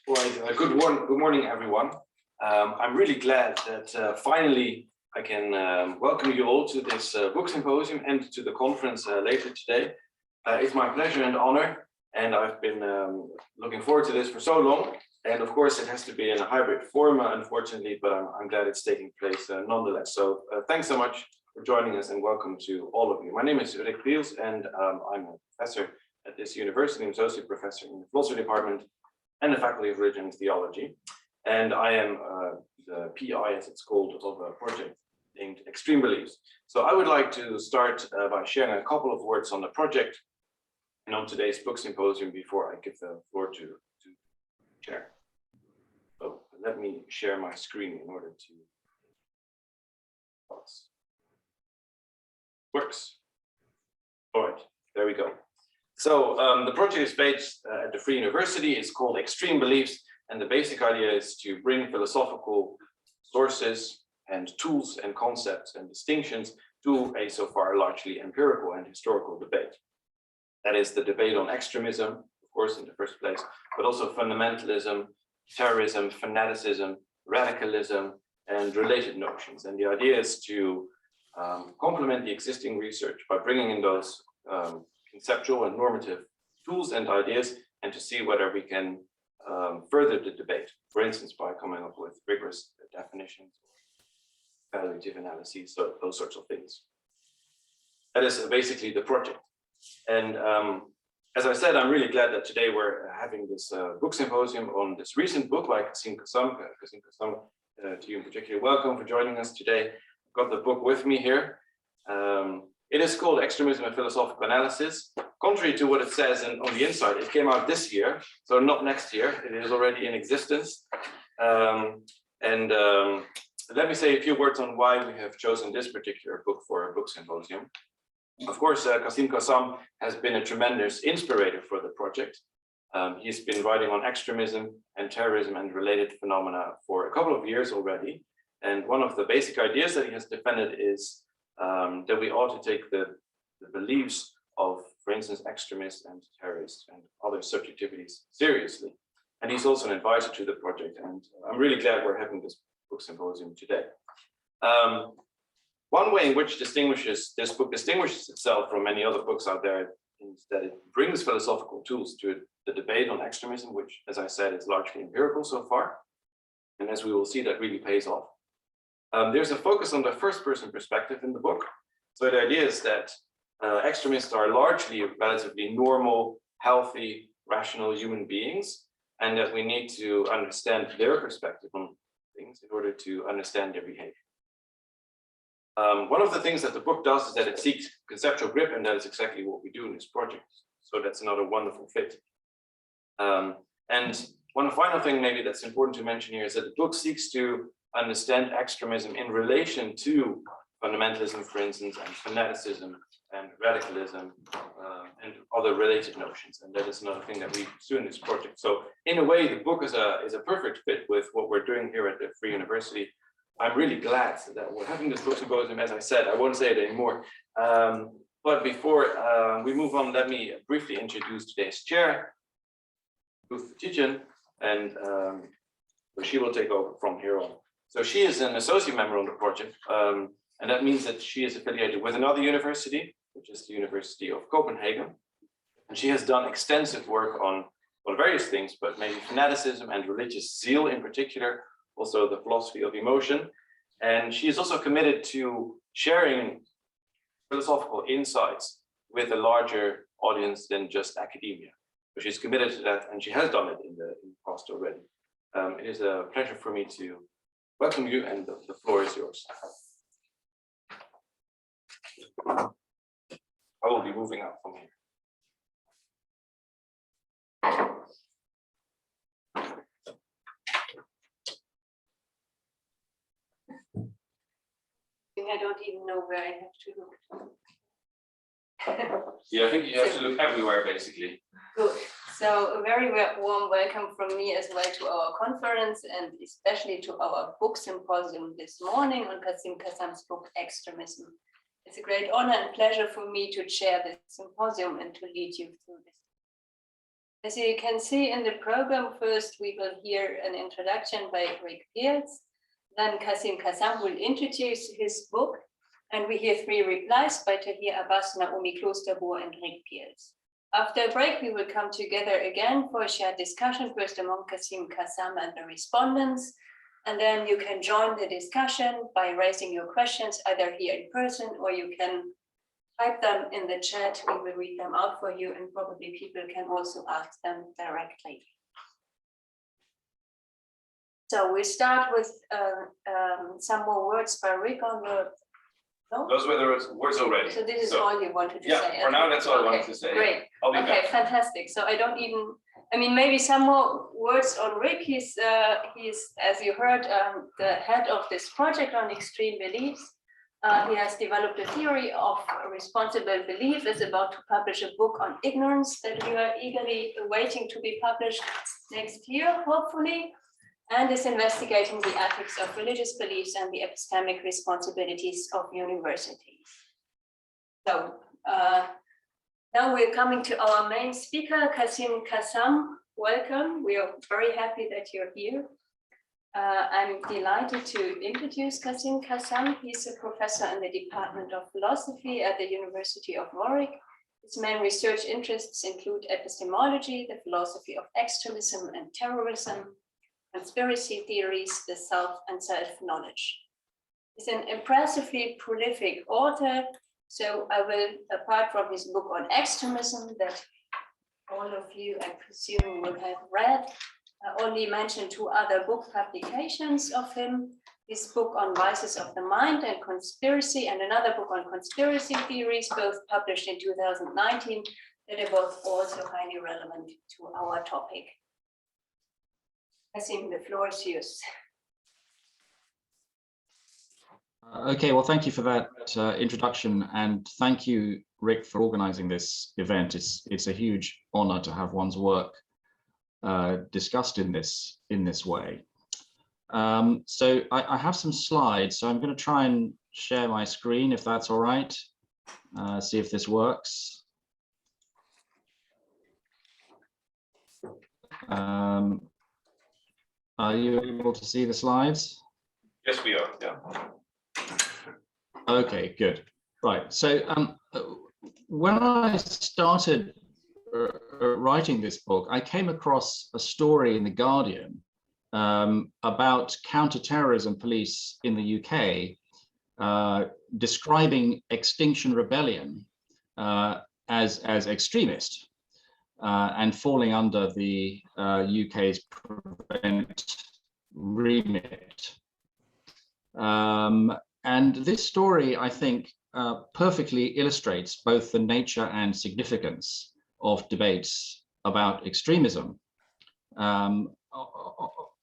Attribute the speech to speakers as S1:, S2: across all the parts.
S1: Good morning, everyone. I'm really glad that finally I can welcome you all to this book symposium and to the conference later today. It's my pleasure and honor, and I've been looking forward to this for so long. And of course, it has to be in a hybrid form, unfortunately, but I'm glad it's taking place nonetheless. So thanks so much for joining us, and welcome to all of you. My name is Rick Biels, and I'm a professor at this university. I'm associate professor in the philosophy department and the Faculty of Religion and Theology. And I am the PI, as it's called, of a project named Extreme Beliefs. So I would like to start by sharing a couple of words on the project and on today's book symposium before I give the floor to Chair. So let me share my screen in order to works. All right, there we go. So the project is based at the Free University. It's called Extreme Beliefs, and the basic idea is to bring philosophical sources and tools and concepts and distinctions to a so far largely empirical and historical debate. That is the debate on extremism, of course, in the first place, but also fundamentalism, terrorism, fanaticism, radicalism, and related notions. And the idea is to complement the existing research by bringing in those conceptual and normative tools and ideas, and to see whether we can further the debate, for instance, by coming up with rigorous definitions, evaluative analyses, so those sorts of things. That is basically the project. And as I said, I'm really glad that today we're having this book symposium on this recent book by Cassam. Cassam, to you in particular, welcome for joining us today. I've got the book with me here. It is called Extremism and Philosophical Analysis. Contrary to what it says on the inside, it came out this year, so not next year. It is already in existence. Let me say a few words on why we have chosen this particular book for a book symposium. Of course, Cassam has been a tremendous inspirator for the project. He's been writing on extremism and terrorism and related phenomena for a couple of years already. And one of the basic ideas that he has defended is that we ought to take the beliefs of, for instance, extremists and terrorists and other subjectivities seriously. And he's also an advisor to the project, and I'm really glad we're having this book symposium today. One way in which this book distinguishes itself from many other books out there is that it brings philosophical tools to the debate on extremism, which, as I said, is largely empirical so far. And as we will see, that really pays off. There's a focus on the first-person perspective in the book. So the idea is that extremists are largely relatively normal, healthy, rational human beings, and that we need to understand their perspective on things in order to understand their behavior. One of the things that the book does is that it seeks conceptual grip, and that is exactly what we do in this project. So that's another wonderful fit. And one final thing maybe that's important to mention here is that the book seeks to understand extremism in relation to fundamentalism, for instance, and fanaticism and radicalism and other related notions. And that is another thing that we pursue in this project. So in a way, the book is a perfect fit with what we're doing here at the Free University. I'm really glad that we're having this book symposium. As I said, I won't say it anymore. But before we move on, let me briefly introduce today's chair, Ruth Tijjan, and she will take over from here on. So she is an associate member on the project, and that means that she is affiliated with another university, which is the University of Copenhagen. And she has done extensive work on various things, but maybe fanaticism and religious zeal in particular, also the philosophy of emotion. And she is also committed to sharing philosophical insights with a larger audience than just academia. So she's committed to that, and she has done it in the past already. It is a pleasure for me to welcome you, and the floor is yours. I will be moving out from here.
S2: I don't even know where I have to look.
S1: Yeah, I think you have to look everywhere, basically.
S2: Good. So a very warm welcome from me as well to our conference, and especially to our book symposium this morning on Cassam's book, Extremism. It's a great honor and pleasure for me to chair this symposium and to lead you through this. As you can see in the program, first we will hear an introduction by Rick Pearce. Then Cassam will introduce his book, and we hear 3 replies by Tahir Abbas, Naomi Klosterboer, and Rick Pearce. After a break, we will come together again for a shared discussion, first among Cassam and the respondents. And then you can join the discussion by raising your questions either here in person, or you can type them in the chat. We will read them out for you, and probably people can also ask them directly. So we start with some more words by Rick on the. No?
S1: Those were the words already.
S2: So this is all you wanted to say?
S1: Yeah, for now, that's all I wanted to say.
S2: Great.
S1: I'll be
S2: Okay,
S1: back.
S2: fantastic. So I don't even, I mean, maybe some more words on Rick. He's as you heard, the head of this project on extreme beliefs. He has developed a theory of responsible belief, is about to publish a book on ignorance that we are eagerly awaiting to be published next year, hopefully, and is investigating the ethics of religious beliefs and the epistemic responsibilities of universities. So now we're coming to our main speaker, Cassam. Welcome. We are very happy that you're here. I'm delighted to introduce Cassam. He's a professor in the Department of Philosophy at the University of Warwick. His main research interests include epistemology, the philosophy of extremism and terrorism, conspiracy theories, the self and self-knowledge. He's an impressively prolific author, so I will, apart from his book on extremism that all of you, I presume, will have read, only mention 2 other book publications of him, his book on vices of the mind and conspiracy, and another book on conspiracy theories, both published in 2019, that are both also highly relevant to our topic. Cassam, the floor is yours.
S3: Okay, well, thank you for that introduction, and thank you, Rick, for organizing this event. It's a huge honor to have one's work discussed in this way. So I have some slides, so I'm going to try and share my screen, if that's all right. See if this works. Are you able to see the slides?
S1: Yes, we are. Yeah.
S3: Okay, good. Right. So when I started writing this book, I came across a story in The Guardian about counter-terrorism police in the UK describing Extinction Rebellion as extremist and falling under the UK's Prevent remit. And this story, I think, perfectly illustrates both the nature and significance of debates about extremism.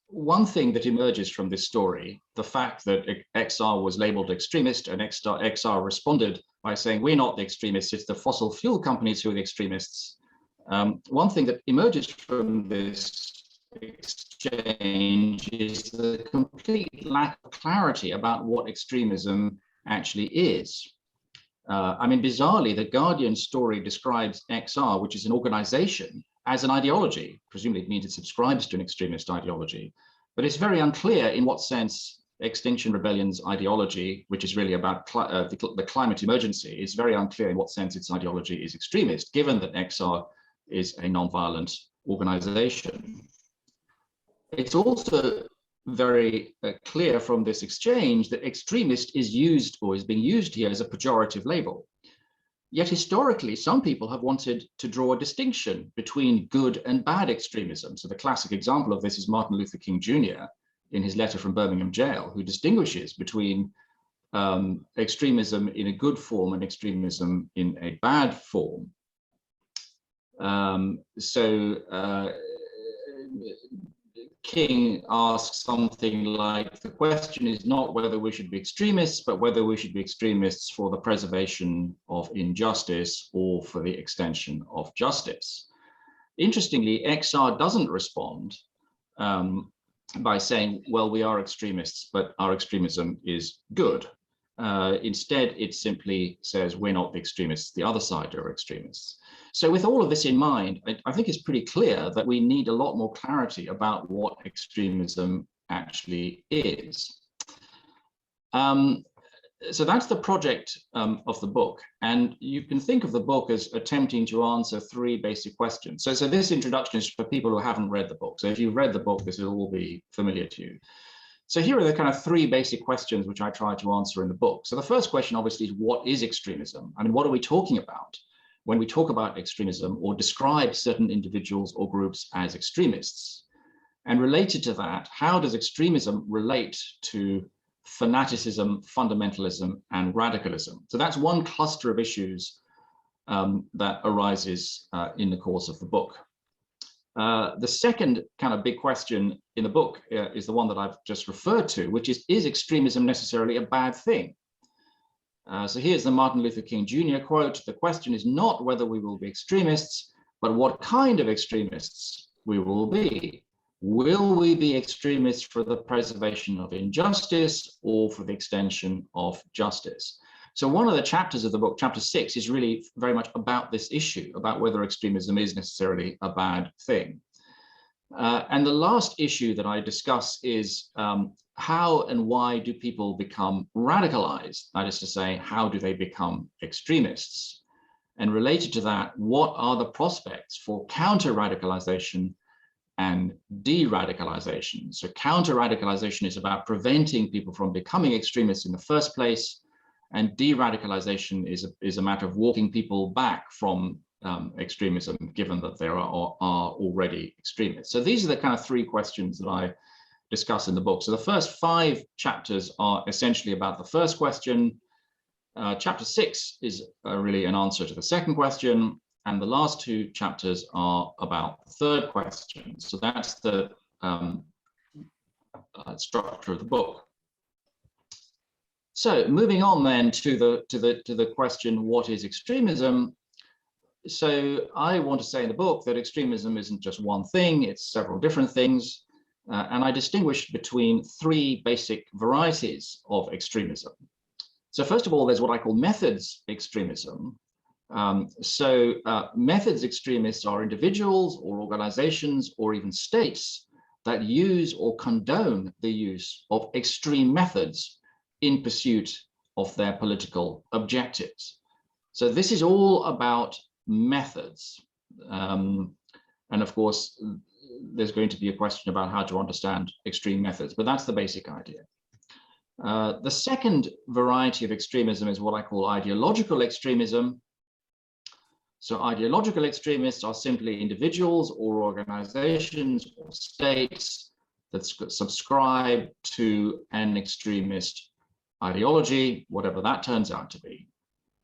S3: One thing that emerges from this story, the fact that XR was labeled extremist and XR responded by saying, we're not the extremists, it's the fossil fuel companies who are the extremists. One thing that emerges from this exchange is the complete lack of clarity about what extremism actually is. I mean, bizarrely, the Guardian story describes XR, which is an organization, as an ideology. Presumably it means it subscribes to an extremist ideology, but it's very unclear in what sense Extinction Rebellion's ideology, which is really about the climate emergency, is very unclear in what sense its ideology is extremist, given that XR is a non-violent organization. It's also very clear from this exchange that extremist is used, or is being used here, as a pejorative label. Yet historically, some people have wanted to draw a distinction between good and bad extremism. So the classic example of this is Martin Luther King Jr. in his letter from Birmingham jail, who distinguishes between extremism in a good form and extremism in a bad form. King asks something like, the question is not whether we should be extremists, but whether we should be extremists for the preservation of injustice or for the extension of justice. Interestingly, XR doesn't respond by saying, well, we are extremists, but our extremism is good. Instead, it simply says we're not the extremists, the other side are extremists. So with all of this in mind, I think it's pretty clear that we need a lot more clarity about what extremism actually is. So that's the project of the book. And you can think of the book as attempting to answer three basic questions. So this introduction is for people who haven't read the book. So if you've read the book, this will all be familiar to you. So here are the kind of three basic questions which I try to answer in the book. So the first question, obviously, is what is extremism? I mean, what are we talking about when we talk about extremism or describe certain individuals or groups as extremists? And related to that, how does extremism relate to fanaticism, fundamentalism, and radicalism? So that's one cluster of issues that arises in the course of the book. The second kind of big question in the book is the one that I've just referred to, which is extremism necessarily a bad thing? So here's the Martin Luther King Jr. quote: "The question is not whether we will be extremists, but what kind of extremists we will be. Will we be extremists for the preservation of injustice or for the extension of justice?" So one of the chapters of the book, chapter 6, is really very much about this issue, about whether extremism is necessarily a bad thing. And the last issue that I discuss is how and why do people become radicalized? That is to say, how do they become extremists? And related to that, what are the prospects for counter-radicalization and de-radicalization? So counter-radicalization is about preventing people from becoming extremists in the first place, and de-radicalization is a matter of walking people back from extremism, given that there are already extremists. So these are the kind of three questions that I discuss in the book. So the first 5 chapters are essentially about the first question. Chapter 6 is really an answer to the second question, and the last 2 chapters are about the third question. So that's the structure of the book. So moving on then to the question, what is extremism? So I want to say in the book that extremism isn't just one thing, it's several different things. And I distinguish between 3 basic varieties of extremism. So first of all, there's what I call methods extremism. Methods extremists are individuals or organizations or even states that use or condone the use of extreme methods in pursuit of their political objectives. So this is all about methods. And of course, there's going to be a question about how to understand extreme methods, but that's the basic idea. The second variety of extremism is what I call ideological extremism. So ideological extremists are simply individuals or organizations or states that subscribe to an extremist ideology, whatever that turns out to be.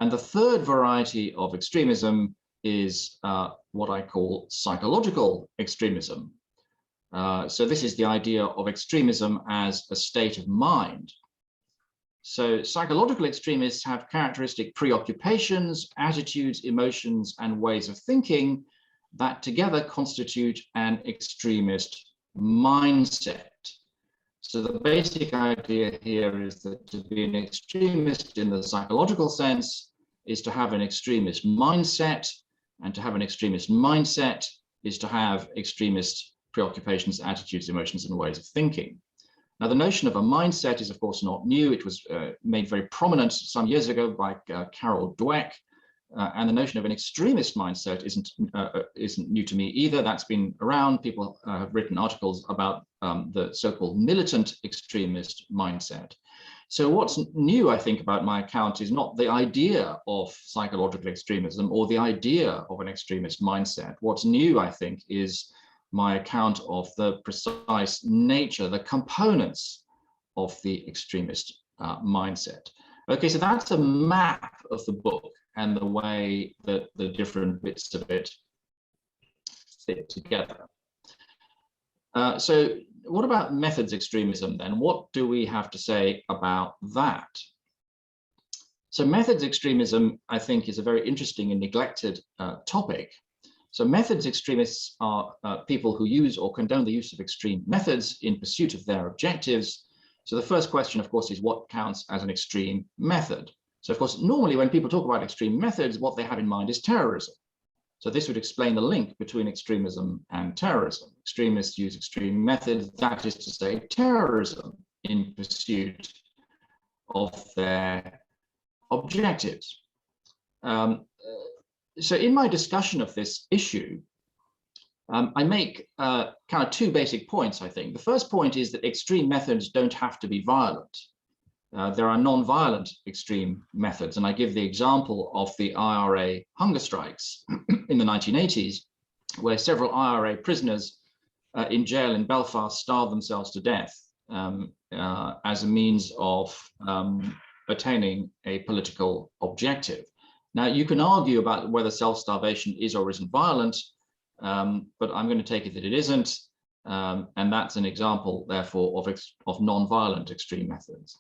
S3: And the third variety of extremism is what I call psychological extremism. So this is the idea of extremism as a state of mind. So psychological extremists have characteristic preoccupations, attitudes, emotions, and ways of thinking that together constitute an extremist mindset. So the basic idea here is that to be an extremist in the psychological sense is to have an extremist mindset, and to have an extremist mindset is to have extremist preoccupations, attitudes, emotions, and ways of thinking. Now, the notion of a mindset is, of course, not new. It was made very prominent some years ago by Carol Dweck. And the notion of an extremist mindset isn't new to me either. That's been around. People have written articles about the so-called militant extremist mindset. So what's new, I think, about my account is not the idea of psychological extremism or the idea of an extremist mindset. What's new, I think, is my account of the precise nature, the components of the extremist mindset. Okay, so that's a map of the book and the way that the different bits of it fit together. So what about methods extremism then? What do we have to say about that? So methods extremism, I think, is a very interesting and neglected topic. So methods extremists are people who use or condone the use of extreme methods in pursuit of their objectives. So the first question, of course, is what counts as an extreme method? So of course, normally when people talk about extreme methods, what they have in mind is terrorism. So this would explain the link between extremism and terrorism. Extremists use extreme methods, that is to say, terrorism, in pursuit of their objectives. So in my discussion of this issue, I make kind of two basic points, I think. The first point is that extreme methods don't have to be violent. There are non-violent extreme methods, and I give the example of the IRA hunger strikes in the 1980s, where several IRA prisoners in jail in Belfast starved themselves to death as a means of attaining a political objective. Now, you can argue about whether self-starvation is or isn't violent, but I'm going to take it that it isn't, and that's an example, therefore, of non-violent extreme methods.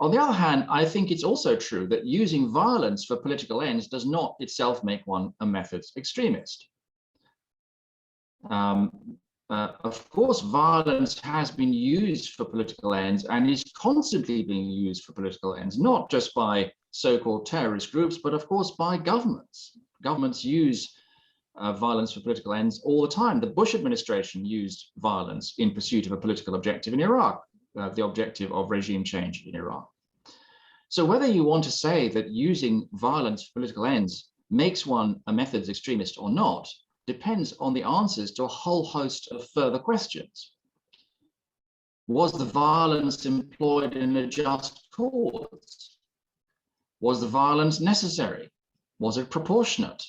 S3: On the other hand, I think it's also true that using violence for political ends does not itself make one a methods extremist. Of course, violence has been used for political ends and is constantly being used for political ends, not just by so-called terrorist groups, but of course by governments. Governments use violence for political ends all the time. The Bush administration used violence in pursuit of a political objective in Iraq, the objective of regime change in Iraq. So whether you want to say that using violence for political ends makes one a methods extremist or not depends on the answers to a whole host of further questions. Was the violence employed in a just cause? Was the violence necessary? Was it proportionate?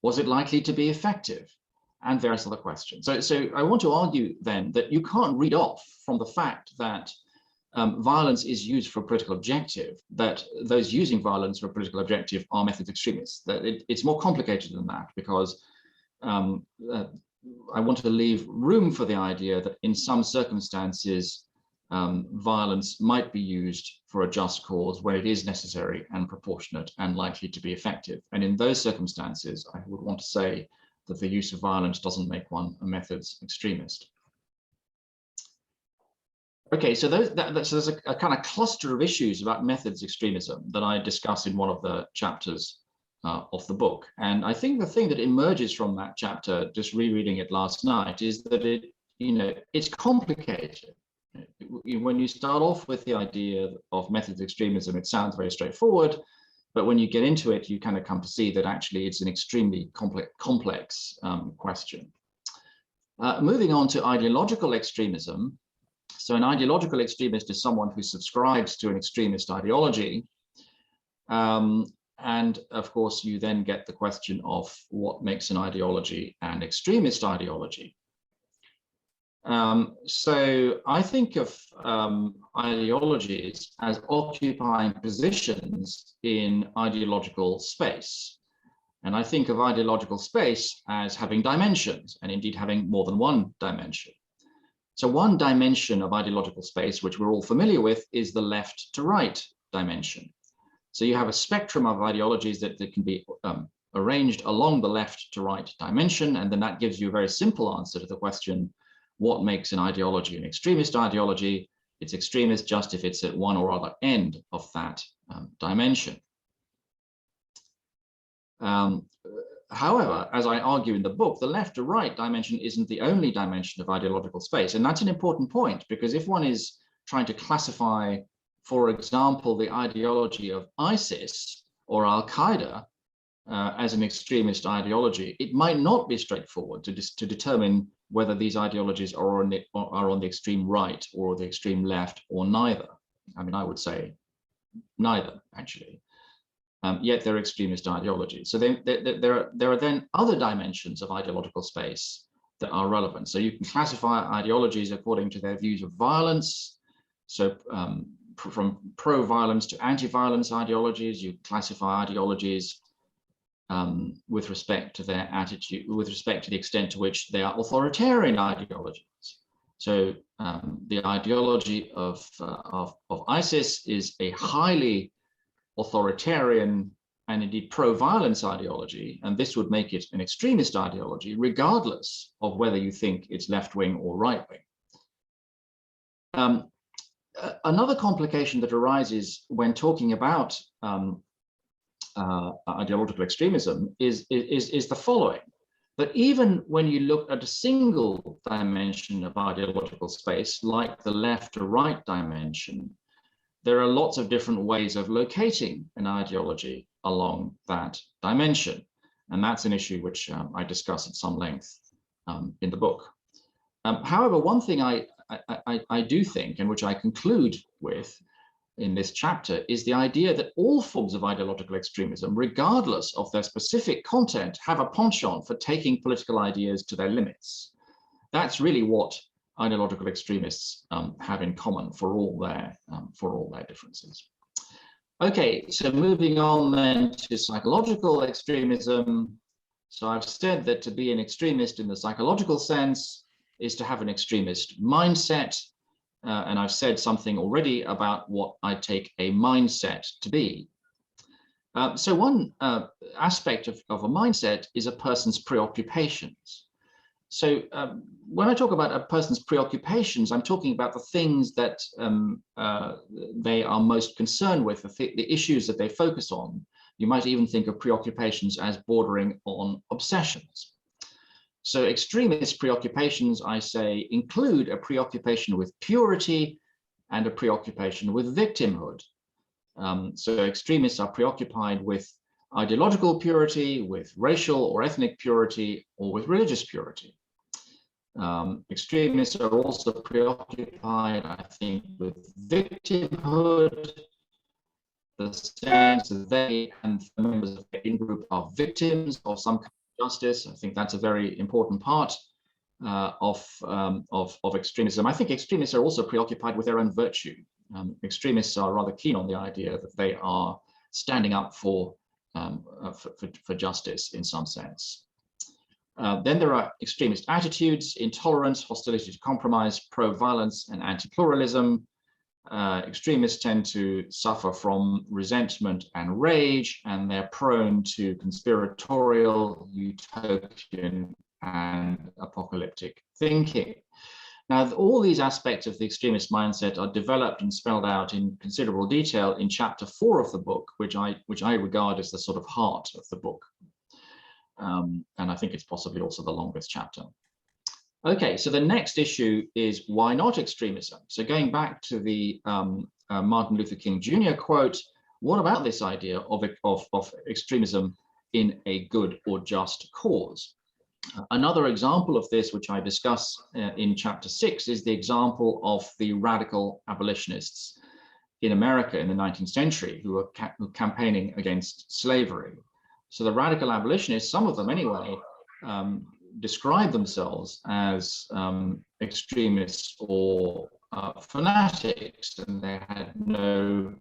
S3: Was it likely to be effective? And various other questions. So I want to argue then that you can't read off from the fact that violence is used for a political objective, that those using violence for a political objective are methods extremists. That it's more complicated than that, because I want to leave room for the idea that in some circumstances, violence might be used for a just cause when it is necessary and proportionate and likely to be effective. And in those circumstances, I would want to say that the use of violence doesn't make one a methods extremist. Okay, so there's a kind of cluster of issues about methods extremism that I discuss in one of the chapters of the book. And I think the thing that emerges from that chapter, just rereading it last night, is that it's complicated. When you start off with the idea of methods extremism, it sounds very straightforward, but when you get into it, you kind of come to see that actually it's an extremely complex question. Moving on to ideological extremism. So an ideological extremist is someone who subscribes to an extremist ideology. And of course, you then get the question of what makes an ideology an extremist ideology. So I think of ideologies as occupying positions in ideological space. And I think of ideological space as having dimensions, and indeed having more than one dimension. So one dimension of ideological space, which we're all familiar with, is the left to right dimension. So you have a spectrum of ideologies that can be arranged along the left to right dimension, and then that gives you a very simple answer to the question, what makes an ideology an extremist ideology? It's extremist just if it's at one or other end of that dimension. However, as I argue in the book, the left to right dimension isn't the only dimension of ideological space. And that's an important point, because if one is trying to classify, for example, the ideology of ISIS or Al-Qaeda as an extremist ideology, it might not be straightforward to determine whether these ideologies are on the extreme right or the extreme left, or neither. I mean, I would say neither, actually. Yet they're extremist ideologies. So there are then other dimensions of ideological space that are relevant. So you can classify ideologies according to their views of violence. So from pro-violence to anti-violence ideologies, you classify ideologies with respect to their attitude, with respect to the extent to which they are authoritarian ideologies. So the ideology of ISIS is a highly authoritarian and indeed pro-violence ideology, and this would make it an extremist ideology, regardless of whether you think it's left-wing or right-wing. another complication that arises when talking about ideological extremism is the following: that even when you look at a single dimension of ideological space, like the left or right dimension, there are lots of different ways of locating an ideology along that dimension. And that's an issue which I discuss at some length in the book. However, one thing I do think, and which I conclude with in this chapter, is the idea that all forms of ideological extremism, regardless of their specific content, have a penchant for taking political ideas to their limits. That's really what ideological extremists have in common for all their differences. Okay, so moving on then to psychological extremism. So I've said that to be an extremist in the psychological sense is to have an extremist mindset. And I've said something already about what I take a mindset to be. So one aspect of a mindset is a person's preoccupations. So when I talk about a person's preoccupations, I'm talking about the things that they are most concerned with, the issues that they focus on. You might even think of preoccupations as bordering on obsessions. So extremist preoccupations, I say, include a preoccupation with purity and a preoccupation with victimhood. So extremists are preoccupied with ideological purity, with racial or ethnic purity, or with religious purity. Extremists are also preoccupied, I think, with victimhood, the sense that they and members of the in-group are victims of some kind of justice. I think that's a very important part of extremism. I think extremists are also preoccupied with their own virtue. Extremists are rather keen on the idea that they are standing up for justice in some sense. Then there are extremist attitudes: intolerance, hostility to compromise, pro-violence, and anti-pluralism. Extremists tend to suffer from resentment and rage, and they're prone to conspiratorial, utopian, and apocalyptic thinking. Now, all these aspects of the extremist mindset are developed and spelled out in considerable detail in chapter 4 of the book, which I regard as the sort of heart of the book. And I think it's possibly also the longest chapter. Okay, so the next issue is why not extremism? So going back to the Martin Luther King Jr. quote, what about this idea of extremism in a good or just cause? Another example of this, which I discuss in chapter 6, is the example of the radical abolitionists in America in the 19th century who were campaigning against slavery. So the radical abolitionists, some of them anyway, describe themselves as extremists or fanatics, and they had no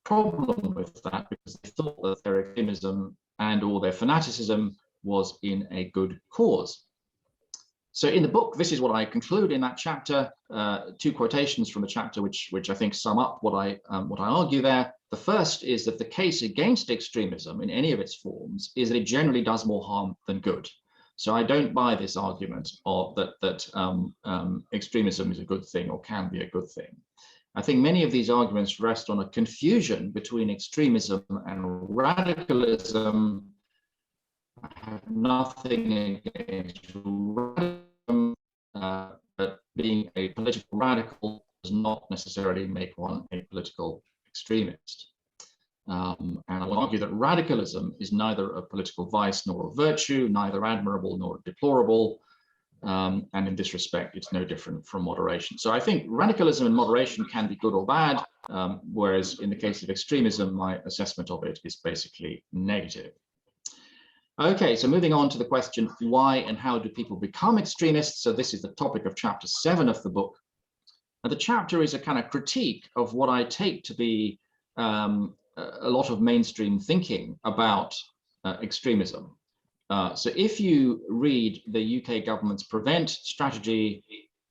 S3: problem with that because they thought that their extremism and or their fanaticism was in a good cause. So in the book, this is what I conclude in that chapter. 2 quotations from the chapter which I think sum up what I argue there. The first is that the case against extremism in any of its forms is that it generally does more harm than good. So I don't buy this argument of that extremism is a good thing or can be a good thing. I think many of these arguments rest on a confusion between extremism and radicalism. I have nothing against radicalism, but being a political radical does not necessarily make one a political extremist. And I will argue that radicalism is neither a political vice nor a virtue, neither admirable nor deplorable. And in this respect, it's no different from moderation. So I think radicalism and moderation can be good or bad, whereas in the case of extremism, my assessment of it is basically negative. Okay, so moving on to the question, why and how do people become extremists? So this is the topic of chapter 7 of the book. And the chapter is a kind of critique of what I take to be a lot of mainstream thinking about extremism. So if you read the UK government's Prevent strategy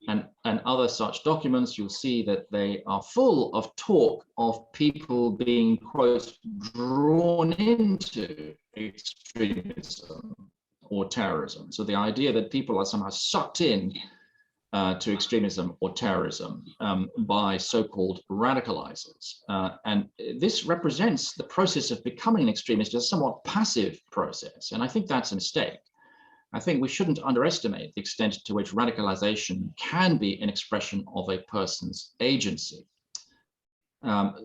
S3: and other such documents, you'll see that they are full of talk of people being, quote, drawn into extremism or terrorism. So the idea that people are somehow sucked in to extremism or terrorism by so-called radicalizers. And this represents the process of becoming an extremist as a somewhat passive process. And I think that's a mistake. I think we shouldn't underestimate the extent to which radicalization can be an expression of a person's agency.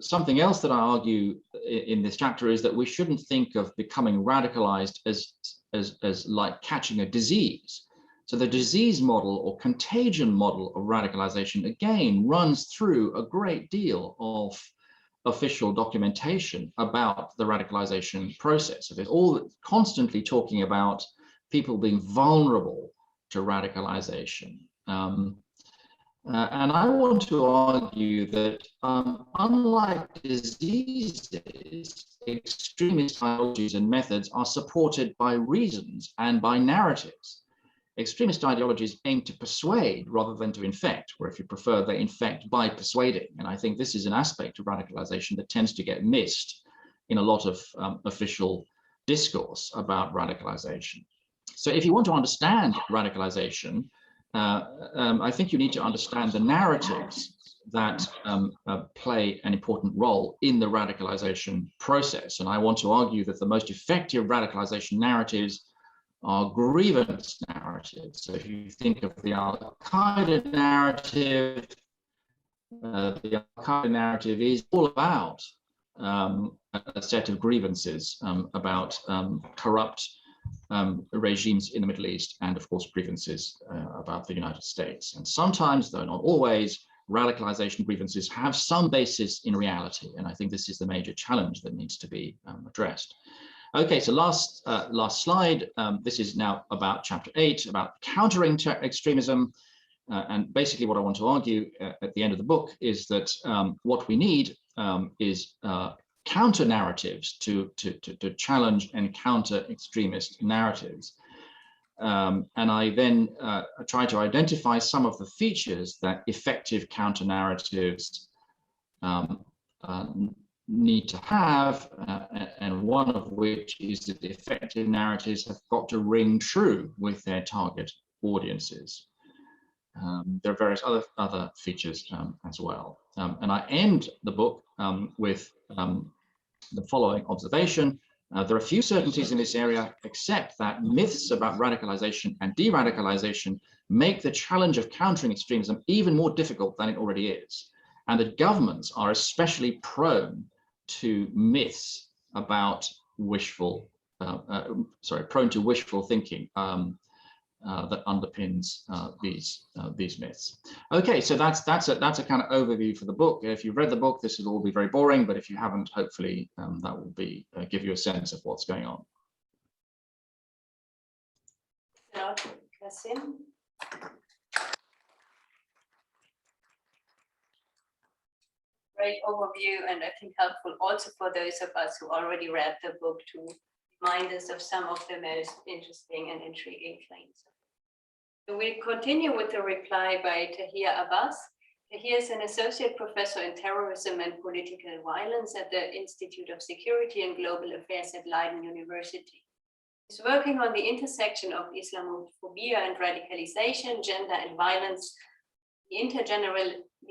S3: Something else that I argue in this chapter is that we shouldn't think of becoming radicalized as like catching a disease. So the disease model or contagion model of radicalization, again, runs through a great deal of official documentation about the radicalization process. So there's all constantly talking about people being vulnerable to radicalization. And I want to argue that unlike diseases, extremist ideologies and methods are supported by reasons and by narratives. Extremist ideologies aim to persuade rather than to infect, or if you prefer, they infect by persuading. And I think this is an aspect of radicalization that tends to get missed in a lot of official discourse about radicalization. So if you want to understand radicalization, I think you need to understand the narratives that play an important role in the radicalization process. And I want to argue that the most effective radicalization narratives are grievance narratives. So if you think of the Al-Qaeda narrative, the Al-Qaeda narrative is all about a set of grievances about corrupt regimes in the Middle East, and of course grievances about the United States. And sometimes, though not always, radicalization grievances have some basis in reality. And I think this is the major challenge that needs to be addressed. Okay, so last slide. This is now about chapter 8, about countering extremism. And basically what I want to argue at the end of the book is that what we need is counter narratives to challenge and counter extremist narratives. And I then try to identify some of the features that effective counter narratives need to have, and one of which is that effective narratives have got to ring true with their target audiences. There are various other features as well. And I end the book with the following observation. There are few certainties in this area, except that myths about radicalization and de-radicalization make the challenge of countering extremism even more difficult than it already is. And that governments are especially prone to myths about prone to wishful thinking that underpins these myths. Okay, so that's a kind of overview for the book. If you've read the book, this will all be very boring, but if you haven't, hopefully that will be give you a sense of what's going on.
S2: Cassam. Great overview, and I think helpful also for those of us who already read the book to remind us of some of the most interesting and intriguing claims. So we continue with the reply by Tahir Abbas. Tahir is an associate professor in terrorism and political violence at the Institute of Security and Global Affairs at Leiden University. He's working on the intersection of Islamophobia and radicalization, gender and violence, the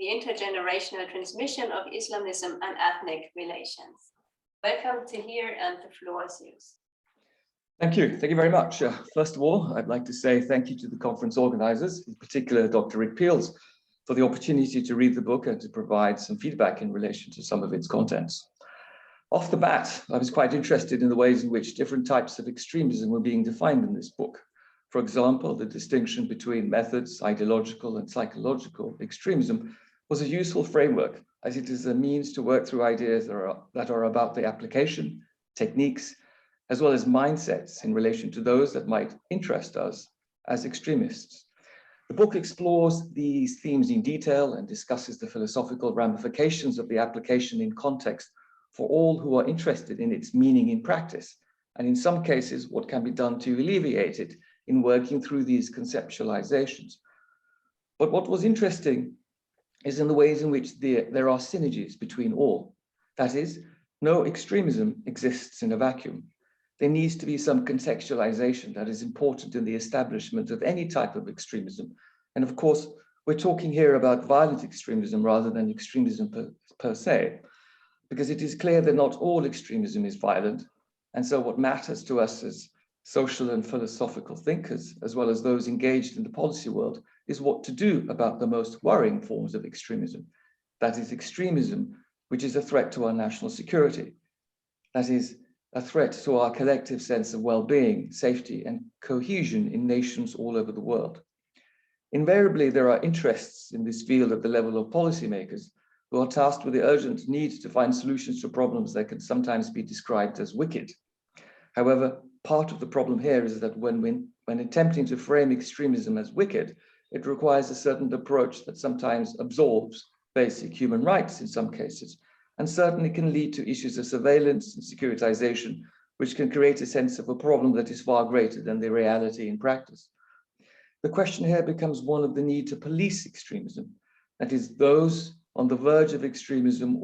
S2: intergenerational transmission of Islamism and ethnic relations. Welcome to here, and the floor is yours.
S4: Thank you very much. First of all, I'd like to say thank you to the conference organizers, in particular Dr. Rick Peels, for the opportunity to read the book and to provide some feedback in relation to some of its contents. Off the bat, I was quite interested in the ways in which different types of extremism were being defined in this book. For example, the distinction between methods, ideological and psychological extremism was a useful framework, as it is a means to work through ideas that are about the application, techniques, as well as mindsets in relation to those that might interest us as extremists. The book explores these themes in detail and discusses the philosophical ramifications of the application in context for all who are interested in its meaning in practice, and in some cases, what can be done to alleviate it in working through these conceptualizations. But what was interesting is in the ways in which there are synergies between all. That is, no extremism exists in a vacuum. There needs to be some contextualization that is important in the establishment of any type of extremism. And of course, we're talking here about violent extremism rather than extremism per se, because it is clear that not all extremism is violent. And so what matters to us as social and philosophical thinkers, as well as those engaged in the policy world, is what to do about the most worrying forms of extremism. That is extremism, which is a threat to our national security. That is a threat to our collective sense of well-being, safety, and cohesion in nations all over the world. Invariably, there are interests in this field at the level of policymakers who are tasked with the urgent need to find solutions to problems that can sometimes be described as wicked. However, part of the problem here is that when attempting to frame extremism as wicked, it requires a certain approach that sometimes absorbs basic human rights in some cases, and certainly can lead to issues of surveillance and securitization, which can create a sense of a problem that is far greater than the reality in practice. The question here becomes one of the need to police extremism, that is, those on the verge of extremism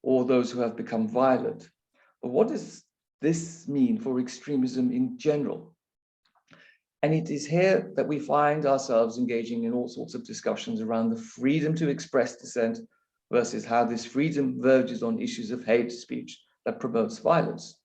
S4: or those who have become violent. But what does this mean for extremism in general? And it is here that we find ourselves engaging in all sorts of discussions around the freedom to express dissent versus how this freedom verges on issues of hate speech that promotes violence.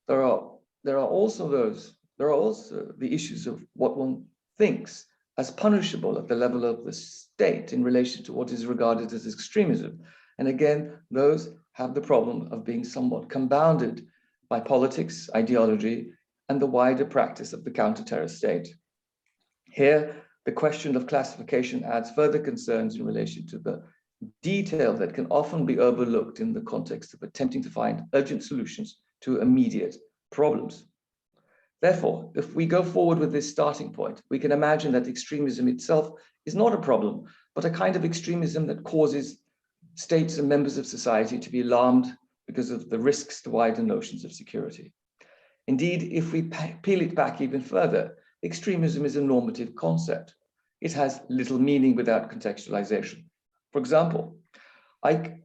S4: There are also the issues of what one thinks as punishable at the level of the state in relation to what is regarded as extremism. And again, those have the problem of being somewhat compounded by politics, ideology, and the wider practice of the counter-terror state. Here, the question of classification adds further concerns in relation to the detail that can often be overlooked in the context of attempting to find urgent solutions to immediate problems. Therefore, if we go forward with this starting point, we can imagine that extremism itself is not a problem, but a kind of extremism that causes states and members of society to be alarmed because of the risks to wider notions of security. Indeed, if we peel it back even further, extremism is a normative concept. It has little meaning without contextualization. For example, I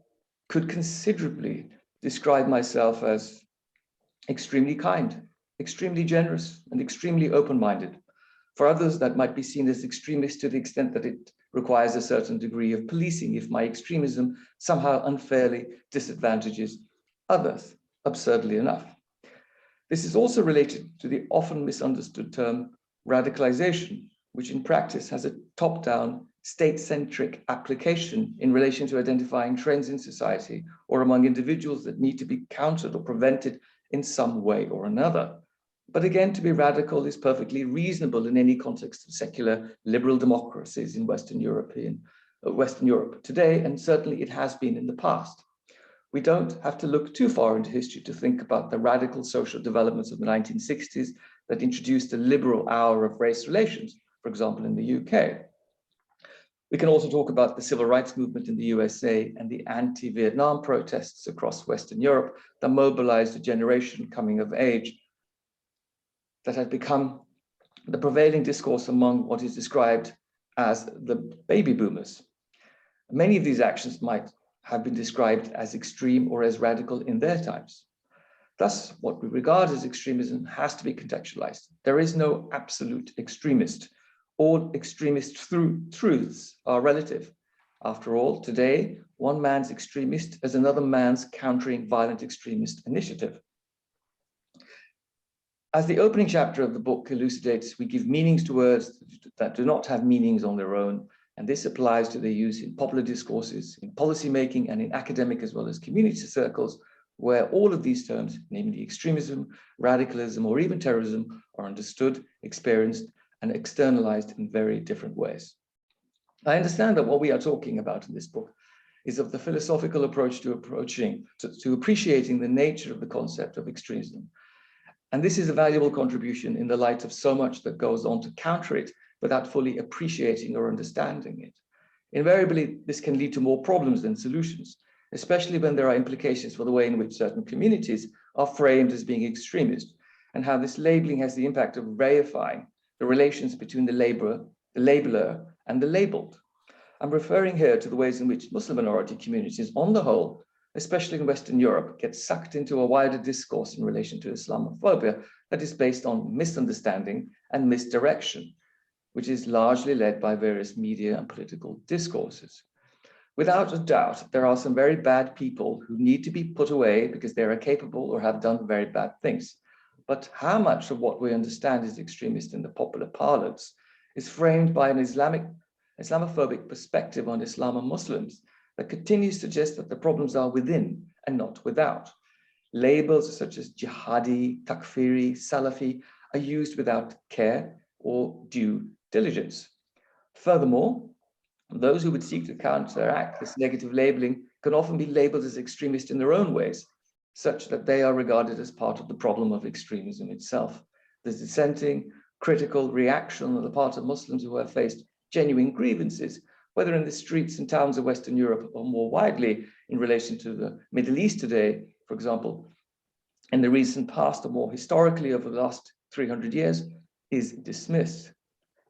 S4: could considerably describe myself as extremely kind, extremely generous, and extremely open-minded. For others, that might be seen as extremist to the extent that it requires a certain degree of policing if my extremism somehow unfairly disadvantages others, absurdly enough. This is also related to the often misunderstood term radicalization, which in practice has a top-down, state-centric application in relation to identifying trends in society or among individuals that need to be countered or prevented in some way or another. But again, to be radical is perfectly reasonable in any context of secular liberal democracies in Western Europe today, and certainly it has been in the past. We don't have to look too far into history to think about the radical social developments of the 1960s that introduced a liberal hour of race relations, for example, in the UK. We can also talk about the civil rights movement in the USA and the anti-Vietnam protests across Western Europe that mobilized a generation coming of age that had become the prevailing discourse among what is described as the baby boomers. Many of these actions might have been described as extreme or as radical in their times. Thus, what we regard as extremism has to be contextualized. There is no absolute extremist. All extremist truths are relative. After all, today, one man's extremist is another man's countering violent extremist initiative. As the opening chapter of the book elucidates, we give meanings to words that do not have meanings on their own, and this applies to their use in popular discourses, in policymaking, and in academic as well as community circles, where all of these terms, namely extremism, radicalism, or even terrorism, are understood, experienced, and externalized in very different ways. I understand that what we are talking about in this book is of the philosophical approach to appreciating the nature of the concept of extremism. And this is a valuable contribution in the light of so much that goes on to counter it without fully appreciating or understanding it. Invariably, this can lead to more problems than solutions, especially when there are implications for the way in which certain communities are framed as being extremist, and how this labeling has the impact of reifying the relations between the labeler, and the labeled. I'm referring here to the ways in which Muslim minority communities on the whole, especially in Western Europe, get sucked into a wider discourse in relation to Islamophobia that is based on misunderstanding and misdirection, which is largely led by various media and political discourses. Without a doubt, there are some very bad people who need to be put away because they are capable or have done very bad things. But how much of what we understand as extremist in the popular parlance is framed by an Islamophobic perspective on Islam and Muslims that continues to suggest that the problems are within and not without. Labels such as jihadi, takfiri, salafi are used without care or due diligence. Furthermore, those who would seek to counteract this negative labeling can often be labeled as extremist in their own ways, such that they are regarded as part of the problem of extremism itself. The dissenting, critical reaction on the part of Muslims who have faced genuine grievances, whether in the streets and towns of Western Europe or more widely in relation to the Middle East today, for example, in the recent past or more historically over the last 300 years, is dismissed.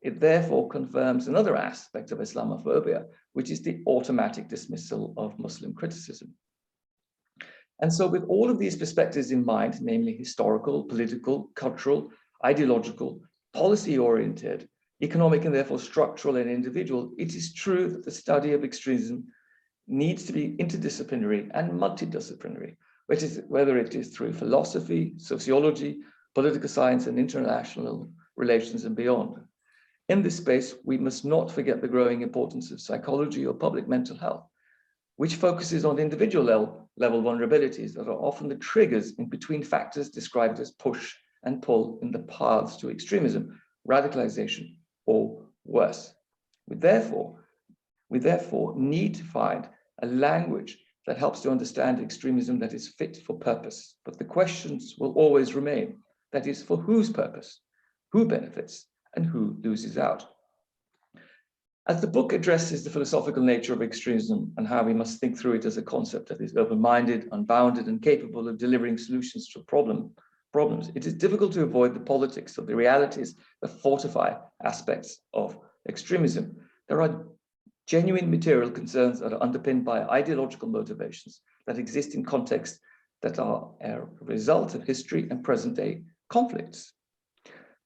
S4: It therefore confirms another aspect of Islamophobia, which is the automatic dismissal of Muslim criticism. And so with all of these perspectives in mind, namely historical, political, cultural, ideological, policy-oriented, economic, and therefore structural and individual, it is true that the study of extremism needs to be interdisciplinary and multidisciplinary, whether it is through philosophy, sociology, political science, and international relations and beyond. In this space, we must not forget the growing importance of psychology or public mental health, which focuses on individual level vulnerabilities that are often the triggers in between factors described as push and pull in the paths to extremism, radicalization, or worse. We therefore need to find a language that helps to understand extremism that is fit for purpose. But the questions will always remain. That is, for whose purpose, who benefits, and who loses out. As the book addresses the philosophical nature of extremism and how we must think through it as a concept that is open-minded, unbounded, and capable of delivering solutions to problems, it is difficult to avoid the politics of the realities that fortify aspects of extremism. There are genuine material concerns that are underpinned by ideological motivations that exist in contexts that are a result of history and present-day conflicts.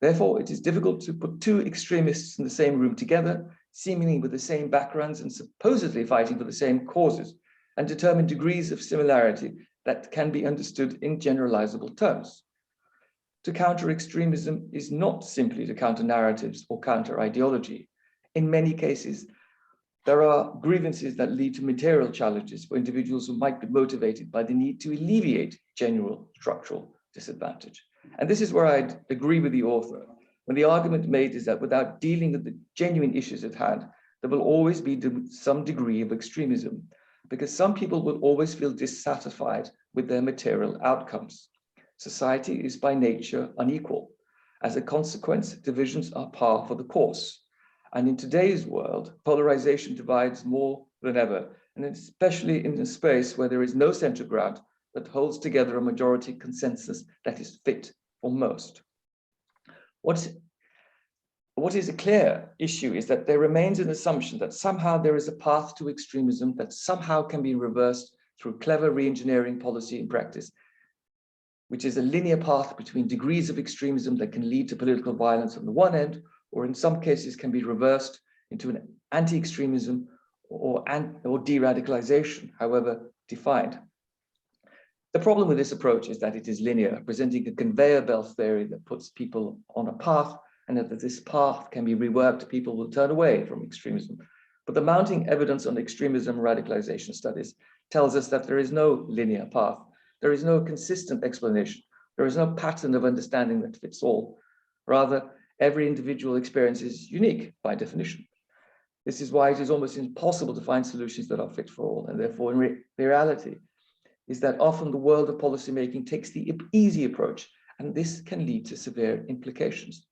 S4: Therefore, it is difficult to put two extremists in the same room together, seemingly with the same backgrounds and supposedly fighting for the same causes, and determine degrees of similarity that can be understood in generalizable terms. To counter extremism is not simply to counter narratives or counter ideology. In many cases, there are grievances that lead to material challenges for individuals who might be motivated by the need to alleviate general structural disadvantage. And this is where I'd agree with the author, when the argument made is that without dealing with the genuine issues at hand, there will always be some degree of extremism, because some people will always feel dissatisfied with their material outcomes. Society is by nature unequal. As a consequence, divisions are par for the course. And in today's world, polarization divides more than ever, and especially in a space where there is no center ground that holds together a majority consensus that is fit for most. What is a clear issue is that there remains an assumption that somehow there is a path to extremism that somehow can be reversed through clever re-engineering policy and practice, which is a linear path between degrees of extremism that can lead to political violence on the one end, or in some cases can be reversed into an anti-extremism or de-radicalization, however defined. The problem with this approach is that it is linear, presenting a conveyor belt theory that puts people on a path, and that this path can be reworked, people will turn away from extremism. But the mounting evidence on extremism radicalization studies tells us that there is no linear path. There is no consistent explanation. There is no pattern of understanding that fits all. Rather, every individual experience is unique by definition. This is why it is almost impossible to find solutions that are fit for all, and therefore in reality, is that often the world of policymaking takes the easy approach, and this can lead to severe implications.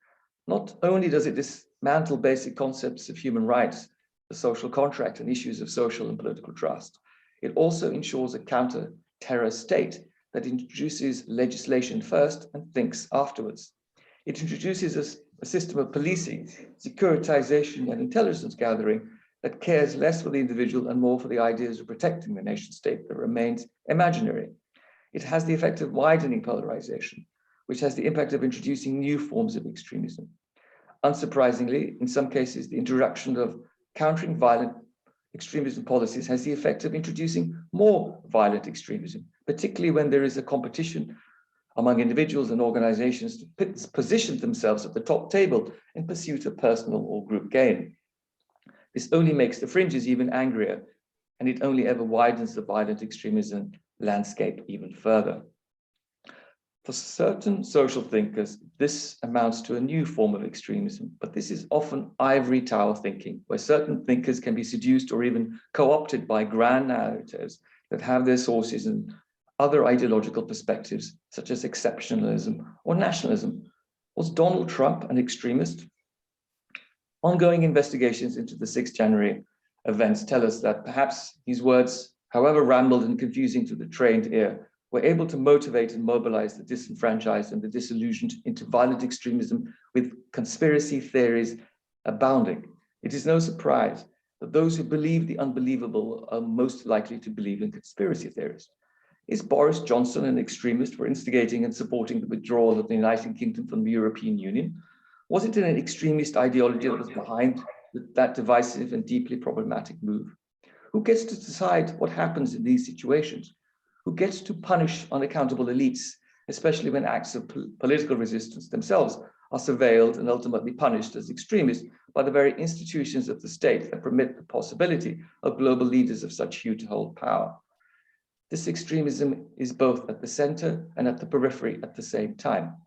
S4: Not only does it dismantle basic concepts of human rights, the social contract, and issues of social and political trust, it also ensures a counter-terror state that introduces legislation first and thinks afterwards. It introduces a system of policing, securitization, and intelligence gathering that cares less for the individual and more for the ideas of protecting the nation state that remains imaginary. It has the effect of widening polarization, which has the impact of introducing new forms of extremism. Unsurprisingly, in some cases, the introduction of countering violent extremism policies has the effect of introducing more violent extremism, particularly when there is a competition among individuals and organizations to position themselves at the top table in pursuit of personal or group gain. This only makes the fringes even angrier, and it only ever widens the violent extremism landscape even further. For certain social thinkers, this amounts to a new form of extremism, but this is often ivory tower thinking, where certain thinkers can be seduced or even co-opted by grand narratives that have their sources in other ideological perspectives, such as exceptionalism or nationalism. Was Donald Trump an extremist? Ongoing investigations into the 6th January events tell us that perhaps these words, however rambled and confusing to the trained ear, were able to motivate and mobilize the disenfranchised and the disillusioned into violent extremism, with conspiracy theories abounding. It is no surprise that those who believe the unbelievable are most likely to believe in conspiracy theories. Is Boris Johnson an extremist for instigating and supporting the withdrawal of the United Kingdom from the European Union? Was it an extremist ideology that was behind that divisive and deeply problematic move? Who gets to decide what happens in these situations? Who gets to punish unaccountable elites, especially when acts of political resistance themselves are surveilled and ultimately punished as extremist by the very institutions of the state that permit the possibility of global leaders of such hue to hold power? This extremism is both at the center and at the periphery at the same time.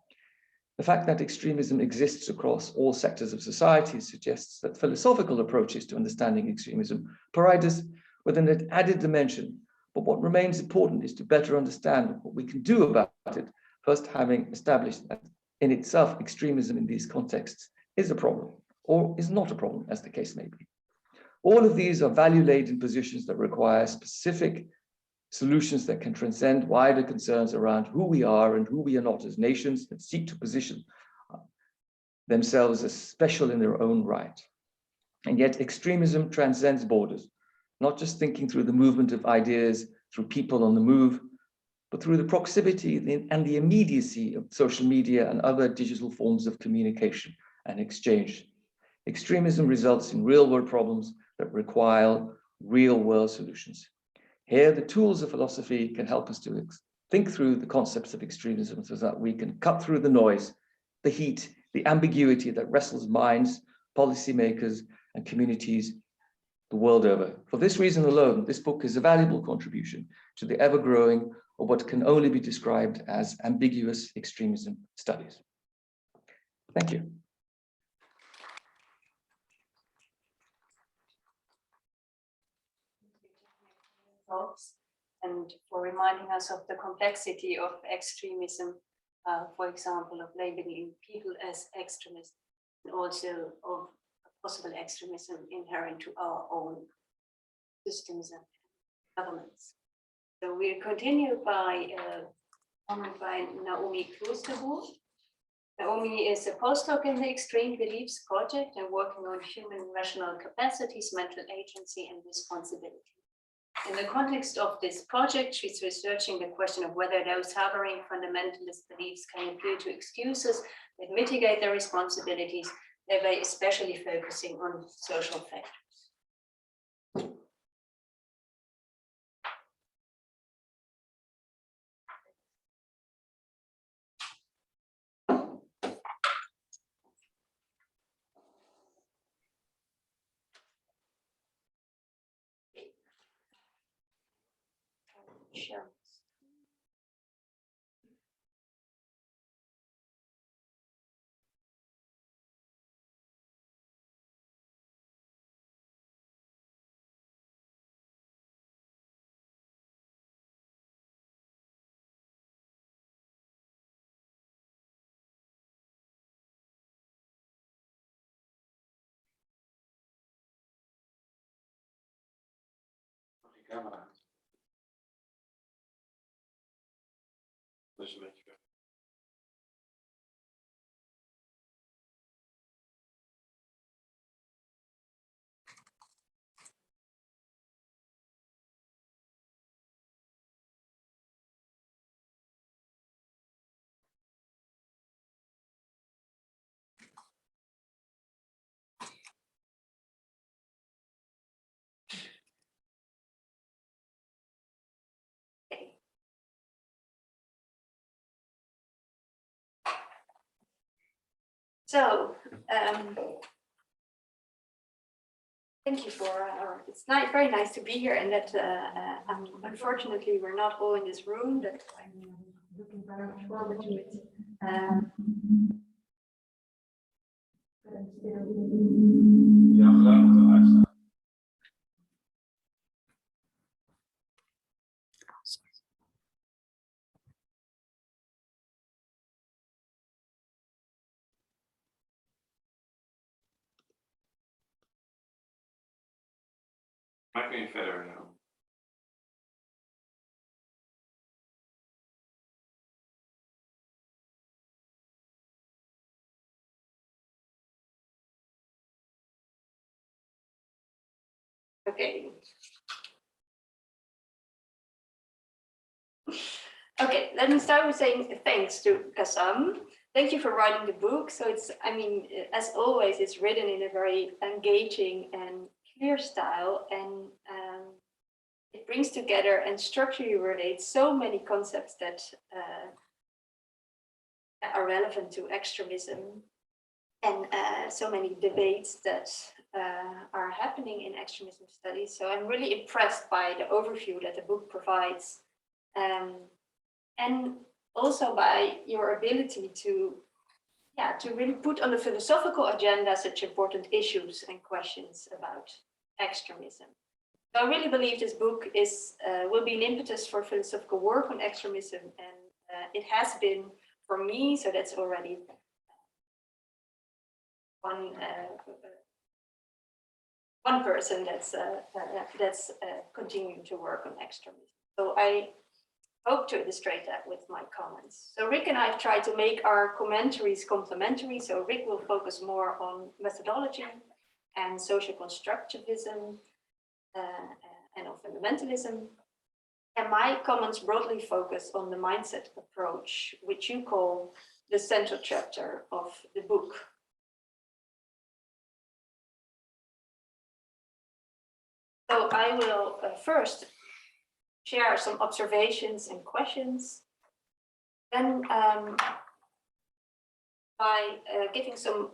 S4: The fact that extremism exists across all sectors of society suggests that philosophical approaches to understanding extremism provide us with an added dimension. But what remains important is to better understand what we can do about it, first having established that in itself extremism in these contexts is a problem, or is not a problem, as the case may be. All of these are value-laden positions that require specific solutions that can transcend wider concerns around who we are and who we are not as nations that seek to position themselves as special in their own right. And yet extremism transcends borders, not just thinking through the movement of ideas through people on the move, but through the proximity and the immediacy of social media and other digital forms of communication and exchange. Extremism results in real-world problems that require real-world solutions. Here, the tools of philosophy can help us to think through the concepts of extremism so that we can cut through the noise, the heat, the ambiguity that wrestles minds, policymakers, and communities the world over. For this reason alone, this book is a valuable contribution to the ever-growing, or what can only be described as ambiguous extremism studies. Thank you.
S2: And for reminding us of the complexity of extremism, for example, of labeling people as extremists, and also of possible extremism inherent to our own systems and governments. So we'll continue by comment by Naomi Klosterbuch. Naomi is a postdoc in the Extreme Beliefs Project and working on human rational capacities, mental agency, and responsibility. In the context of this project, she's researching the question of whether those harboring fundamentalist beliefs can appeal to excuses that mitigate their responsibilities, thereby especially focusing on social factors. Sure.
S1: Camera. Dus een beetje.
S2: So, thank you for, it's nice, very nice to be here, and that unfortunately we're not all in this room, that I'm looking very much forward to it. But I'm still...
S1: Maak je verder nou.
S2: Okay. Okay, let me start with saying thanks to Cassam. Thank you for writing the book. So it's, I mean, as always, it's written in a very engaging and clear style, and it brings together and structurally relates so many concepts that are relevant to extremism, and so many debates that are happening in extremism studies. So I'm really impressed by the overview that the book provides, and also by your ability to really put on the philosophical agenda such important issues and questions about extremism. So I really believe this book is will be an impetus for philosophical work on extremism, and it has been for me. So that's already one person that's continuing to work on extremism. So I hope to illustrate that with my comments. So Rick and I have tried to make our commentaries complementary. So Rick will focus more on methodology and social constructivism and on fundamentalism. And my comments broadly focus on the mindset approach, which you call the central chapter of the book. So I will first share some observations and questions. Then by giving some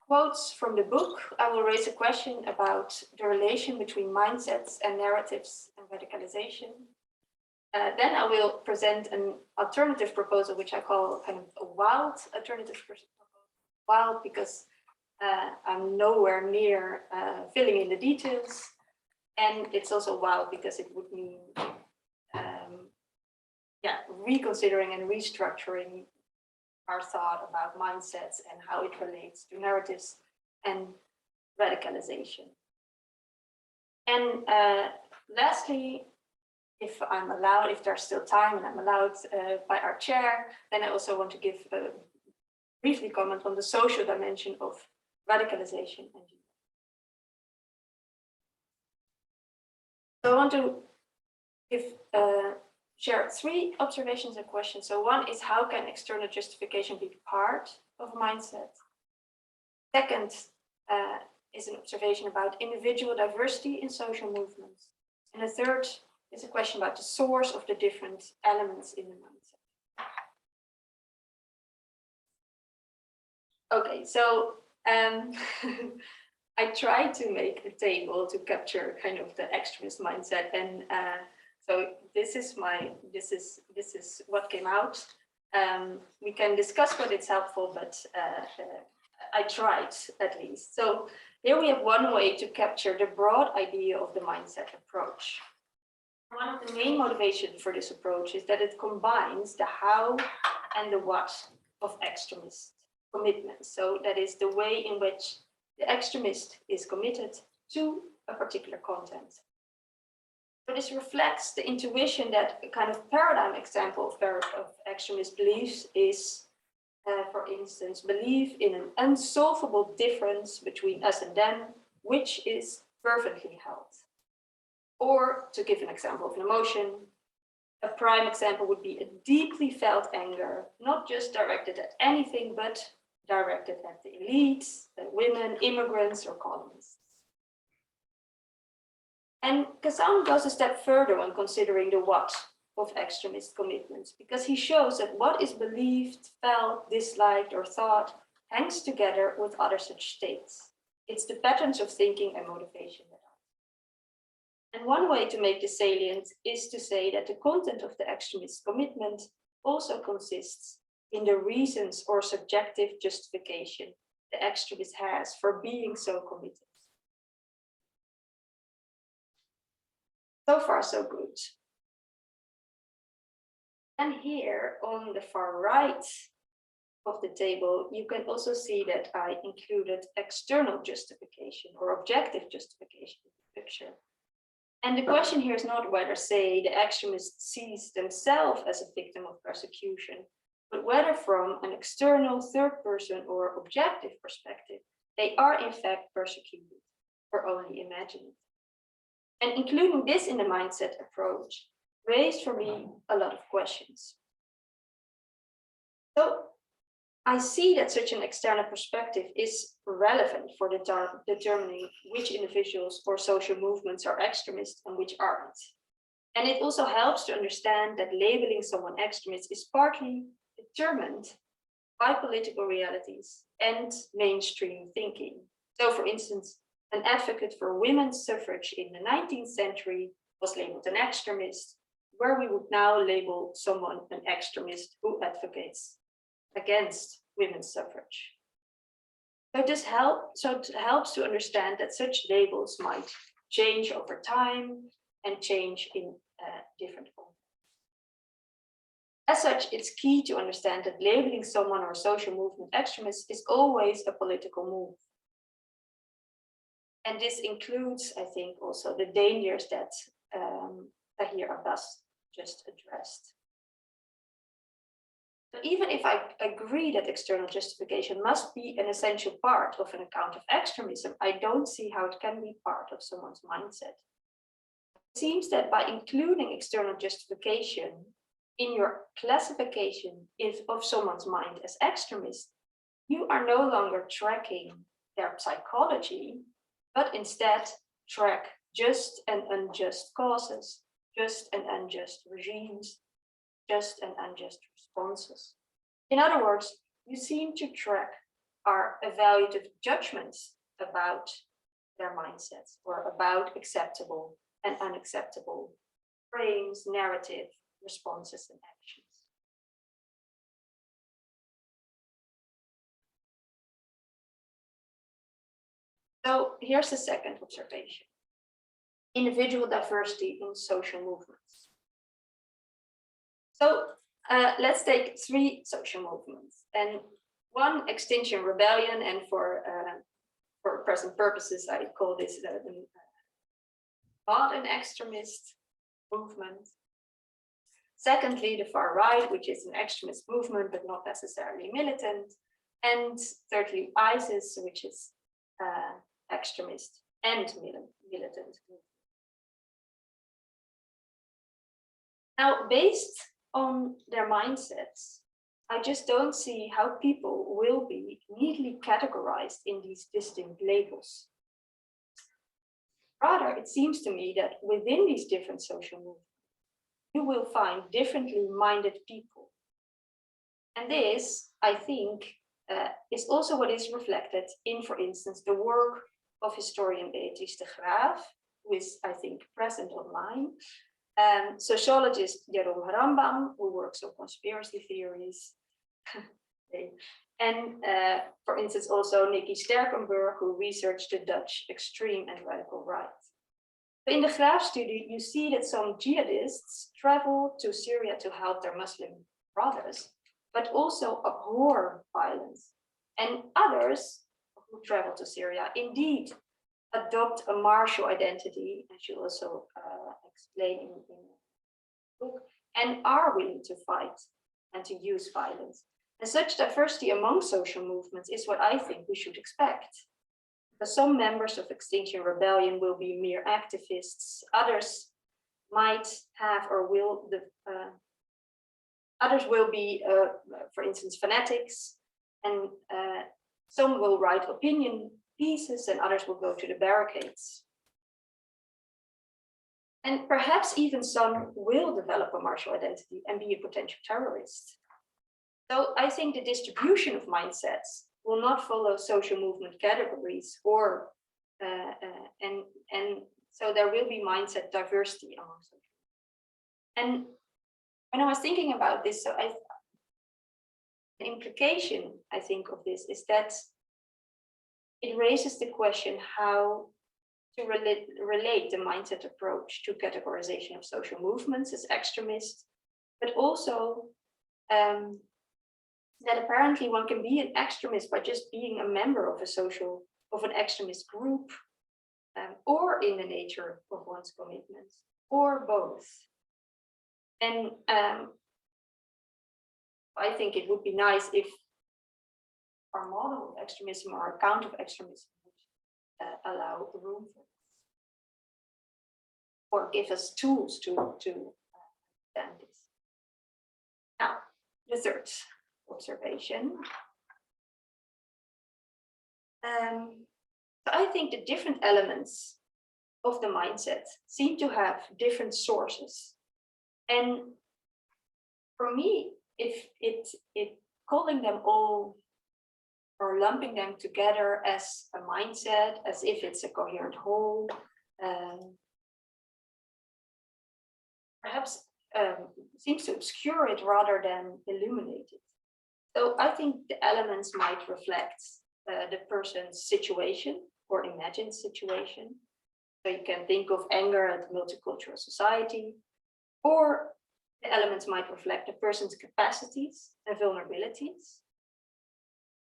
S2: quotes from the book, I will raise a question about the relation between mindsets and narratives and radicalization. Then I will present an alternative proposal, which I call kind of a wild alternative proposal. Wild because I'm nowhere near filling in the details. And it's also wild because it would mean reconsidering and restructuring our thought about mindsets and how it relates to narratives and radicalization. And lastly, if I'm allowed, if there's still time and I'm allowed by our chair, then I also want to give briefly comment on the social dimension of radicalization. So I want to share three observations and questions. So one is, how can external justification be part of mindset? Second is an observation about individual diversity in social movements. And the third is a question about the source of the different elements in the mindset. Okay, so I tried to make a table to capture kind of the extremist mindset, and so this is what came out. We can discuss whether it's helpful, but I tried at least. So here we have one way to capture the broad idea of the mindset approach. One of the main motivations for this approach is that it combines the how and the what of extremist commitments. So that is the way in which the extremist is committed to a particular content. So this reflects the intuition that a kind of paradigm example of extremist beliefs is, for instance, belief in an unsolvable difference between us and them, which is fervently held. Or, to give an example of an emotion, a prime example would be a deeply felt anger, not just directed at anything, but directed at the elites, the women, immigrants, or colonists. And Cassam goes a step further when considering the what of extremist commitments, because he shows that what is believed, felt, disliked, or thought hangs together with other such states. It's the patterns of thinking and motivation that are. And one way to make this salient is to say that the content of the extremist commitment also consists in the reasons or subjective justification the extremist has for being so committed. So far, so good. And here on the far right of the table, you can also see that I included external justification or objective justification in the picture. And the question here is not whether, say, the extremists sees themselves as a victim of persecution, but whether from an external third person or objective perspective, they are in fact persecuted or only imagined. And including this in the mindset approach raised for me a lot of questions. So I see that such an external perspective is relevant for determining which individuals or social movements are extremist and which aren't. And it also helps to understand that labeling someone extremist is partly determined by political realities and mainstream thinking. So for instance, an advocate for women's suffrage in the 19th century was labeled an extremist, where we would now label someone an extremist who advocates against women's suffrage. So this helps to understand that such labels might change over time and change in different contexts. As such, it's key to understand that labeling someone or a social movement extremist is always a political move. And this includes, I think, also the dangers that Tahir Abbas just addressed. But even if I agree that external justification must be an essential part of an account of extremism, I don't see how it can be part of someone's mindset. It seems that by including external justification in your classification of someone's mind as extremist, you are no longer tracking their psychology, but instead track just and unjust causes, just and unjust regimes, just and unjust responses. In other words, you seem to track our evaluative judgments about their mindsets or about acceptable and unacceptable frames, narrative, responses, and actions. So here's the second observation: individual diversity in social movements. So let's take 3 social movements, and one, Extinction Rebellion, and for present purposes, I call this not an extremist movement. Secondly, the far right, which is an extremist movement, but not necessarily militant. And thirdly, ISIS, which is extremist and militant. Now, based on their mindsets, I just don't see how people will be neatly categorized in these distinct labels. Rather, it seems to me that within these different social movements, you will find differently minded people. And this, I think, is also what is reflected in, for instance, the work of historian Beatrice de Graaf, who is, I think, present online, sociologist Jerome Harambam, who works on conspiracy theories, and for instance, also Nikki Sterkenburg, who researched the Dutch extreme and radical right. In the Graaf study, you see that some jihadists travel to Syria to help their Muslim brothers, but also abhor violence. And others who travel to Syria indeed adopt a martial identity, as you also explain in the book, and are willing to fight and to use violence. And such diversity among social movements is what I think we should expect. Because some members of Extinction Rebellion will be mere activists, others might have or will, others will be, for instance, fanatics, and some will write opinion pieces and others will go to the barricades. And perhaps even some will develop a martial identity and be a potential terrorist. So I think the distribution of mindsets will not follow social movement categories, or and so there will be mindset diversity among social. And when I was thinking about this, so the implication, I think, of this is that it raises the question how to relate the mindset approach to categorization of social movements as extremist, but also that apparently one can be an extremist by just being a member of an extremist group, or in the nature of one's commitments, or both. And I think it would be nice if our model of extremism, our account of extremism, would allow room for this, or give us tools to understand this. Now, the third observation. So I think the different elements of the mindset seem to have different sources. And for me, if calling them all or lumping them together as a mindset, as if it's a coherent whole, perhaps seems to obscure it rather than illuminate it. So I think the elements might reflect the person's situation or imagined situation. So you can think of anger at multicultural society, or the elements might reflect the person's capacities and vulnerabilities.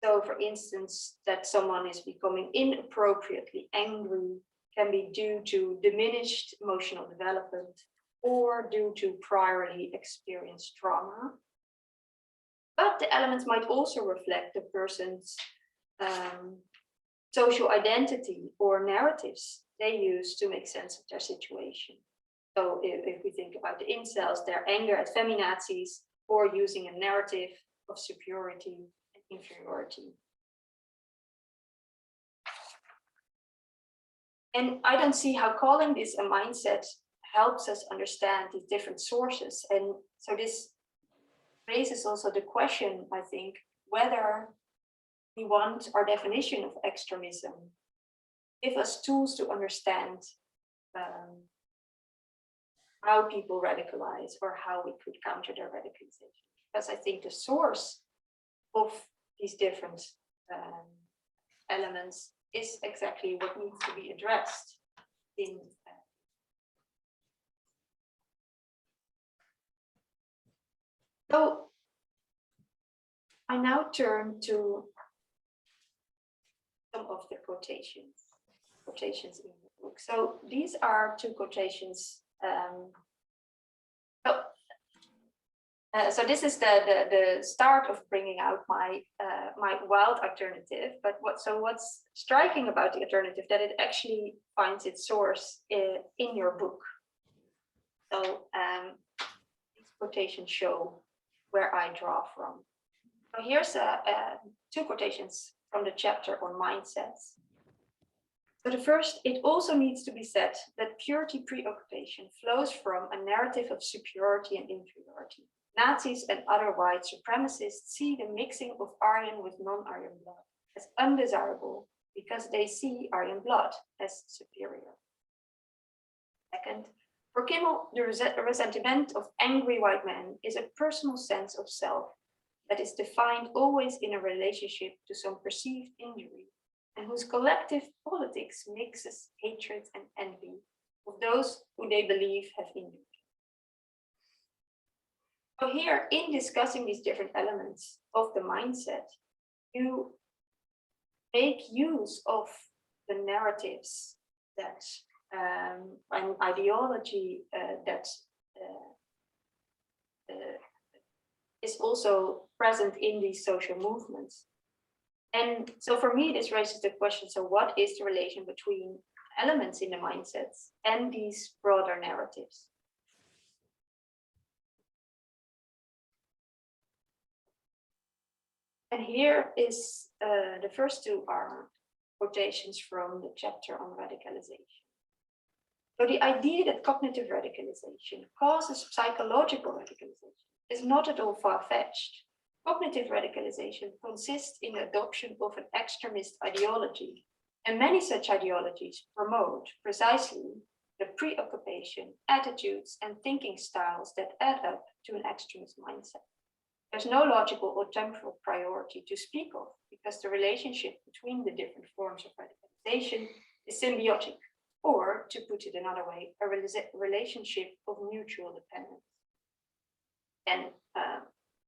S2: So for instance, that someone is becoming inappropriately angry can be due to diminished emotional development or due to priorly experienced trauma. But the elements might also reflect the person's social identity or narratives they use to make sense of their situation. So if we think about the incels, their anger at feminazis, or using a narrative of superiority and inferiority. And I don't see how calling this a mindset helps us understand these different sources. And so this raises also the question, I think, whether we want our definition of extremism give us tools to understand how people radicalize or how we could counter their radicalization. Because I think the source of these different elements is exactly what needs to be addressed in So I now turn to some of the quotations in the book. So these are two quotations. So this is the start of bringing out my my wild alternative. But what's striking about the alternative that it actually finds its source in your book. So these quotations show where I draw from. So here's two quotations from the chapter on mindsets. So the first, it also needs to be said that purity preoccupation flows from a narrative of superiority and inferiority. Nazis and other white supremacists see the mixing of Aryan with non-Aryan blood as undesirable because they see Aryan blood as superior. Second, for Kimmel, the resentment of angry white men is a personal sense of self that is defined always in a relationship to some perceived injury, and whose collective politics mixes hatred and envy of those who they believe have injured. So here, in discussing these different elements of the mindset, you make use of the narratives that an ideology that is also present in these social movements. And so for me, this raises the question, so what is the relation between elements in the mindsets and these broader narratives? And here is the first two are quotations from the chapter on radicalization. So the idea that cognitive radicalization causes psychological radicalization is not at all far-fetched.
S5: Cognitive radicalization consists in the adoption of an extremist ideology, and many such ideologies promote precisely the preoccupation, attitudes, and thinking styles that add up to an extremist mindset. There's no logical or temporal priority to speak of because the relationship between the different forms of radicalization is symbiotic, or to put it another way, a relationship of mutual dependence. And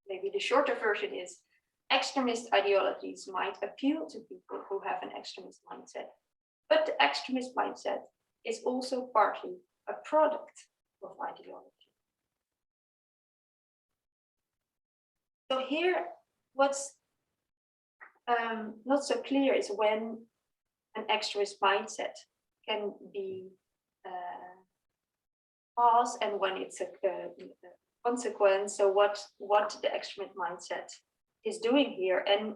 S5: maybe the shorter version is extremist ideologies might appeal to people who have an extremist mindset, but the extremist mindset is also partly a product of ideology. So here, what's not so clear is when an extremist mindset can be cause and when it's a consequence. So what the extremist mindset is doing here, and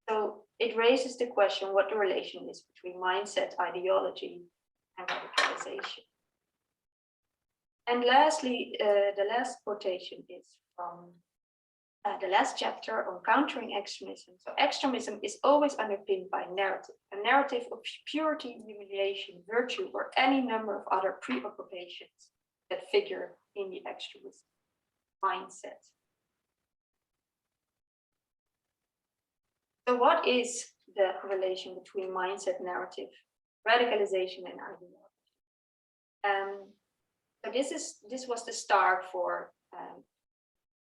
S5: so it raises the question what the relation is between mindset, ideology, and radicalization. And lastly, the last quotation is from the last chapter on countering extremism. So extremism is always underpinned by narrative, a narrative of purity, humiliation, virtue, or any number of other preoccupations that figure in the extremist mindset. So what is the relation between mindset, narrative, radicalization, and ideology? So this was the start for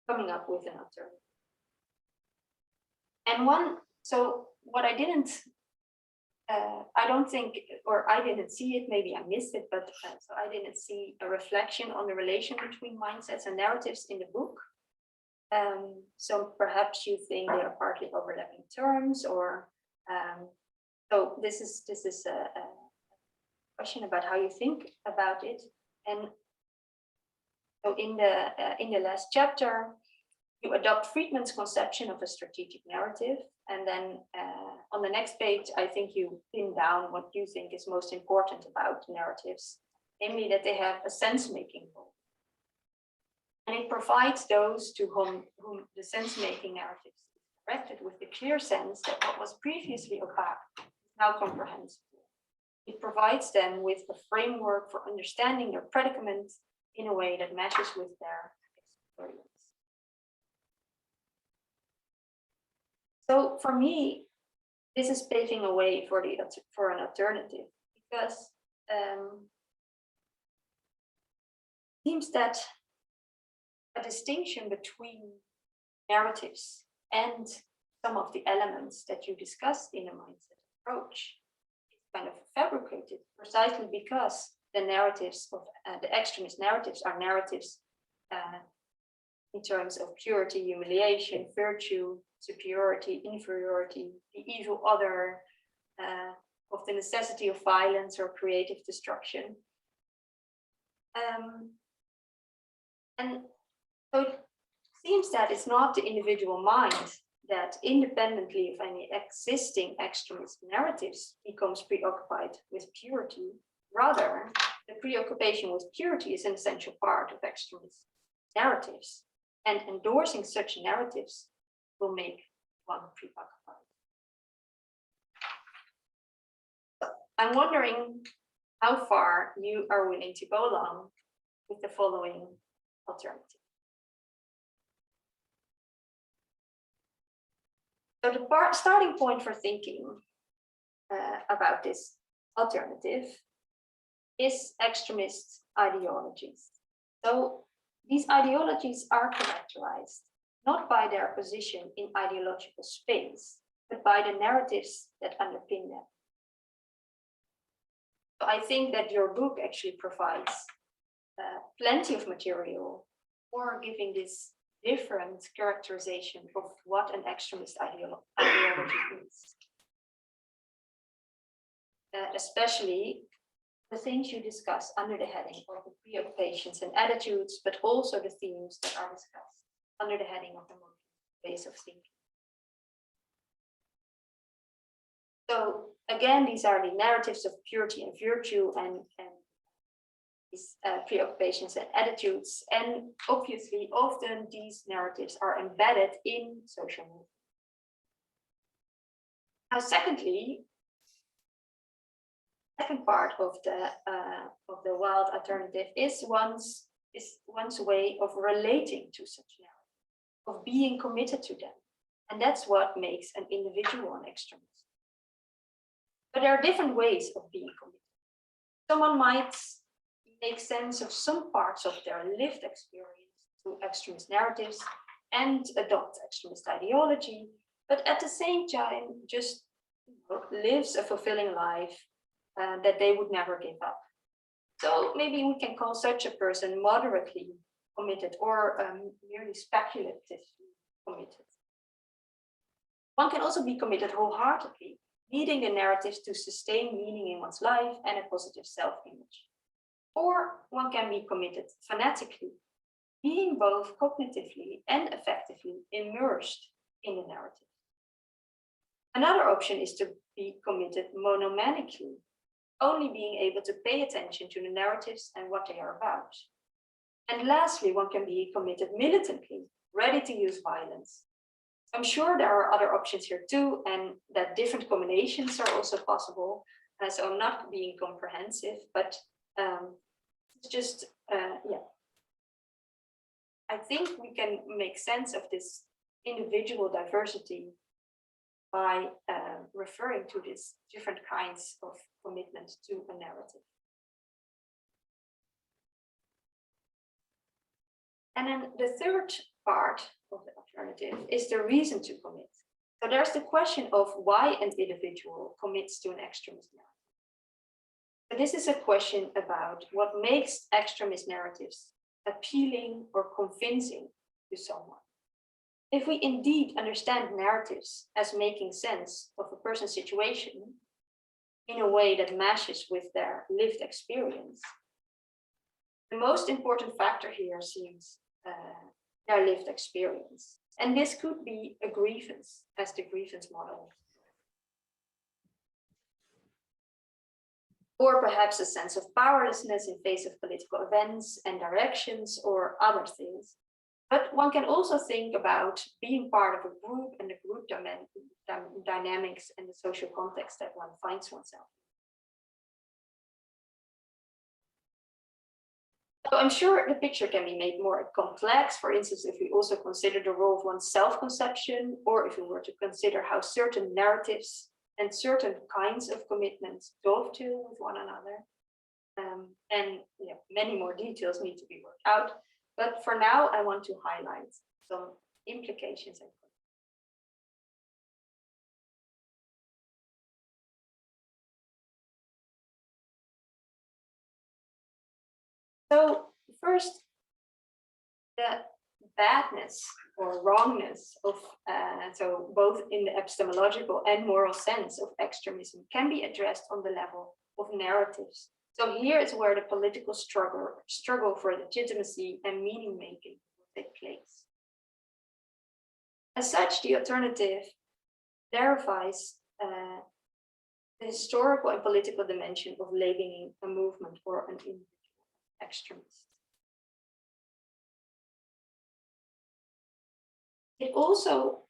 S5: coming up with an alternative. And so what I didn't, I don't think, or I didn't see it, maybe I missed it, but so I didn't see a reflection on the relation between mindsets and narratives in the book. So perhaps you think they are partly overlapping terms, or so this is a question about how you think about it. And so in the last chapter, you adopt Friedman's conception of a strategic narrative, and then on the next page, I think you pin down what you think is most important about narratives, namely that they have a sense-making role. And it provides those to whom the sense-making narrative is directed with the clear sense that what was previously opaque is now comprehensible. It provides them with a framework for understanding their predicament in a way that matches with their experience. So for me, this is paving a way for an alternative, because it seems that a distinction between narratives and some of the elements that you discussed in a mindset approach is kind of fabricated precisely because the narratives of the extremist narratives are narratives in terms of purity, humiliation, virtue, superiority, inferiority, the evil other, of the necessity of violence or creative destruction. And so it seems that it's not the individual mind that independently of any existing extremist narratives becomes preoccupied with purity. Rather, the preoccupation with purity is an essential part of extremist narratives, and endorsing such narratives will make one preoccupied. So I'm wondering how far you are willing to go along with the following alternative. So the starting point for thinking about this alternative is extremist ideologies. So these ideologies are characterized not by their position in ideological space, but by the narratives that underpin them. So I think that your book actually provides plenty of material for giving this different characterization of what an extremist ideology is. Especially the things you discuss under the heading of the preoccupations and attitudes, but also the themes that are discussed under the heading of the ways of thinking. So again, these are the narratives of purity and virtue, and these preoccupations and attitudes. And obviously, often these narratives are embedded in social movements. Now, secondly, second part of the wild alternative is one's way of relating to such narratives, of being committed to them. And that's what makes an individual an extremist. But there are different ways of being committed. Someone might make sense of some parts of their lived experience through extremist narratives and adopt extremist ideology, but at the same time just lives a fulfilling life that they would never give up. So maybe we can call such a person moderately committed or merely speculatively committed. One can also be committed wholeheartedly, needing the narratives to sustain meaning in one's life and a positive self-image. Or one can be committed fanatically, being both cognitively and affectively immersed in the narrative. Another option is to be committed monomanically, only being able to pay attention to the narratives and what they are about. And lastly, one can be committed militantly, ready to use violence. I'm sure there are other options here too, and that different combinations are also possible. So I'm not being comprehensive, but it's just, yeah. I think we can make sense of this individual diversity by referring to these different kinds of commitment to a narrative. And then the third part of the alternative is the reason to commit. So there's the question of why an individual commits to an extremist narrative. So this is a question about what makes extremist narratives appealing or convincing to someone. If we indeed understand narratives as making sense of a person's situation in a way that matches with their lived experience, the most important factor here seems their lived experience. And this could be a grievance, as the grievance model. Or perhaps a sense of powerlessness in face of political events and directions or other things. But one can also think about being part of a group and the group dynamics and the social context that one finds oneself. So I'm sure the picture can be made more complex, for instance, if we also consider the role of one's self-conception, or if we were to consider how certain narratives and certain kinds of commitments dovetail with one another. And yeah, many more details need to be worked out. But for now, I want to highlight some implications. So first, the badness or wrongness of, so both in the epistemological and moral sense of extremism can be addressed on the level of narratives. So here is where the political struggle for legitimacy and meaning making will take place. As such, the alternative clarifies the historical and political dimension of labeling a movement or an individual extremist. It also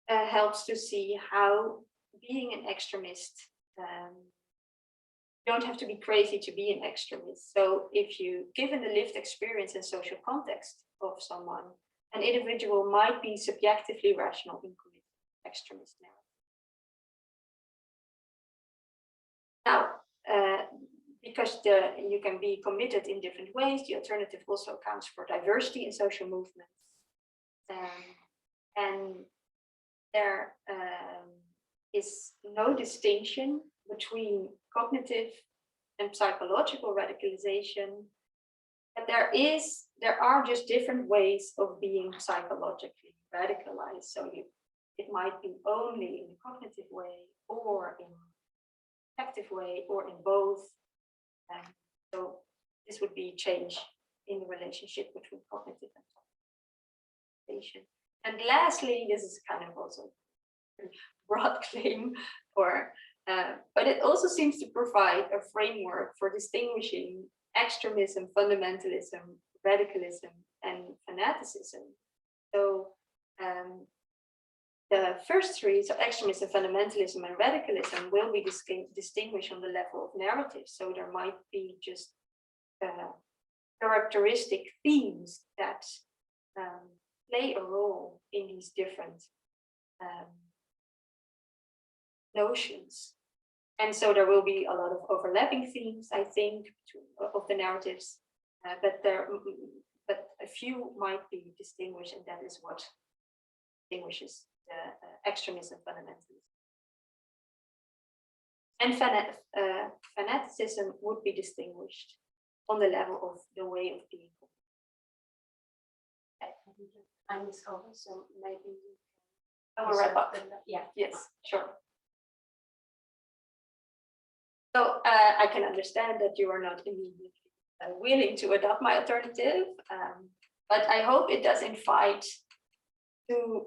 S5: helps to see how being an extremist, you don't have to be crazy to be an extremist. So if you, given the lived experience and social context of someone, an individual might be subjectively rational in committing extremist narrative. Now, because you can be committed in different ways, the alternative also accounts for diversity in social movements. And there is no distinction between cognitive and psychological radicalization, but there are just different ways of being psychologically radicalized. So it might be only in a cognitive way, or in an affective way, or in both. So this would be change in the relationship between cognitive and psychological. And lastly, this is kind of also a broad claim, but it also seems to provide a framework for distinguishing extremism, fundamentalism, radicalism, and fanaticism. So the first three, so extremism, fundamentalism, and radicalism, will be distinguished on the level of narrative. So there might be just characteristic themes that play a role in these different notions. And so there will be a lot of overlapping themes, I think, of the narratives, but a few might be distinguished, and that is what distinguishes extremism, fundamentalism. And fanaticism would be distinguished on the level of the way of being. Time is over, so maybe I will wrap up. Yeah. Yes, sure. So I can understand that you are not immediately willing to adopt my alternative, but I hope it does invite to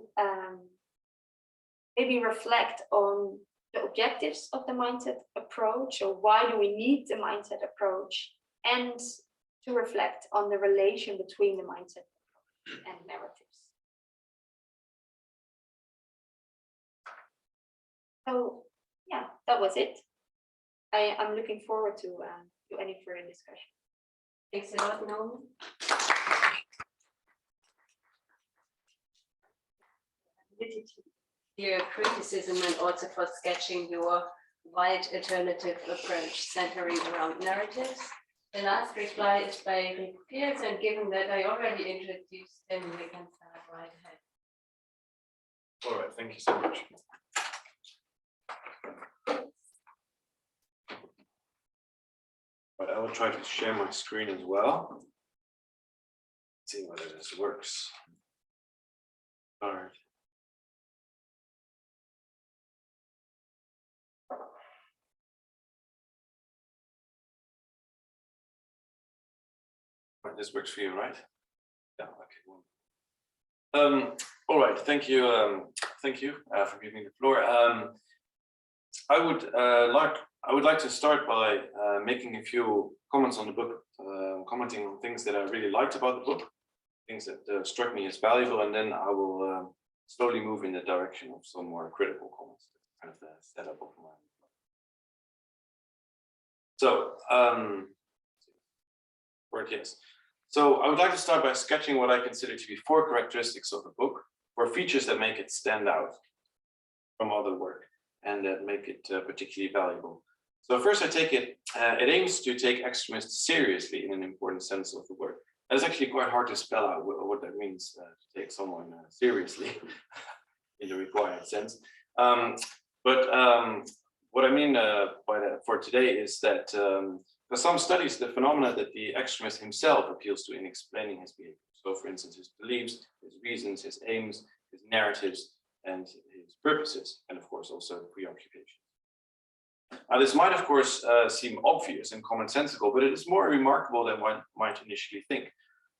S5: maybe reflect on the objectives of the mindset approach, or why do we need the mindset approach, and to reflect on the relation between the mindset approach and narratives. So yeah, that was it. I'm looking forward to any further discussion. Thanks a lot, Noam.
S2: Your criticism, and also for sketching your wide alternative approach centering around narratives. The last reply is by Rick Pierce, and given that I already introduced him, we can start right ahead.
S1: All right, thank you so much. But I will try to share my screen as well. Let's see whether this works. All right. This works for you, right? Yeah. Okay. All right. Thank you. Thank you for giving me the floor. I would like to start by making a few comments on the book, commenting on things that I really liked about the book, things that struck me as valuable, and then I will slowly move in the direction of some more critical comments. Kind of the setup of my. So, yes. So I would like to start by sketching what I consider to be 4 characteristics of the book, or features that make it stand out from other work and that make it particularly valuable. So first, it aims to take extremists seriously in an important sense of the word. It's actually quite hard to spell out what that means, to take someone seriously in the required sense. What I mean by that for today is that Cassam studies the phenomena that the extremist himself appeals to in explaining his behavior. So, for instance, his beliefs, his reasons, his aims, his narratives, and his purposes, and of course also preoccupations. Now, this might, of course, seem obvious and commonsensical, but it is more remarkable than one might initially think.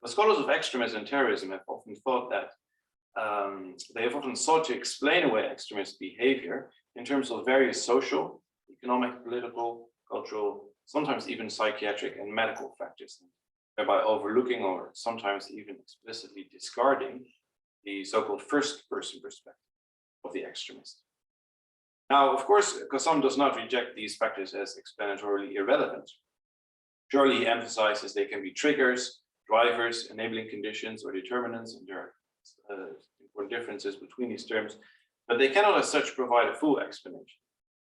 S1: The scholars of extremism and terrorism have often thought that they have often sought to explain away extremist behavior in terms of various social, economic, political, cultural, sometimes even psychiatric and medical factors, thereby overlooking or sometimes even explicitly discarding the so-called first-person perspective of the extremist. Now, of course, Cassam does not reject these factors as explanatorily irrelevant. Surely he emphasizes they can be triggers, drivers, enabling conditions, or determinants, and there are important differences between these terms, but they cannot as such provide a full explanation.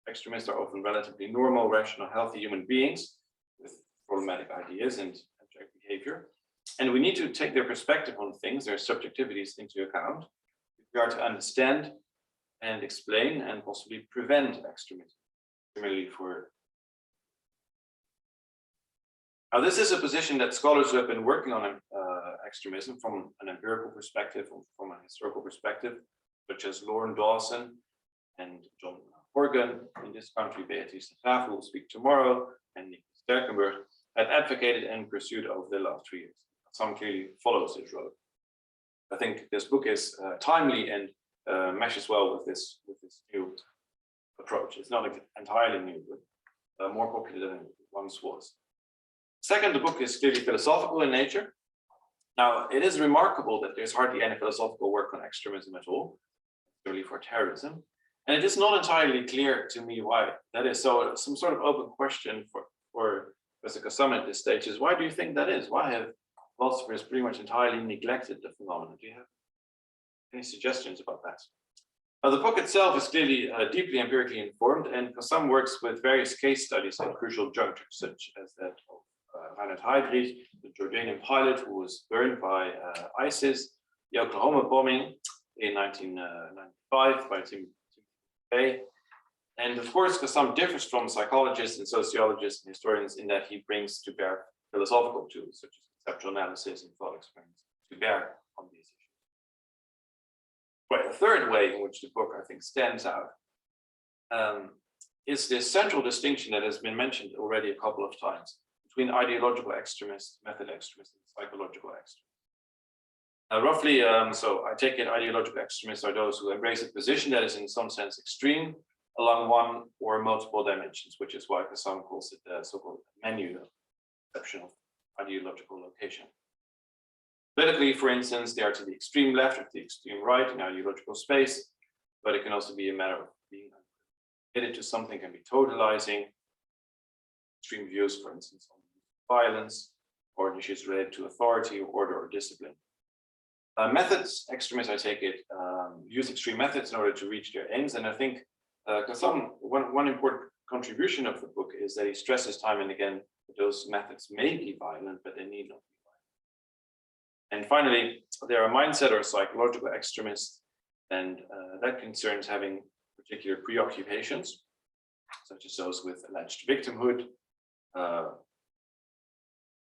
S1: Extremists are often relatively normal, rational, healthy human beings with problematic ideas and abstract behavior. And we need to take their perspective on things, their subjectivities, into account if we are to understand and explain and possibly prevent extremism. Similarly for now, this is a position that scholars who have been working on extremism from an empirical perspective, or from a historical perspective, such as Lauren Dawson and John Horgan in this country, Beatrice de Graaf, who will speak tomorrow, and Nick Sterkenburg, have advocated and pursued over the last 3 years. Some clearly follows this road. I think this book is timely and meshes well with this new approach. It's not entirely new, but more popular than it once was. Second, the book is clearly philosophical in nature. Now, it is remarkable that there's hardly any philosophical work on extremism at all, particularly for terrorism. And it is not entirely clear to me why that is. So some sort of open question for Professor Cassam at this stage is, why do you think that is? Why have philosophers pretty much entirely neglected the phenomenon? Do you have any suggestions about that? The book itself is clearly deeply empirically informed, and Cassam works with various case studies at crucial junctures, such as that of Reinhard Heydrich, the Jordanian pilot who was burned by ISIS, the Oklahoma bombing in 1995 by Tim Bay. And of course, Cassam differs from psychologists and sociologists and historians in that he brings to bear philosophical tools, such as conceptual analysis and thought experiments, to bear on these issues. But the third way in which the book, I think, stands out is this central distinction that has been mentioned already a couple of times between ideological extremists, method extremists, and psychological extremists. Roughly, so I take it ideological extremists are those who embrace a position that is in some sense extreme along one or multiple dimensions, which is why Cassam calls it the so-called menu conception of ideological location. Politically, for instance, they are to the extreme left or to the extreme right in ideological space, but it can also be a matter of being committed to something, can be totalizing, extreme views, for instance, on violence or issues related to authority, order, or discipline. Methods, extremists, I take it, use extreme methods in order to reach their aims. And I think Cassam, one important contribution of the book is that he stresses time and again that those methods may be violent, but they need not be violent. And finally, there are mindset or psychological extremists, and that concerns having particular preoccupations, such as those with alleged victimhood,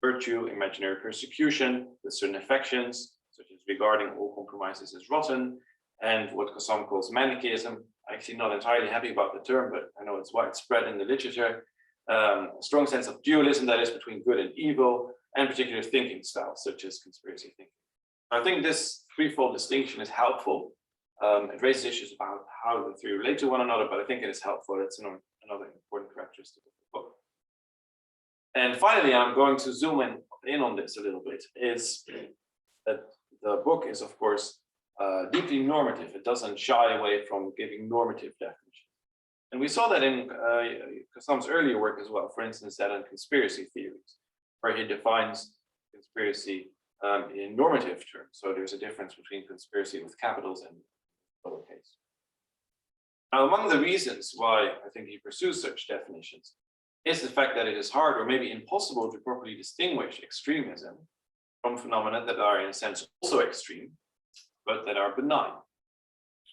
S1: virtue, imaginary persecution, with certain affections, such as regarding all compromises as rotten, and what Cassam calls Manichaeism. I'm actually not entirely happy about the term, but I know it's widespread in the literature. A strong sense of dualism, that is, between good and evil, and particular thinking styles, such as conspiracy thinking. I think this threefold distinction is helpful. It raises issues about how the three relate to one another, but I think it is helpful. It's another important characteristic of the book. And finally, I'm going to zoom in on this a little bit, is that the book is, of course, deeply normative. It doesn't shy away from giving normative definitions. And we saw that in Cassam's earlier work as well, for instance, that in conspiracy theories, where he defines conspiracy in normative terms. So there's a difference between conspiracy with capitals and lowercase. Now, among the reasons why I think he pursues such definitions is the fact that it is hard or maybe impossible to properly distinguish extremism from phenomena that are in a sense also extreme, but that are benign,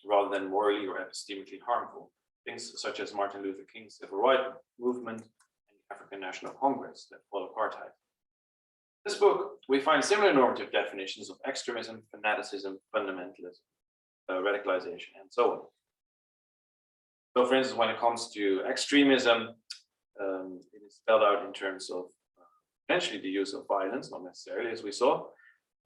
S1: rather than morally or epistemically harmful. Things such as Martin Luther King's civil rights movement and the African National Congress that fought apartheid. In this book, we find similar normative definitions of extremism, fanaticism, fundamentalism, radicalization, and so on. So, for instance, when it comes to extremism, it is spelled out in terms of potentially the use of violence, not necessarily as we saw.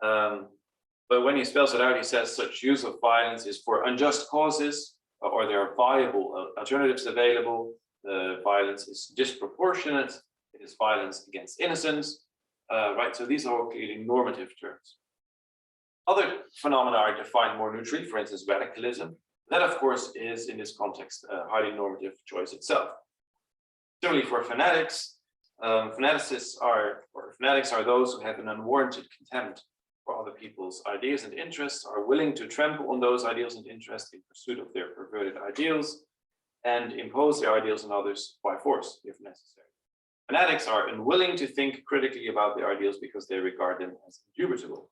S1: But when he spells it out, he says such use of violence is for unjust causes, or there are viable alternatives available. The violence is disproportionate. It is violence against innocence, right? So these are all clearly normative terms. Other phenomena are defined more neutrally, for instance, radicalism. That, of course, is in this context a highly normative choice itself. Similarly, for fanatics, fanatics are those who have an unwarranted contempt for other people's ideas and interests, are willing to trample on those ideals and interests in pursuit of their perverted ideals, and impose their ideals on others by force, if necessary. Fanatics are unwilling to think critically about their ideals because they regard them as indubitable.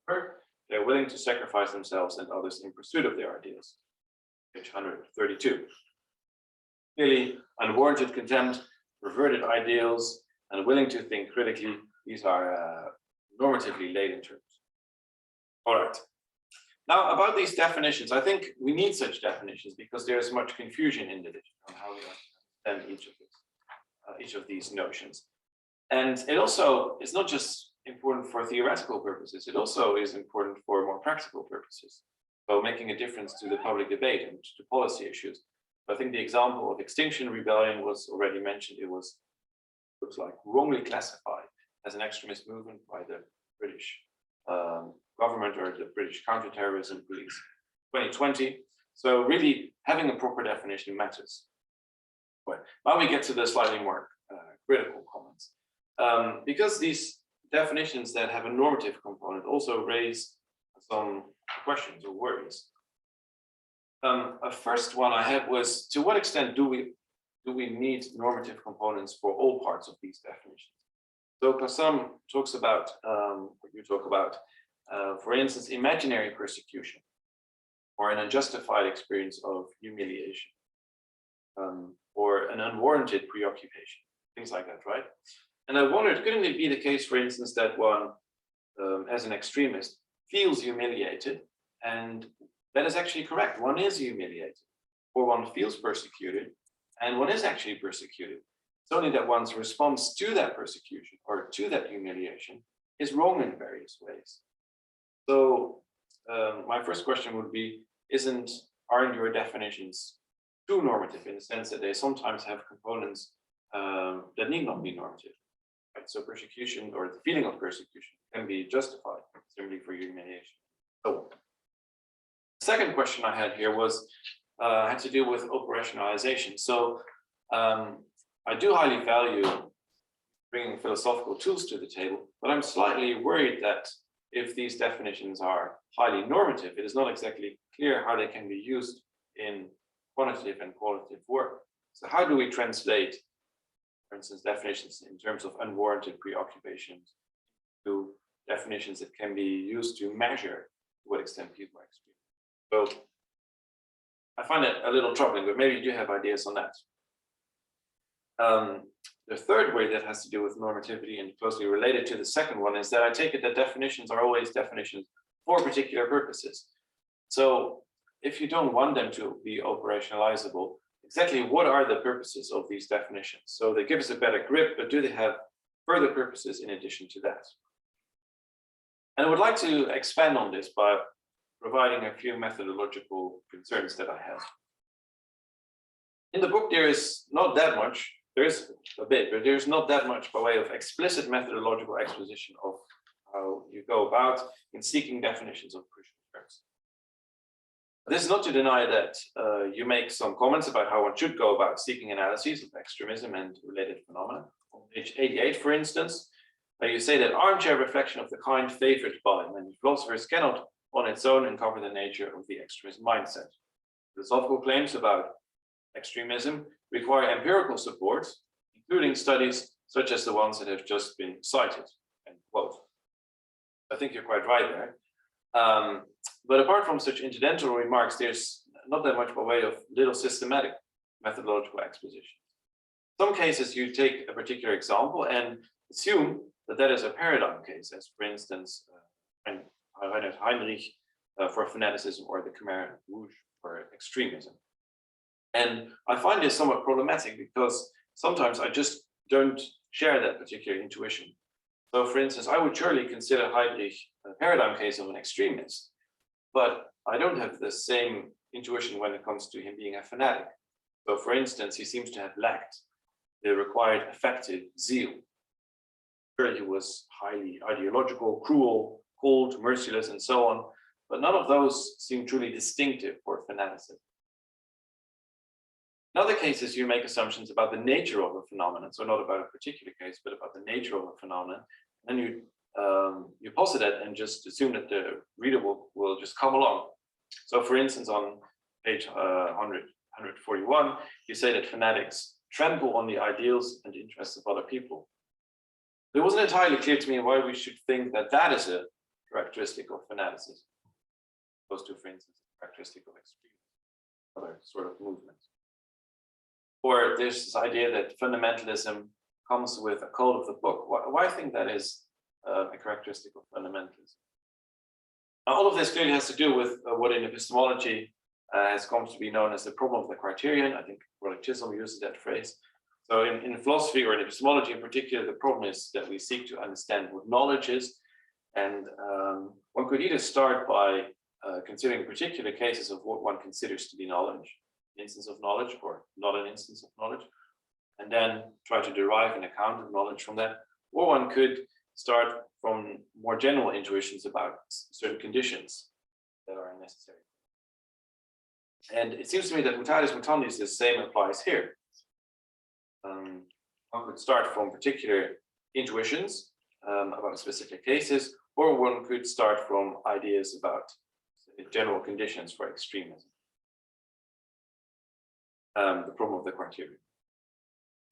S1: They're willing to sacrifice themselves and others in pursuit of their ideals. Page 132. Clearly, unwarranted contempt, perverted ideals, and willing to think critically, these are normatively laden terms. All right. Now, about these definitions, I think we need such definitions because there is much confusion in the literature on how we understand each of these notions. And it also is not just important for theoretical purposes, it also is important for more practical purposes. So making a difference to the public debate and to policy issues. I think the example of Extinction Rebellion was already mentioned. It was, looks like, wrongly classified as an extremist movement by the British government or the British counterterrorism police 2020. So really having a proper definition matters. But now we get to the slightly more critical comments. Because these definitions that have a normative component also raise some questions or worries. A first one I had was, to what extent do we need normative components for all parts of these definitions? So Cassam talks about, you talk about, for instance, imaginary persecution or an unjustified experience of humiliation, or an unwarranted preoccupation, things like that, right? And I wondered, couldn't it be the case, for instance, that one, as an extremist, feels humiliated, and that is actually correct. One is humiliated, or one feels persecuted, and one is actually persecuted. It's only that one's response to that persecution or to that humiliation is wrong in various ways. So my first question would be, aren't your definitions too normative in the sense that they sometimes have components that need not be normative? Right? So persecution or the feeling of persecution can be justified simply for humiliation. So the second question I had here was had to do with operationalization. So I do highly value bringing philosophical tools to the table, but I'm slightly worried that if these definitions are highly normative, it is not exactly clear how they can be used in quantitative and qualitative work. So how do we translate, for instance, definitions in terms of unwarranted preoccupations to definitions that can be used to measure to what extent people are experiencing? So I find it a little troubling, but maybe you do have ideas on that. The third way that has to do with normativity and closely related to the second one is that I take it that definitions are always definitions for particular purposes. So if you don't want them to be operationalizable, exactly what are the purposes of these definitions? So they give us a better grip, but do they have further purposes in addition to that? And I would like to expand on this by providing a few methodological concerns that I have. In the book, there is not that much. There is a bit, but there's not that much by way of explicit methodological exposition of how you go about in seeking definitions of crucial terms. This is not to deny that you make some comments about how one should go about seeking analyses of extremism and related phenomena. On page 88, for instance, you say that armchair reflection of the kind favored by many philosophers cannot on its own uncover the nature of the extremist mindset. Philosophical claims about extremism require empirical support, including studies such as the ones that have just been cited, end quote. I think you're quite right there. But apart from such incidental remarks, there's not that much by way of little systematic methodological exposition. In some cases, you take a particular example and assume that that is a paradigm case, as for instance, Heinrich for fanaticism or the Khmer Rouge for extremism. And I find this somewhat problematic because sometimes I just don't share that particular intuition. So for instance, I would surely consider Heinrich a paradigm case of an extremist, but I don't have the same intuition when it comes to him being a fanatic. So for instance, he seems to have lacked the required effective zeal. Sure, he was highly ideological, cruel, cold, merciless, and so on, but none of those seem truly distinctive for fanaticism. In other cases, you make assumptions about the nature of a phenomenon, so not about a particular case, but about the nature of a phenomenon, and you posit that and just assume that the reader will just come along. So for instance, on page 141, you say that fanatics trample on the ideals and interests of other people. It wasn't entirely clear to me why we should think that that is a characteristic of fanaticism, opposed to, for instance, a characteristic of extremism, other sort of movements. Or there's this idea that fundamentalism comes with a code of the book. Why I think that is a characteristic of fundamentalism? Now, all of this clearly has to do with what in epistemology has come to be known as the problem of the criterion. I think Routledge uses that phrase. So in philosophy or in epistemology in particular, the problem is that we seek to understand what knowledge is. And one could either start by considering particular cases of what one considers to be knowledge, instance of knowledge or not an instance of knowledge, and then try to derive an account of knowledge from that. Or one could start from more general intuitions about certain conditions that are necessary. And it seems to me that mutatis mutandis, the same applies here. One could start from particular intuitions about specific cases, or one could start from ideas about general conditions for extremism. The problem of the criterion.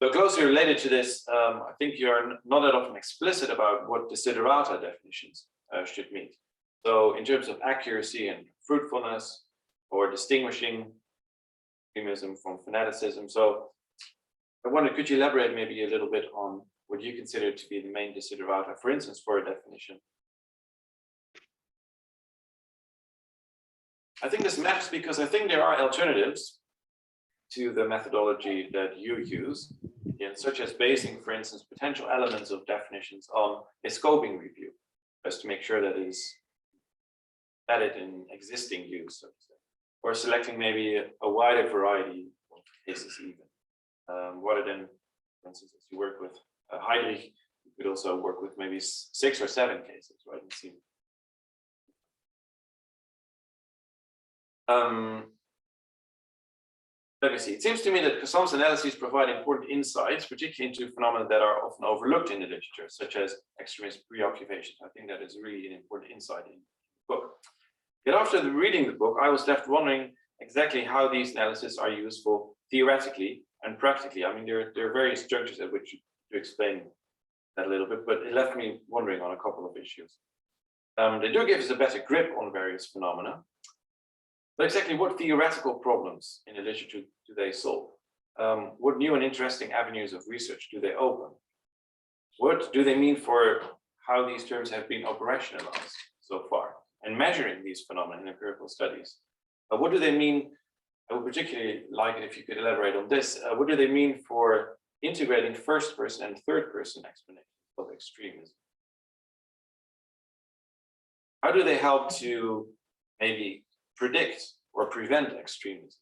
S1: So closely related to this, I think you're not that often explicit about what desiderata definitions should mean. So in terms of accuracy and fruitfulness, or distinguishing extremism from fanaticism. So I wonder, could you elaborate maybe a little bit on what you consider to be the main desiderata, for instance, for a definition? I think this matters because I think there are alternatives to the methodology that you use, such as basing, for instance, potential elements of definitions on a scoping review, just to make sure that it is added in existing use, so to say, or selecting maybe a wider variety of cases even, rather than, for instance, as you work with Heydrich, you could also work with maybe 6 or 7 cases, right? And see. Let me see. It seems to me that Cassam's analyses provide important insights, particularly into phenomena that are often overlooked in the literature, such as extremist preoccupations. I think that is really an important insight in the book. Yet after reading the book, I was left wondering exactly how these analyses are useful theoretically and practically. I mean, there are various junctures at which you explain that a little bit, but it left me wondering on a couple of issues. They do give us a better grip on various phenomena. But exactly what theoretical problems in the literature do they solve? What new and interesting avenues of research do they open? What do they mean for how these terms have been operationalized so far? And measuring these phenomena in empirical studies. What do they mean? I would particularly like it if you could elaborate on this. What do they mean for integrating first person and third person explanations of extremism? How do they help to maybe predict or prevent extremism?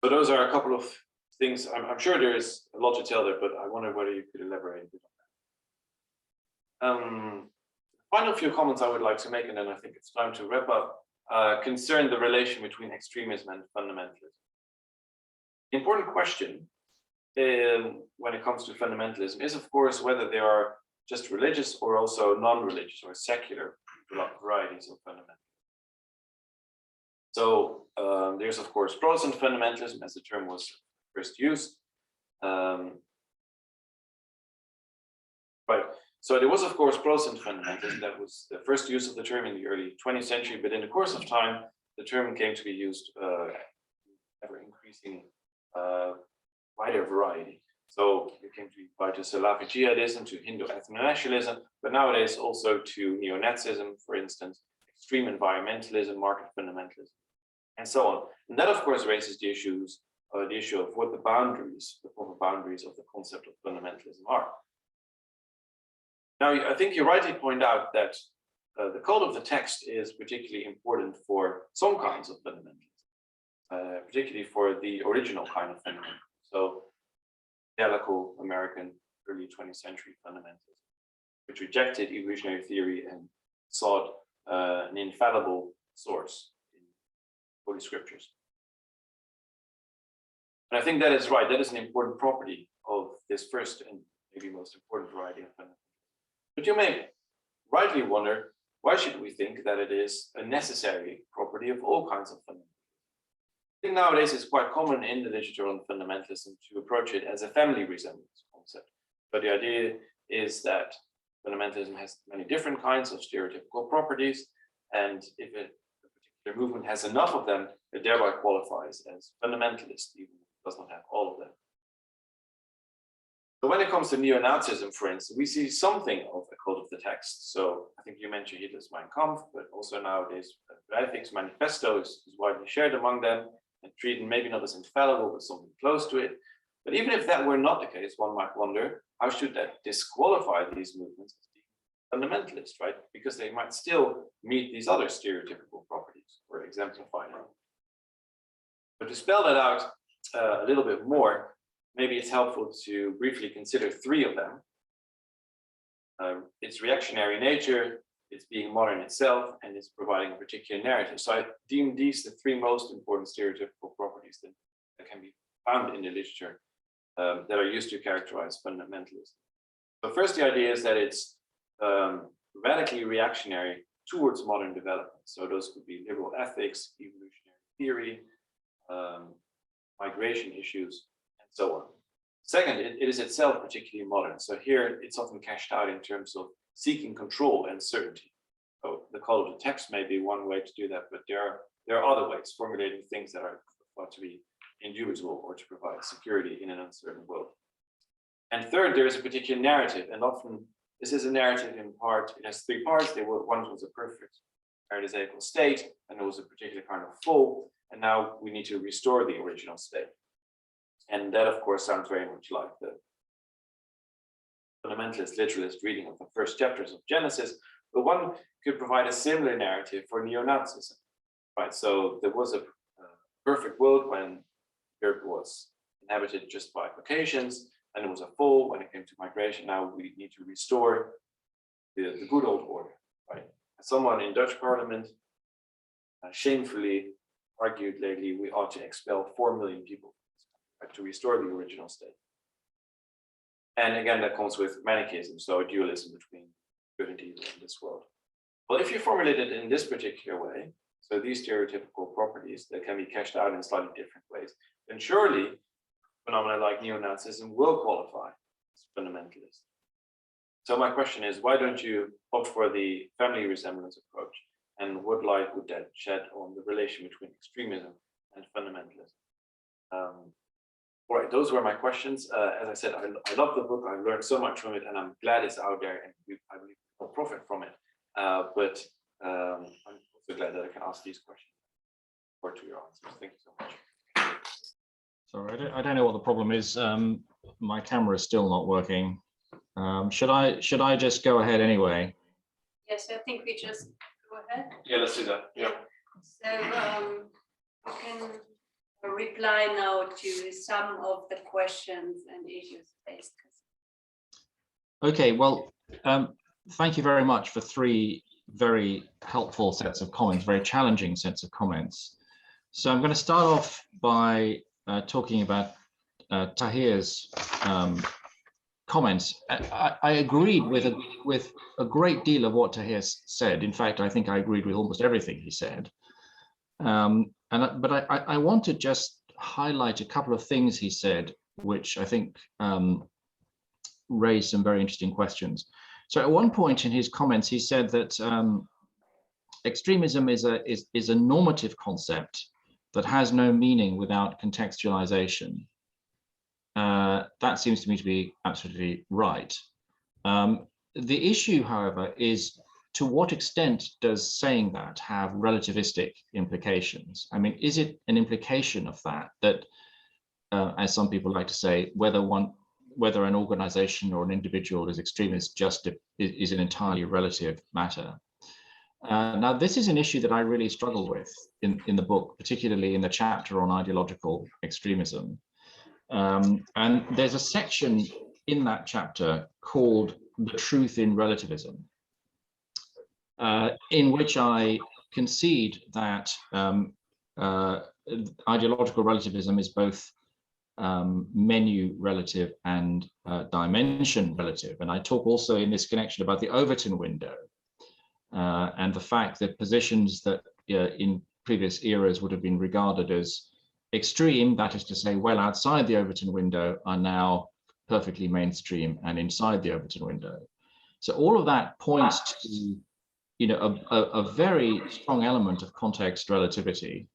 S1: So those are a couple of things. I'm sure there is a lot to tell there, but I wonder whether you could elaborate a bit on that. Final few comments I would like to make, and then I think it's time to wrap up, concern the relation between extremism and fundamentalism. The important question when it comes to fundamentalism is, of course, whether they are just religious or also non-religious or secular varieties of fundamentalism. So there's, of course, Protestant fundamentalism, as the term was first used. Right. So there was, of course, Protestant fundamentalism. That was the first use of the term in the early 20th century, but in the course of time, the term came to be used ever increasing wider variety. So it came to be applied to Salafi jihadism, to Hindu ethno-nationalism, but nowadays also to neo-Nazism, for instance, extreme environmentalism, market fundamentalism, and so on. And that, of course, raises the issue of what the former boundaries of the concept of fundamentalism are. Now, I think you rightly point out that the code of the text is particularly important for some kinds of fundamentalism, particularly for the original kind of fundamentalism. So, evangelical American early 20th century fundamentalism, which rejected evolutionary theory and sought an infallible source in Holy Scriptures. And I think that is right. That is an important property of this first and maybe most important variety of fundamentalism. But you may rightly wonder, why should we think that it is a necessary property of all kinds of fundamentalism? I think nowadays it's quite common in the literature on fundamentalism to approach it as a family resemblance concept. But the idea is that fundamentalism has many different kinds of stereotypical properties, and if a particular movement has enough of them, it thereby qualifies as fundamentalist, even if it does not have all of them. So when it comes to neo-Nazism, for instance, we see something of a code of the text. So I think you mentioned Hitler's Mein Kampf, but also nowadays Breivik's manifesto is widely shared among them and treated maybe not as infallible, but something close to it. But even if that were not the case, one might wonder, how should that disqualify these movements as being fundamentalist, right? Because they might still meet these other stereotypical properties or exemplify them. But to spell that out a little bit more, maybe it's helpful to briefly consider 3 of them. its reactionary nature, it's being modern itself, and it's providing a particular narrative. So I deem these the three most important stereotypical properties that can be found in the literature that are used to characterize fundamentalism. So first, the idea is that it's radically reactionary towards modern development. So those could be liberal ethics, evolutionary theory, migration issues, and so on. Second, it is itself particularly modern. So here it's often cashed out in terms of seeking control and certainty. So the call of the text may be one way to do that, but there are other ways, formulating things that are thought to be indubitable or to provide security in an uncertain world. And third, there is a particular narrative, and often this is a narrative in part. It has three parts. One was a perfect paradisaical state, and there was a particular kind of fall, and now we need to restore the original state. And that, of course, sounds very much like the fundamentalist, literalist reading of the first chapters of Genesis, but one could provide a similar narrative for neo-Nazism, right? So there was a perfect world when the earth was inhabited just by Caucasians, and there was a fall when it came to migration. Now we need to restore the good old order, right? Someone in Dutch parliament shamefully argued lately we ought to expel 4 million people, right, to restore the original state. And again, that comes with Manichaeism, so a dualism between good and evil in this world. Well, if you formulate it in this particular way, so these stereotypical properties that can be cashed out in slightly different ways, then surely phenomena like neo-Nazism will qualify as fundamentalist. So my question is, why don't you opt for the family resemblance approach? And what light would that shed on the relation between extremism and fundamentalism? All right, those were my questions. As I said, I love the book. I learned so much from it, and I'm glad it's out there, and I believe we'll profit from it. But I'm also glad that I can ask these questions or to your answers. Thank you so much.
S3: Sorry, I don't know what the problem is. My camera is still not working. Should I just go ahead anyway?
S2: Yes, I think we just go ahead.
S1: Yeah, let's do that. Yeah.
S2: So we can reply now to some of the questions and issues faced.
S3: Okay, well, thank you very much for three very helpful sets of comments, very challenging sets of comments. So I'm going to start off by talking about Tahir's comments. I agreed with a great deal of what Tahir said. In fact, I think I agreed with almost everything he said. But I want to just highlight a couple of things he said, which I think raised some very interesting questions. So at one point in his comments, he said that extremism is a normative concept that has no meaning without contextualization. That seems to me to be absolutely right. The issue, however, is to what extent does saying that have relativistic implications? I mean, is it an implication of that, as some people like to say, whether an organization or an individual is extremist is an entirely relative matter? Now, this is an issue that I really struggle with in the book, particularly in the chapter on ideological extremism. And there's a section in that chapter called The Truth in Relativism, in which I concede that ideological relativism is both menu relative and dimension relative. And I talk also in this connection about the Overton window and the fact that positions that in previous eras would have been regarded as extreme, that is to say, well outside the Overton window, are now perfectly mainstream and inside the Overton window. So all of that points to, a very strong element of context relativity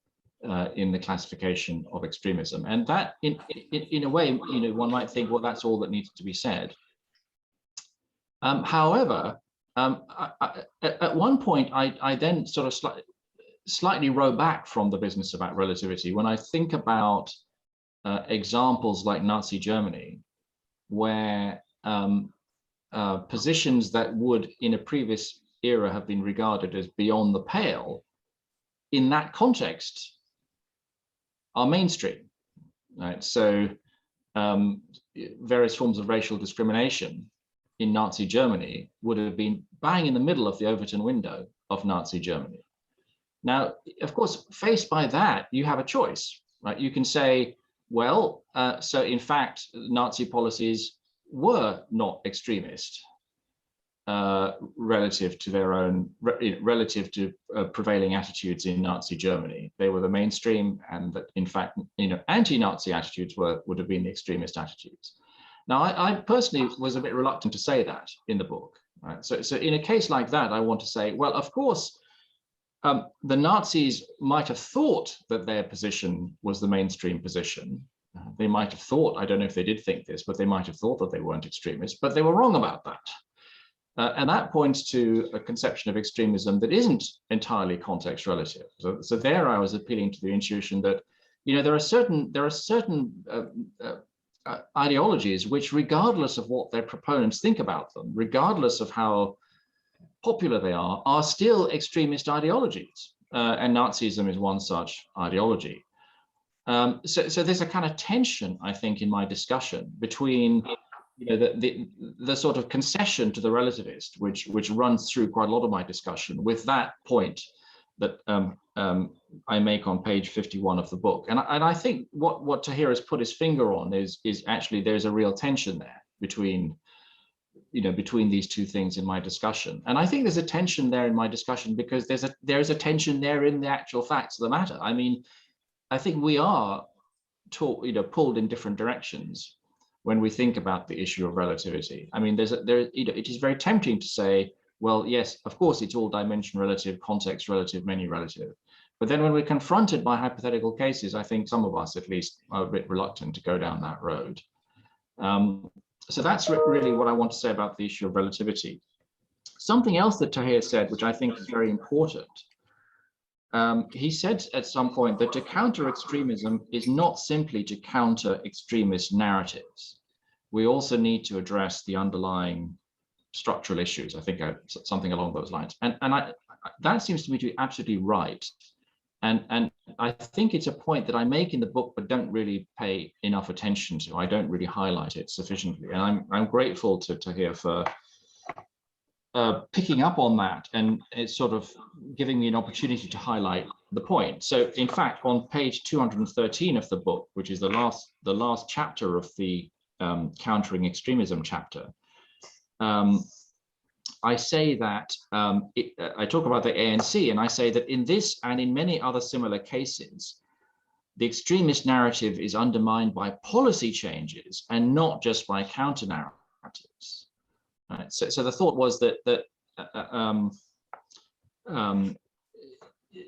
S3: in the classification of extremism. And that, in a way, one might think, well, that's all that needs to be said. However, at one point, I then sort of slightly row back from the business about relativity when I think about examples like Nazi Germany, where positions that would in a previous era have been regarded as beyond the pale, in that context are mainstream, right? So various forms of racial discrimination in Nazi Germany would have been bang in the middle of the Overton window of Nazi Germany. Now, of course, faced by that, you have a choice, right? You can say, well, so in fact, Nazi policies were not extremist relative to their own, relative to prevailing attitudes in Nazi Germany. They were the mainstream, and that in fact, anti-Nazi attitudes would have been the extremist attitudes. Now, I personally was a bit reluctant to say that in the book. Right? So in a case like that, I want to say, well, of course, the Nazis might have thought that their position was the mainstream position. They might have thought, I don't know if they did think this, but they might have thought that they weren't extremists, but they were wrong about that. And that points to a conception of extremism that isn't entirely context relative. So there I was appealing to the intuition that, there are certain ideologies which, regardless of what their proponents think about them, regardless of how popular they are still extremist ideologies, and Nazism is one such ideology. So there's a kind of tension, I think, in my discussion between the sort of concession to the relativist, which runs through quite a lot of my discussion, with that point that I make on page 51 of the book. And I think what Tahir has put his finger on is actually there's a real tension there between these two things in my discussion. And I think there's a tension there in my discussion because there's a tension there in the actual facts of the matter. I mean, I think we are pulled in different directions when we think about the issue of relativity. I mean, it is very tempting to say, well, yes, of course, it's all dimension relative, context relative, many relative. But then when we're confronted by hypothetical cases, I think some of us at least are a bit reluctant to go down that road. So that's really what I want to say about the issue of relativity. Something else that Tahir said, which I think is very important. He said at some point that to counter extremism is not simply to counter extremist narratives. We also need to address the underlying structural issues. I think something along those lines. And that seems to me to be absolutely right. And I think it's a point that I make in the book, but don't really pay enough attention to. I don't really highlight it sufficiently. And I'm grateful to Tahir for picking up on that, and it's sort of giving me an opportunity to highlight the point. So in fact, on page 213 of the book, which is the last chapter of the countering extremism chapter, I say that I talk about the ANC, and I say that in this and in many other similar cases, the extremist narrative is undermined by policy changes and not just by counter narratives. Right? So the thought was that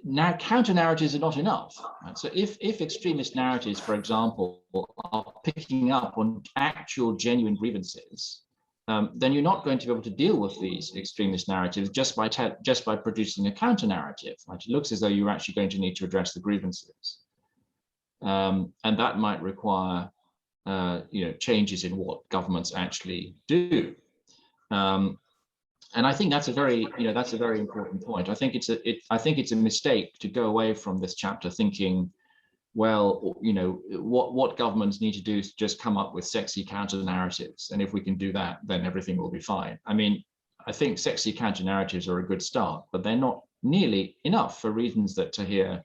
S3: now counter narratives are not enough. Right? So if extremist narratives, for example, are picking up on actual genuine grievances, then you're not going to be able to deal with these extremist narratives just by producing a counter narrative. Right? It looks as though you're actually going to need to address the grievances, and that might require changes in what governments actually do. And I think that's a very important point. I think it's a mistake to go away from this chapter thinking, well, what governments need to do is just come up with sexy counter narratives, and if we can do that, then everything will be fine. I mean, I think sexy counter narratives are a good start, but they're not nearly enough for reasons that Tahir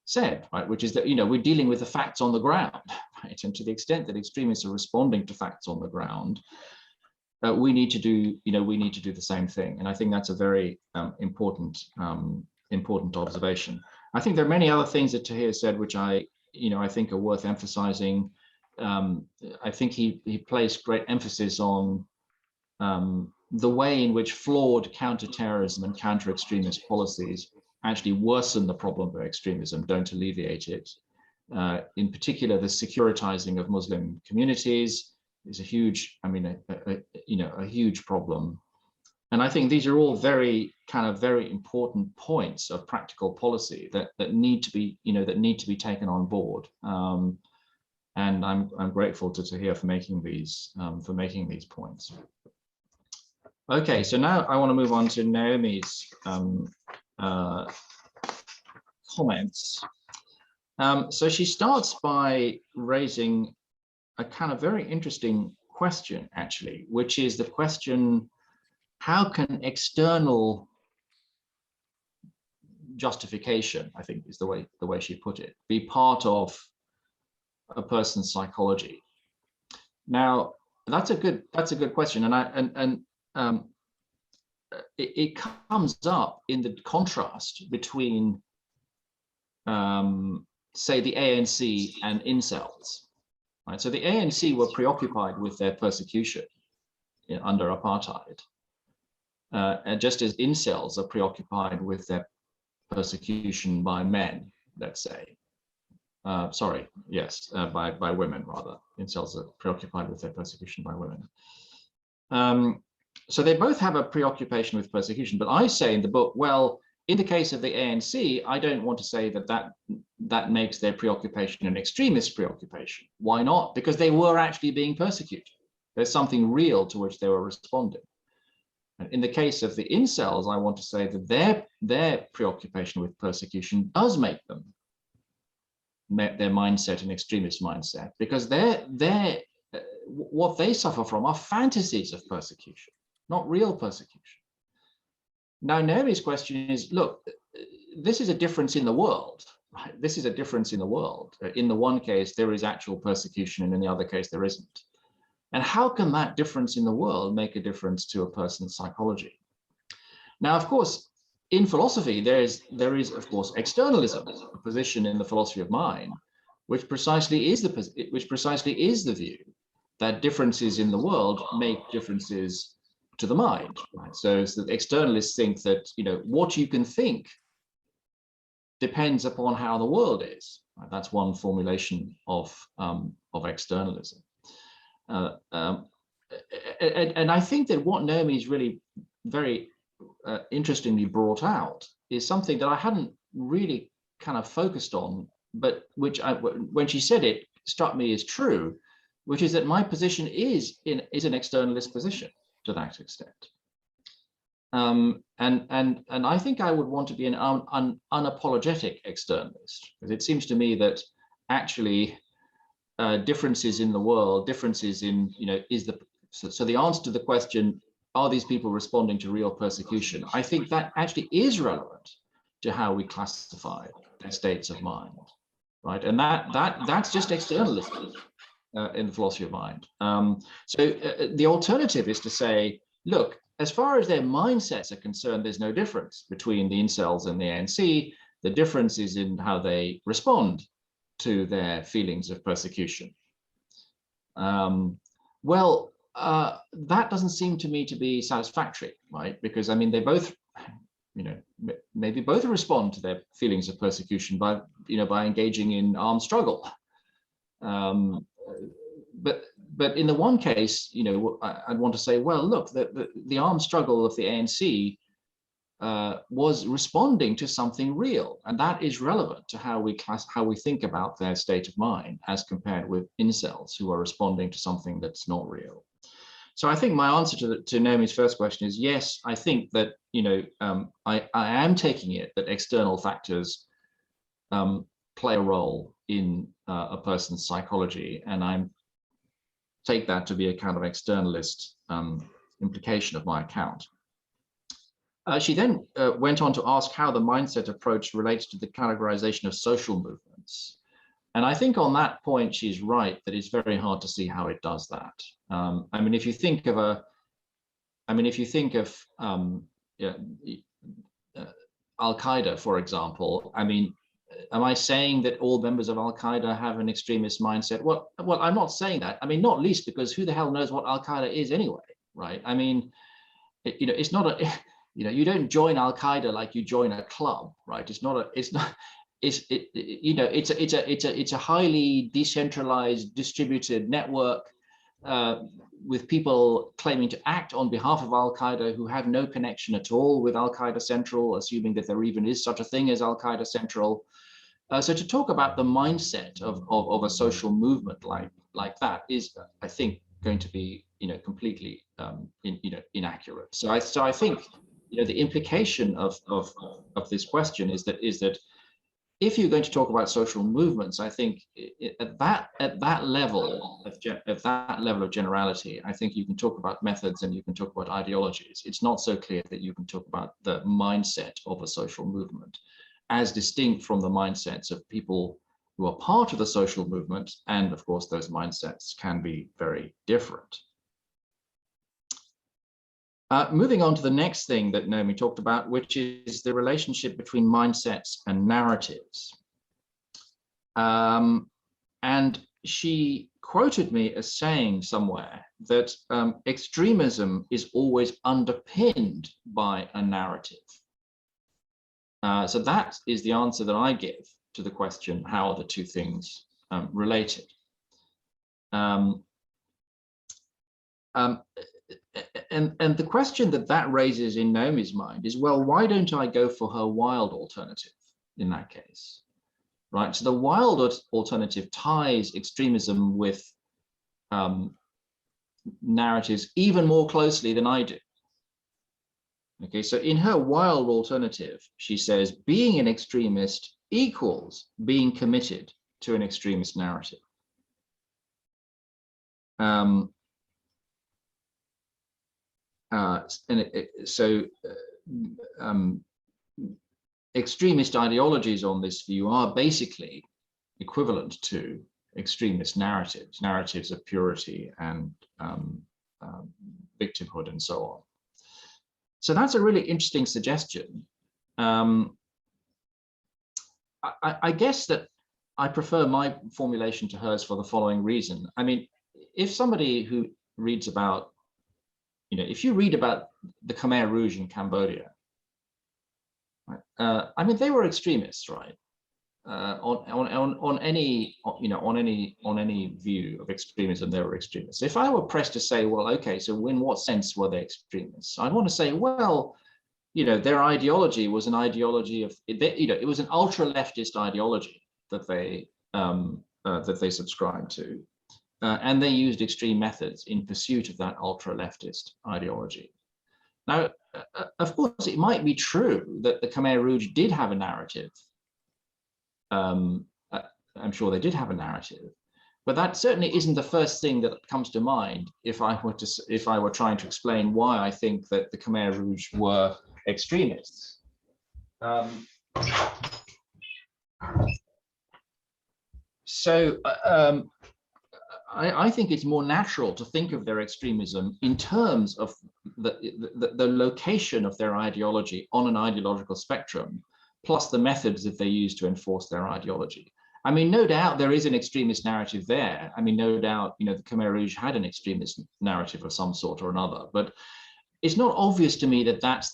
S3: said, right? Which is that we're dealing with the facts on the ground, right? And to the extent that extremists are responding to facts on the ground, we need to do the same thing. And I think that's a very important observation. I think there are many other things that Tahir said, which I think are worth emphasizing. I think he placed great emphasis on the way in which flawed counterterrorism and counter-extremist policies actually worsen the problem of extremism, don't alleviate it. In particular, the securitizing of Muslim communities is a huge, a huge problem. And I think these are all very important points of practical policy that need to be taken on board. And I'm grateful to Tahir for making these points. Okay, so now I want to move on to Naomi's comments. So she starts by raising a kind of very interesting question, actually, which is the question, how can external justification, I think is the way she put it, be part of a person's psychology? Now, that's a good question, and it comes up in the contrast between, say, the ANC and incels. Right? So the ANC were preoccupied with their persecution under apartheid, and just as incels are preoccupied with their persecution by men, let's say. Sorry, yes, by women rather. Incels are preoccupied with their persecution by women. So they both have a preoccupation with persecution, but I say in the book, well, in the case of the ANC, I don't want to say that makes their preoccupation an extremist preoccupation. Why not? Because they were actually being persecuted. There's something real to which they were responding. And in the case of the incels, I want to say that their preoccupation with persecution does make them their mindset an extremist mindset, because what they suffer from are fantasies of persecution, not real persecution. Now, Naomi's question is, look, this is a difference in the world, right? This is a difference in the world. In the one case, there is actual persecution, and in the other case, there isn't. And how can that difference in the world make a difference to a person's psychology? Now, of course, in philosophy, there is, of course, externalism, a position in the philosophy of mind, which precisely is the view that differences in the world make differences to the mind. Right? So the externalists think that what you can think depends upon how the world is. Right? That's one formulation of externalism. And I think that what Naomi is really very interestingly brought out is something that I hadn't really kind of focused on, but which when she said it, struck me as true, which is that my position is an externalist position to that extent. And I think I would want to be an unapologetic externalist, because it seems to me that actually differences in the world, differences in, so the answer to the question, are these people responding to real persecution? I think that actually is relevant to how we classify their states of mind, right? And that's just externalism in the philosophy of mind. So the alternative is to say, look, as far as their mindsets are concerned, there's no difference between the incels and the ANC. The difference is in how they respond to their feelings of persecution. That doesn't seem to me to be satisfactory, right? Because I mean, they both, maybe both respond to their feelings of persecution by engaging in armed struggle. But in the one case, I'd want to say, well, look, the armed struggle of the ANC was responding to something real, and that is relevant to how we think about their state of mind as compared with incels who are responding to something that's not real. So I think my answer to Naomi's first question is yes. I think that I am taking it that external factors play a role in a person's psychology, and I take that to be a kind of externalist implication of my account. She then went on to ask how the mindset approach relates to the categorization of social movements. And I think on that point, she's right that it's very hard to see how it does that. I mean, if you think of Al-Qaeda, for example, I mean, am I saying that all members of Al-Qaeda have an extremist mindset? Well, I'm not saying that. I mean, not least because who the hell knows what Al-Qaeda is anyway, right? I mean, it's not a, you don't join Al-Qaeda like you join a club, right? It's a highly decentralized, distributed network with people claiming to act on behalf of Al-Qaeda who have no connection at all with Al-Qaeda Central, assuming that there even is such a thing as Al-Qaeda Central. So to talk about the mindset of a social movement like that is, I think, going to be completely inaccurate. So I think the implication of this question is that if you're going to talk about social movements, I think at that level of generality, I think you can talk about methods and you can talk about ideologies. It's not so clear that you can talk about the mindset of a social movement as distinct from the mindsets of people who are part of the social movement. And of course, those mindsets can be very different. Moving on to the next thing that Naomi talked about, which is the relationship between mindsets and narratives. And she quoted me as saying somewhere that extremism is always underpinned by a narrative. So that is the answer that I give to the question, how are the two things related? And the question that raises in Naomi's mind is, well, why don't I go for her wild alternative in that case, right? So the wild alternative ties extremism with narratives even more closely than I do. Okay, so in her wild alternative, she says, being an extremist equals being committed to an extremist narrative. Extremist ideologies on this view are basically equivalent to extremist narratives of purity and victimhood and so on. So that's a really interesting suggestion. I guess that I prefer my formulation to hers for the following reason. I mean, if somebody who reads about, if you read about the Khmer Rouge in Cambodia, right, I mean, they were extremists, right? On any view of extremism, they were extremists. If I were pressed to say, well, okay, so in what sense were they extremists? I'd want to say, well, their ideology was an ideology of, it was an ultra-leftist ideology that they subscribed to. And they used extreme methods in pursuit of that ultra-leftist ideology. Now, of course, it might be true that the Khmer Rouge did have a narrative. I'm sure they did have a narrative, but that certainly isn't the first thing that comes to mind if I were trying to explain why I think that the Khmer Rouge were extremists. I think it's more natural to think of their extremism in terms of the location of their ideology on an ideological spectrum, plus the methods that they use to enforce their ideology. I mean, no doubt there is an extremist narrative there. I mean, no doubt, the Khmer Rouge had an extremist narrative of some sort or another, but it's not obvious to me that that's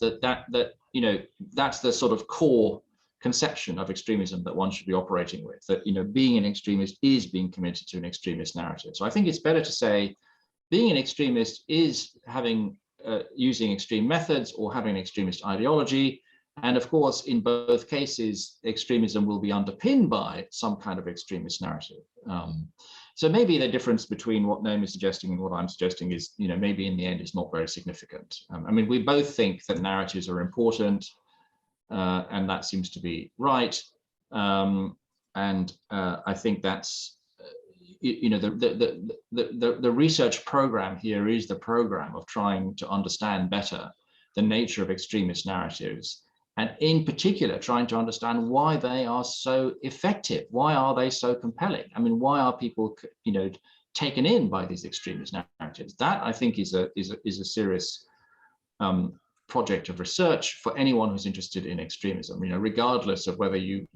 S3: the sort of core conception of extremism that one should be operating with, that being an extremist is being committed to an extremist narrative. So I think it's better to say being an extremist is having using extreme methods or having an extremist ideology, and of course in both cases extremism will be underpinned by some kind of extremist narrative. So maybe the difference between what Naomi is suggesting and what I'm suggesting is, maybe in the end is not very significant. I mean, we both think that narratives are important. And that seems to be right, and I think that's the research program here is the program of trying to understand better the nature of extremist narratives, and in particular trying to understand why they are so effective, why are they so compelling? I mean, why are people taken in by these extremist narratives? That I think is a serious project of research for anyone who's interested in extremism, regardless of whether you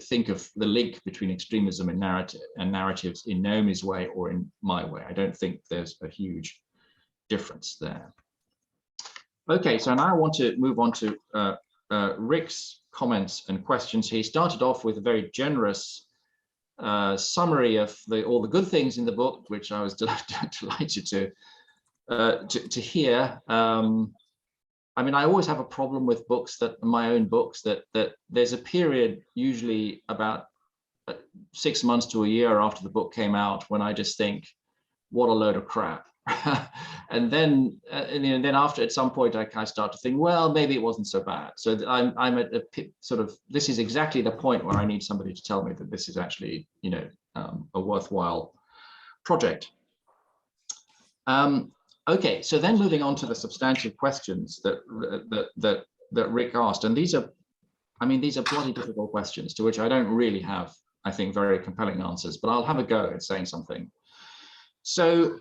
S3: think of the link between extremism and narratives in Naomi's way or in my way. I don't think there's a huge difference there. Okay, so now I want to move on to Rick's comments and questions. He started off with a very generous summary of all the good things in the book, which I was delighted to hear. I mean, I always have a problem with books my own books, that there's a period, usually about 6 months to a year after the book came out, when I just think, what a load of crap. and then then after, at some point, I kind of start to think, well, maybe it wasn't so bad. So I'm at a sort of, this is exactly the point where I need somebody to tell me that this is actually, a worthwhile project. Okay, so then moving on to the substantive questions that Rick asked, and these are bloody difficult questions to which I don't really have, I think, very compelling answers, but I'll have a go at saying something. So,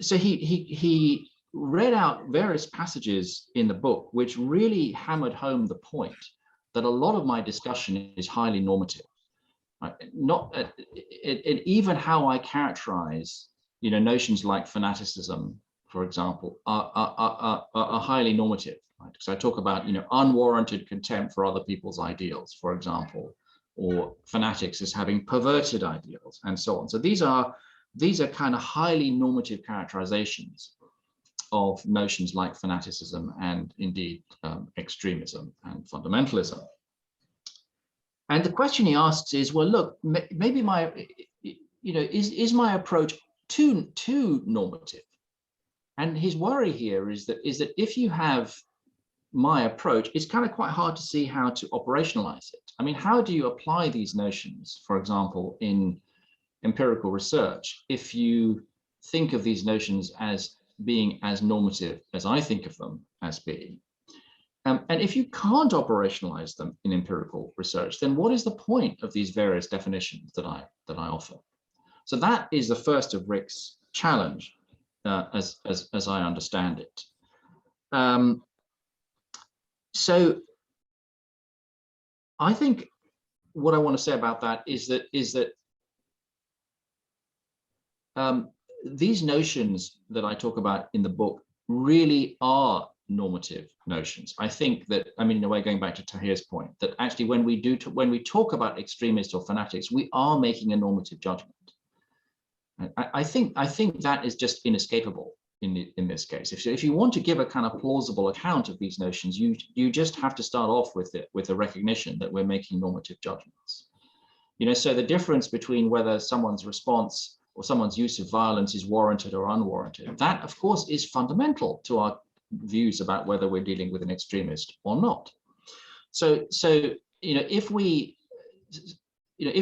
S3: so he read out various passages in the book which really hammered home the point that a lot of my discussion is highly normative. Even how I characterize, notions like fanaticism, for example, are highly normative. Right? So I talk about, unwarranted contempt for other people's ideals, for example, or fanatics as having perverted ideals, and so on. So these are kind of highly normative characterizations of notions like fanaticism and indeed extremism and fundamentalism. And the question he asks is, well, look, maybe is my approach too normative? And his worry here is that if you have my approach, it's kind of quite hard to see how to operationalize it. I mean, how do you apply these notions, for example, in empirical research, if you think of these notions as being as normative as I think of them as being? And if you can't operationalize them in empirical research, then what is the point of these various definitions that I offer? So that is the first of Rick's challenge, as I understand it. So I think what I want to say about that is that these notions that I talk about in the book really are normative notions. I think that, in a way, going back to Tahir's point, that actually when we talk about extremists or fanatics, we are making a normative judgment. I think that is just inescapable in this case. If you want to give a kind of plausible account of these notions, you just have to start off with a recognition that we're making normative judgments. So the difference between whether someone's response or someone's use of violence is warranted or unwarranted, that of course is fundamental to our views about whether we're dealing with an extremist or not. So if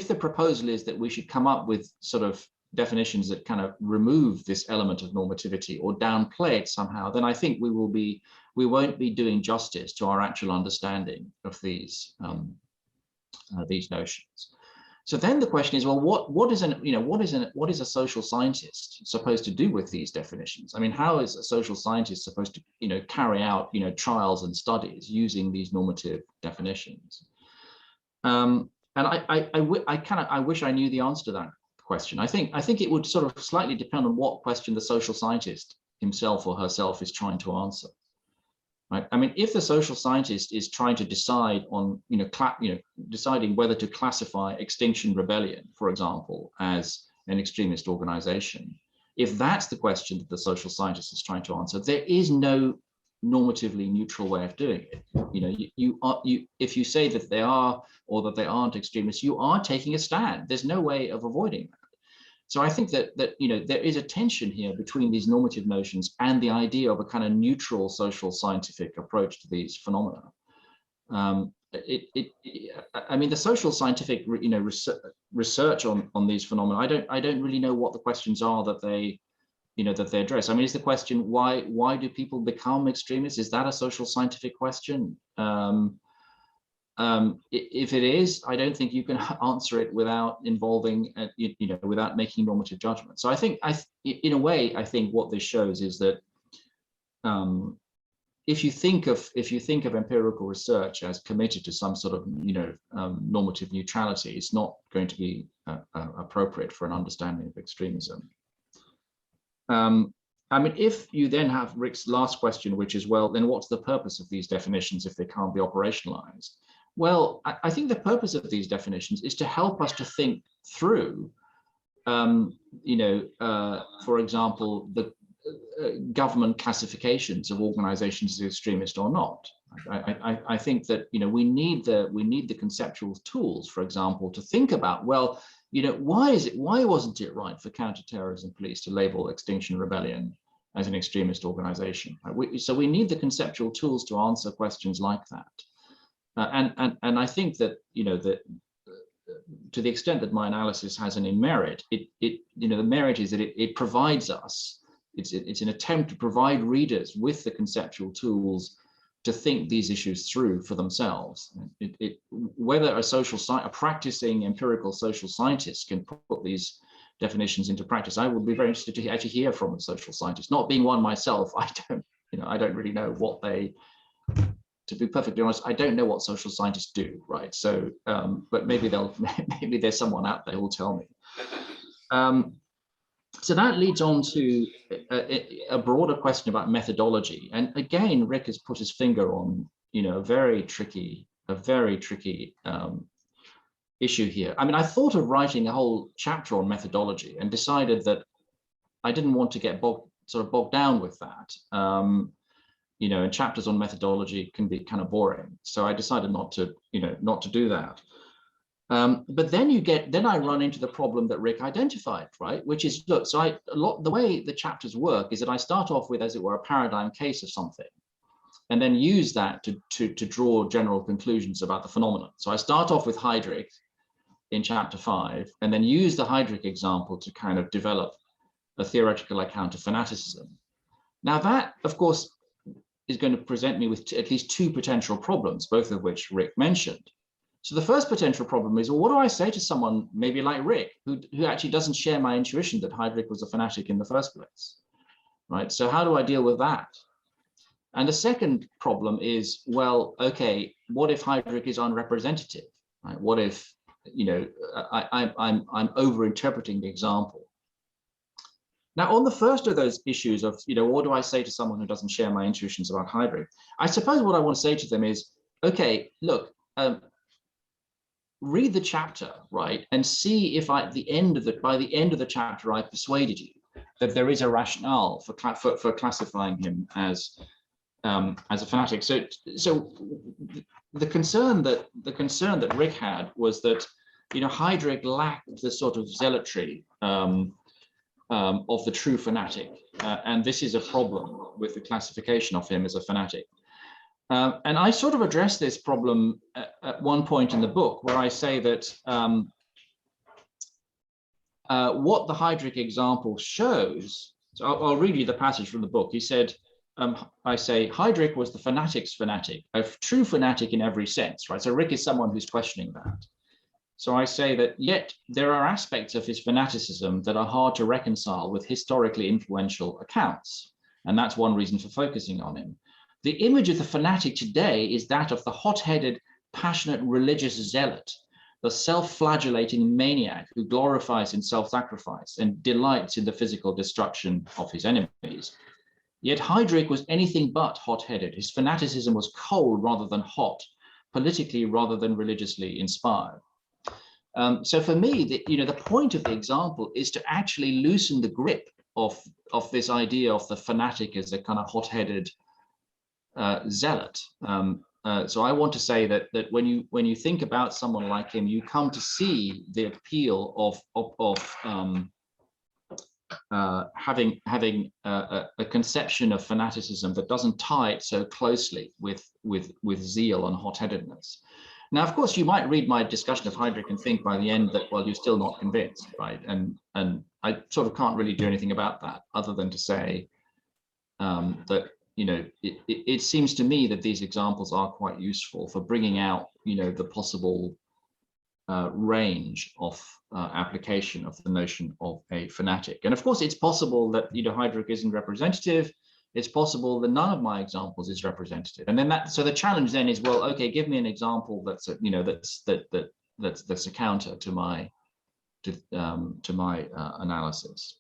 S3: the proposal is that we should come up with sort of definitions that kind of remove this element of normativity or downplay it somehow, then I think we won't be doing justice to our actual understanding of these notions. So then the question is, well, what is a social scientist supposed to do with these definitions? I mean, how is a social scientist supposed to carry out trials and studies using these normative definitions? And I wish I knew the answer to that question. I think it would sort of slightly depend on what question the social scientist himself or herself is trying to answer. Right? I mean, if the social scientist is trying to decide on, deciding whether to classify Extinction Rebellion, for example, as an extremist organization, if that's the question that the social scientist is trying to answer, there is no normatively neutral way of doing it. If you say that they are or that they aren't extremists, you are taking a stand. There's no way of avoiding that. So I think that there is a tension here between these normative notions and the idea of a kind of neutral social scientific approach to these phenomena. The social scientific research on these phenomena, I don't really know what the questions are that they address. I mean, is the question why do people become extremists? Is that a social scientific question? If it is, I don't think you can answer it without involving, without making normative judgments. So I think, in a way, I think what this shows is that if you think of empirical research as committed to some sort of, normative neutrality, it's not going to be appropriate for an understanding of extremism. If you then have Rick's last question, which is, well, then what's the purpose of these definitions if they can't be operationalized? Well, I think the purpose of these definitions is to help us to think through, for example, the government classifications of organizations as extremist or not. I think that, you know, we need the conceptual tools, for example, to think about, well, you know, why wasn't it right for counterterrorism police to label Extinction Rebellion as an extremist organization? So we need the conceptual tools to answer questions like that. And I think that, you know, that to the extent that my analysis has any merit, you know, the merit is that it provides us, it's an attempt to provide readers with the conceptual tools to think these issues through for themselves. Whether a practicing empirical social scientist can put these definitions into practice, I would be very interested to actually hear from a social scientist. Not being one myself, I don't really know what they. To be perfectly honest, I don't know what social scientists do, right? So, but maybe there's someone out there who will tell me. So that leads on to a broader question about methodology. And again, Rick has put his finger on, you know, a very tricky issue here. I mean, I thought of writing a whole chapter on methodology and decided that I didn't want to get bogged down with that. You know, and chapters on methodology can be kind of boring. So I decided not to do that. But then I run into the problem that Rick identified, right? Which is, look, so the way the chapters work is that I start off with, as it were, a paradigm case of something, and then use that to draw general conclusions about the phenomenon. So I start off with Heydrich in chapter 5, and then use the Heydrich example to kind of develop a theoretical account of fanaticism. Now that, of course, is going to present me with at least two potential problems, both of which Rick mentioned. So the first potential problem is, well, what do I say to someone maybe like Rick, who actually doesn't share my intuition that Heydrich was a fanatic in the first place, right? So how do I deal with that? And the second problem is, well, okay, what if Heydrich is unrepresentative, right? What if, you know, I'm over-interpreting the example? Now, on the first of those issues of, you know, what do I say to someone who doesn't share my intuitions about Heydrich? I suppose what I want to say to them is, okay, look, read the chapter, right, and see if by the end of the chapter I persuaded you that there is a rationale for classifying him as a fanatic. So the concern that Rick had was that, you know, Heydrich lacked the sort of zealotry of the true fanatic, and this is a problem with the classification of him as a fanatic. And I sort of address this problem at one point in the book, where I say that what the Heydrich example shows, so I'll read you the passage from the book. He said, I say, Heydrich was the fanatic's fanatic, a true fanatic in every sense, right? So Rick is someone who's questioning that. So I say that yet there are aspects of his fanaticism that are hard to reconcile with historically influential accounts. And that's one reason for focusing on him. The image of the fanatic today is that of the hot-headed, passionate religious zealot, the self-flagellating maniac who glorifies in self-sacrifice and delights in the physical destruction of his enemies. Yet Heydrich was anything but hot-headed. His fanaticism was cold rather than hot, politically rather than religiously inspired. So for me, the point of the example is to actually loosen the grip of this idea of the fanatic as a kind of hot-headed zealot. So I want to say that when you think about someone like him, you come to see the appeal of having a conception of fanaticism that doesn't tie it so closely with zeal and hot-headedness. Now, of course, you might read my discussion of Heydrich and think by the end that, well, you're still not convinced, right? And I sort of can't really do anything about that other than to say that, you know, it seems to me that these examples are quite useful for bringing out, you know, the possible range of application of the notion of a fanatic. And of course, it's possible that, you know, Heydrich isn't representative. It's possible that none of my examples is representative. And then so the challenge then is, well, okay, give me an example that's a, you know, that's a counter to my analysis.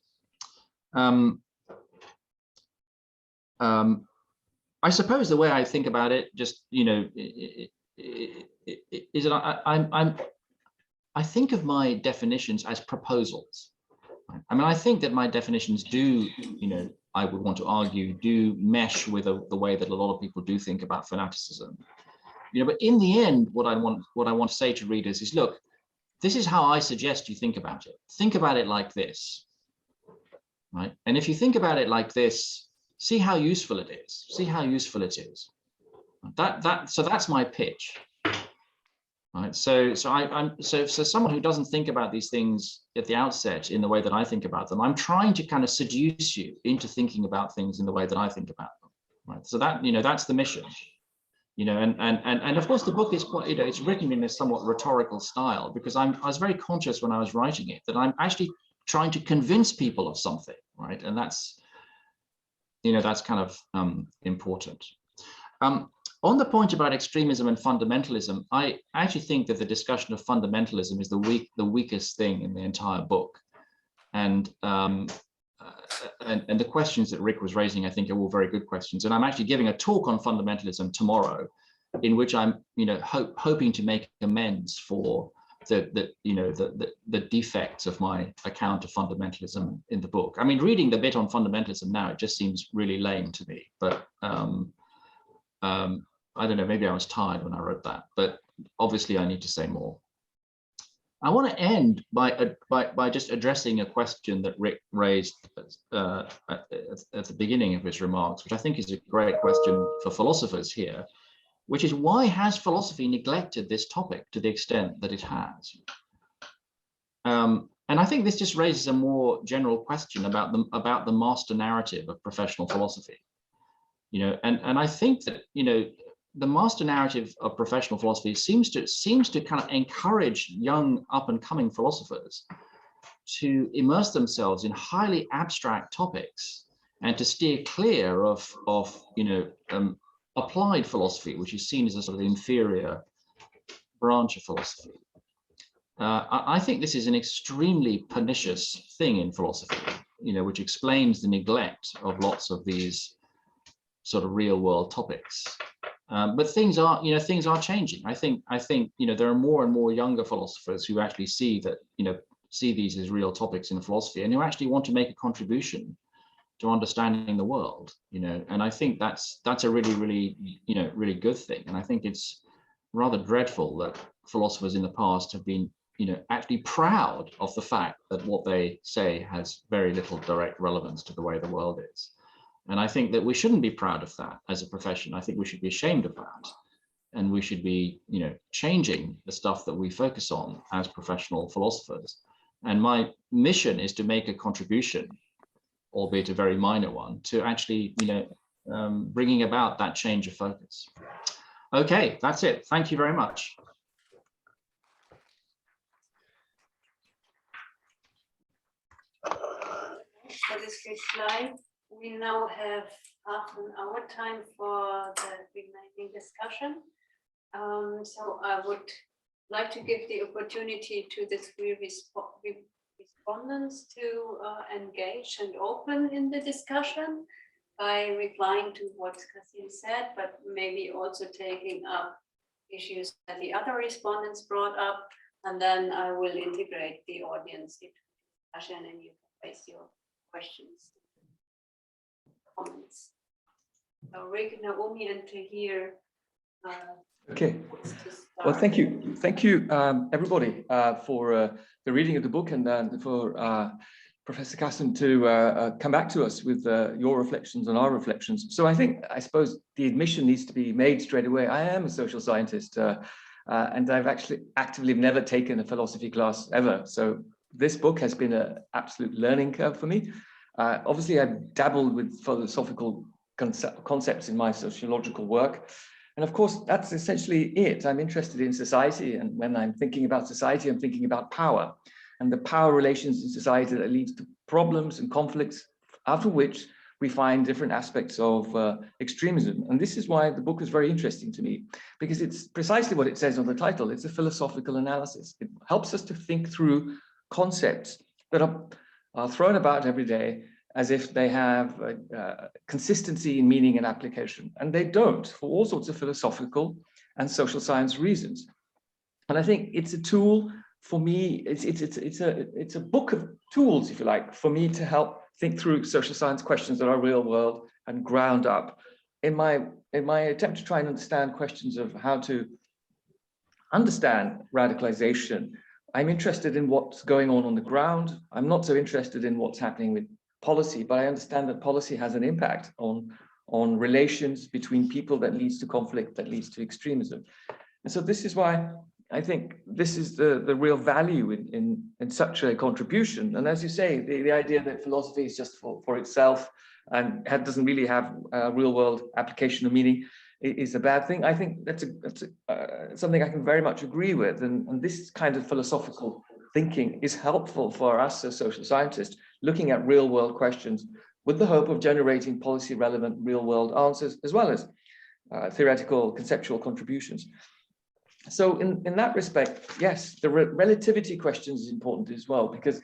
S3: I suppose the way I think about it, just, you know, is that I think of my definitions as proposals. I mean, I think that my definitions do, you know, I would want to argue, do mesh with the way that a lot of people do think about fanaticism. But in the end, what I want to say to readers is, look, this is how I suggest you think about it. Think about it like this, right? And if you think about it like this, see how useful it is. See how useful it is. So that's my pitch. Right. So someone who doesn't think about these things at the outset in the way that I think about them, I'm trying to kind of seduce you into thinking about things in the way that I think about them. Right. So that, that's the mission. And of course the book is quite, it's written in a somewhat rhetorical style, because I was very conscious when I was writing it that I'm actually trying to convince people of something, right? And that's, that's kind of important. On the point about extremism and fundamentalism, I actually think that the discussion of fundamentalism is the weakest thing in the entire book. And the questions that Rick was raising, I think, are all very good questions. And I'm actually giving a talk on fundamentalism tomorrow, in which I'm, hoping to make amends for the defects of my account of fundamentalism in the book. I mean, reading the bit on fundamentalism now, it just seems really lame to me. But I don't know, maybe I was tired when I wrote that, but obviously I need to say more. I want to end by just addressing a question that Rick raised at the beginning of his remarks, which I think is a great question for philosophers here, which is, why has philosophy neglected this topic to the extent that it has? And I think this just raises a more general question about the master narrative of professional philosophy. And I think that, the master narrative of professional philosophy seems to kind of encourage young up-and-coming philosophers to immerse themselves in highly abstract topics and to steer clear of applied philosophy, which is seen as a sort of inferior branch of philosophy. I think this is an extremely pernicious thing in philosophy, which explains the neglect of lots of these sort of real-world topics. But things are changing. I think there are more and more younger philosophers who actually see these as real topics in philosophy, and who actually want to make a contribution to understanding the world. And I think that's a really, really, really good thing. And I think it's rather dreadful that philosophers in the past have been, actually proud of the fact that what they say has very little direct relevance to the way the world is. And I think that we shouldn't be proud of that as a profession. I think we should be ashamed of that. And we should be, changing the stuff that we focus on as professional philosophers. And my mission is to make a contribution, albeit a very minor one, to actually, bringing about that change of focus. Okay, that's it. Thank you very much.
S2: For this reply, we now have half an hour time for the remaining discussion. So I would like to give the opportunity to the three respondents to engage and open in the discussion by replying to what Quassim said, but maybe also taking up issues that the other respondents brought up, and then I will integrate the audience into the discussion and you can raise your questions. Comments. Rick, Naomi, and Tahir.
S4: Okay. Well, thank you. Thank you, everybody, for the reading of the book, and for Professor Cassam to come back to us with your reflections and our reflections. So I suppose the admission needs to be made straight away. I am a social scientist, and I've actually actively never taken a philosophy class ever. So this book has been an absolute learning curve for me. Obviously, I've dabbled with philosophical concepts in my sociological work. And of course, that's essentially it. I'm interested in society. And when I'm thinking about society, I'm thinking about power and the power relations in society that leads to problems and conflicts, out of which we find different aspects of extremism. And this is why the book is very interesting to me, because it's precisely what it says on the title. It's a philosophical analysis. It helps us to think through concepts that are thrown about every day as if they have consistency in meaning and application. And they don't, for all sorts of philosophical and social science reasons. And I think it's a tool for me, it's a book of tools, if you like, for me to help think through social science questions that are real world and ground up. In my attempt to try and understand questions of how to understand radicalization, I'm interested in what's going on the ground. I'm not so interested in what's happening with policy, but I understand that policy has an impact on relations between people that leads to conflict, that leads to extremism. And so this is why I think this is the real value in such a contribution. And as you say, the idea that philosophy is just for itself and doesn't really have a real world application or meaning is a bad thing. I think that's something I can very much agree with. And this kind of philosophical thinking is helpful for us as social scientists, looking at real world questions with the hope of generating policy relevant real world answers, as well as theoretical conceptual contributions. So in that respect, yes, the relativity question is important as well, because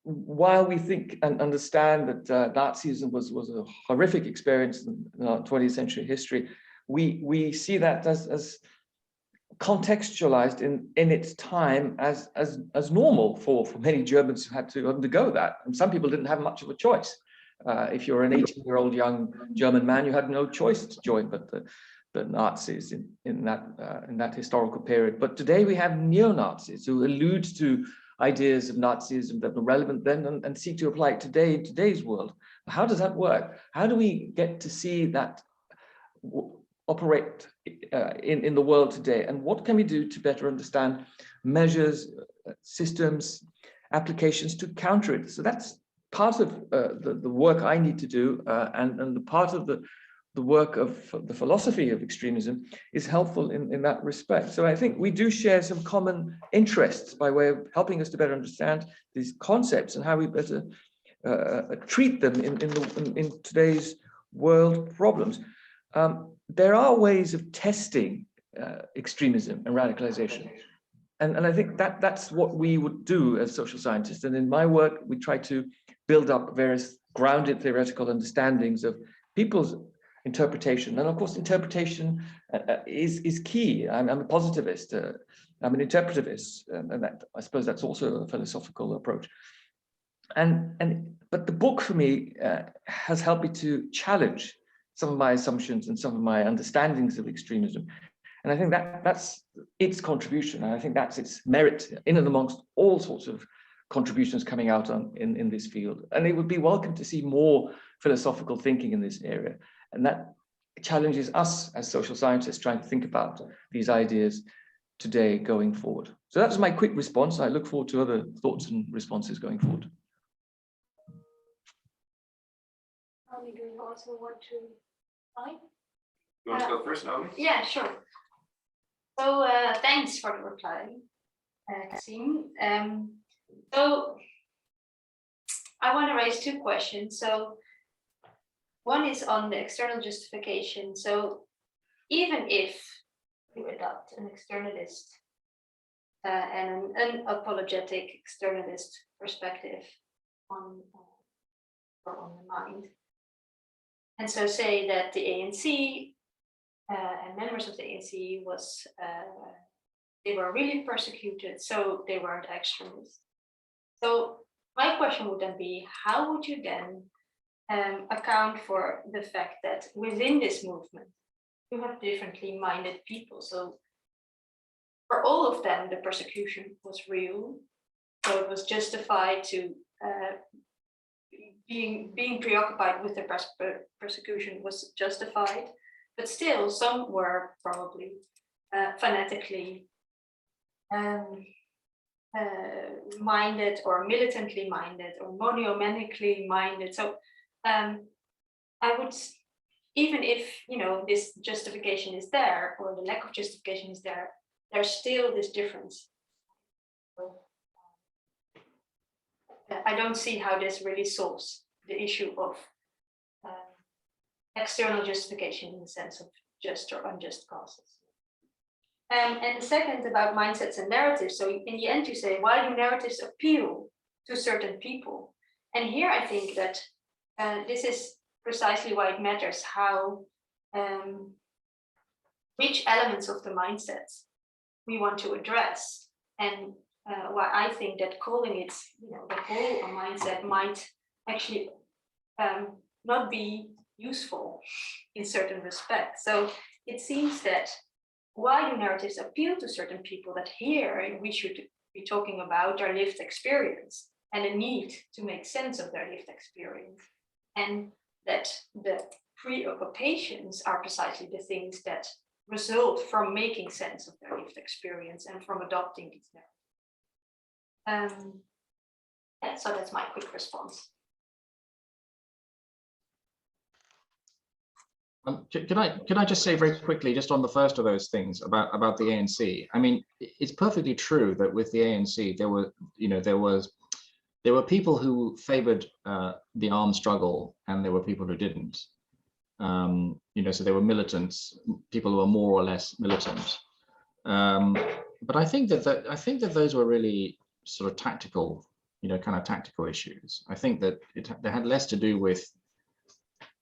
S4: while we think and understand that Nazism was a horrific experience in our 20th century history, we see that as contextualized in its time as normal for many Germans who had to undergo that. And some people didn't have much of a choice. If you're an 18-year-old young German man, you had no choice to join but the Nazis in that historical period. But today we have neo-Nazis who allude to ideas of Nazism that were relevant then and seek to apply it today in today's world. How does that work? How do we get to see that operate in the world today? And what can we do to better understand measures, systems, applications to counter it? So that's part of the work I need to do, and the part of the work of the philosophy of extremism is helpful in that respect. So I think we do share some common interests by way of helping us to better understand these concepts and how we better treat them in today's world problems. There are ways of testing extremism and radicalization. And I think that's what we would do as social scientists. And in my work, we try to build up various grounded theoretical understandings of people's interpretation. And of course, interpretation is key. I'm a positivist. I'm an interpretivist, and that, I suppose that's also a philosophical approach. But the book for me has helped me to challenge some of my assumptions and some of my understandings of extremism. And I think that's its contribution. And I think that's its merit in and amongst all sorts of contributions coming out in this field. And it would be welcome to see more philosophical thinking in this area. And that challenges us as social scientists trying to think about these ideas today going forward. So that's my quick response. I look forward to other thoughts and responses going forward.
S5: Naomi, do you also want to reply?
S1: You want to go first, Naomi?
S5: Yeah, sure. So thanks for the reply, Cassam. So I want to raise two questions. So one is on the external justification. So even if you adopt an externalist and an unapologetic externalist perspective on the mind, and so say that the ANC and members of the ANC they were really persecuted, so they weren't extremists. So my question would then be, how would you then account for the fact that within this movement, you have differently minded people? So for all of them, the persecution was real. So it was justified to being preoccupied with the persecution was justified. But still, some were probably fanatically minded or militantly minded or monomanically minded. So I would, even if this justification is there or the lack of justification is there, there's still this difference. I don't see how this really solves the issue of external justification in the sense of just or unjust causes. And the second about mindsets and narratives. So in the end, you say, why do narratives appeal to certain people? And here I think that this is precisely why it matters how, which elements of the mindsets we want to address. And why I think that calling it, the whole mindset might actually not be useful in certain respects. So it seems that why do narratives appeal to certain people, that here we should be talking about their lived experience and a need to make sense of their lived experience, and that the preoccupations are precisely the things that result from making sense of their lived experience and from adopting these narratives. Yeah, so that's my quick response.
S3: Can I just say very quickly, just on the first of those things about the ANC? I mean, it's perfectly true that with the ANC there were people who favored the armed struggle, and there were people who didn't. So there were militants, people who were more or less militant. But I think that those were really sort of tactical, kind of tactical issues. I think that they had less to do with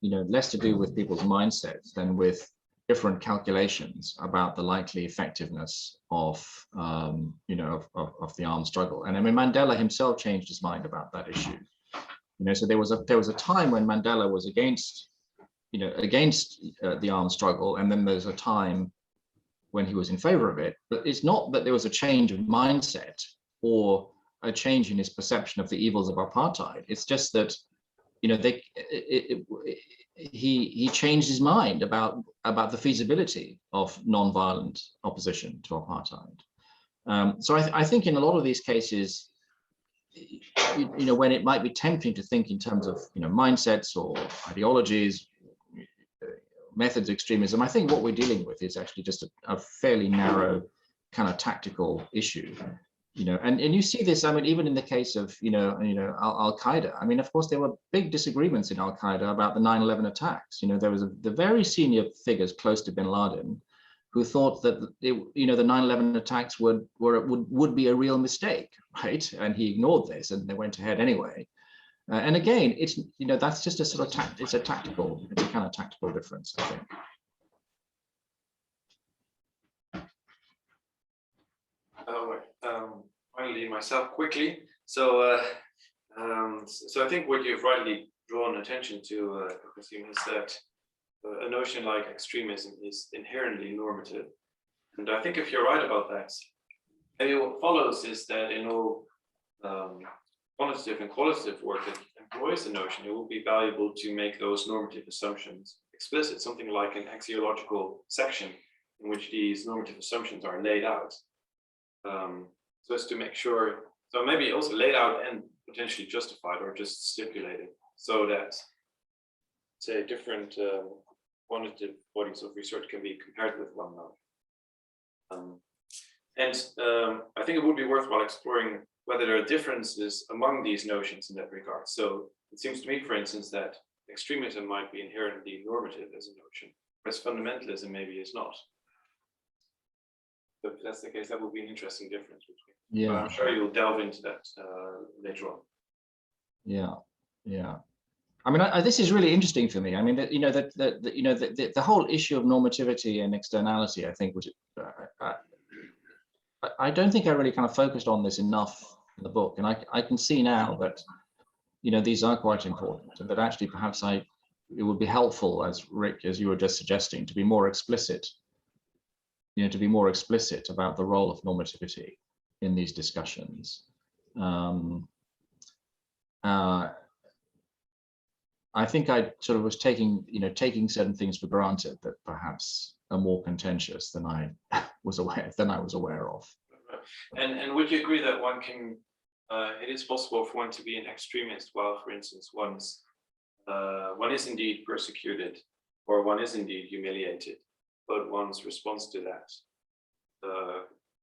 S3: people's mindsets than with different calculations about the likely effectiveness of the armed struggle. And I mean, Mandela himself changed his mind about that issue. So there was a time when Mandela was against the armed struggle, and then there's a time when he was in favor of it. But it's not that there was a change of mindset or a change in his perception of the evils of apartheid. It's just that he changed his mind about the feasibility of non-violent opposition to apartheid. So I think in a lot of these cases, when it might be tempting to think in terms of mindsets or ideologies, methods of extremism, I think what we're dealing with is actually just a fairly narrow kind of tactical issue. And you see this, I mean, even in the case of, Al-Qaeda. I mean, of course, there were big disagreements in Al-Qaeda about the 9/11 attacks. There was the very senior figures close to bin Laden who thought that, the 9/11 attacks would be a real mistake, right? And he ignored this, and they went ahead anyway. And again, it's, that's just a sort of, it's a kind of tactical difference, I think.
S1: Finally, myself quickly. So I think what you've rightly drawn attention to, Quassim, is that a notion like extremism is inherently normative. And I think if you're right about that, maybe what follows is that in all quantitative and qualitative work that employs the notion, it will be valuable to make those normative assumptions explicit, something like an axiological section in which these normative assumptions are laid out. So as to make sure, so maybe also laid out and potentially justified or just stipulated, so that, say, different quantitative bodies of research can be compared with one another. I think it would be worthwhile exploring whether there are differences among these notions in that regard. So it seems to me, for instance, that extremism might be inherently normative as a notion, whereas fundamentalism maybe is not. But if that's the case, that would be an interesting difference between. Yeah, but I'm sure you'll delve into that later on.
S3: Yeah. I mean, this is really interesting for me. I mean, the whole issue of normativity and externality, I think, which I don't think I really kind of focused on this enough in the book, and I can see now that these are quite important, and that actually perhaps it would be helpful, as Rick, as you were just suggesting, to be more explicit. About the role of normativity in these discussions. I think I sort of was taking certain things for granted that perhaps are more contentious than I was aware of.
S1: And would you agree that one can, it is possible for one to be an extremist while, for instance, one is indeed persecuted or one is indeed humiliated, but one's response to that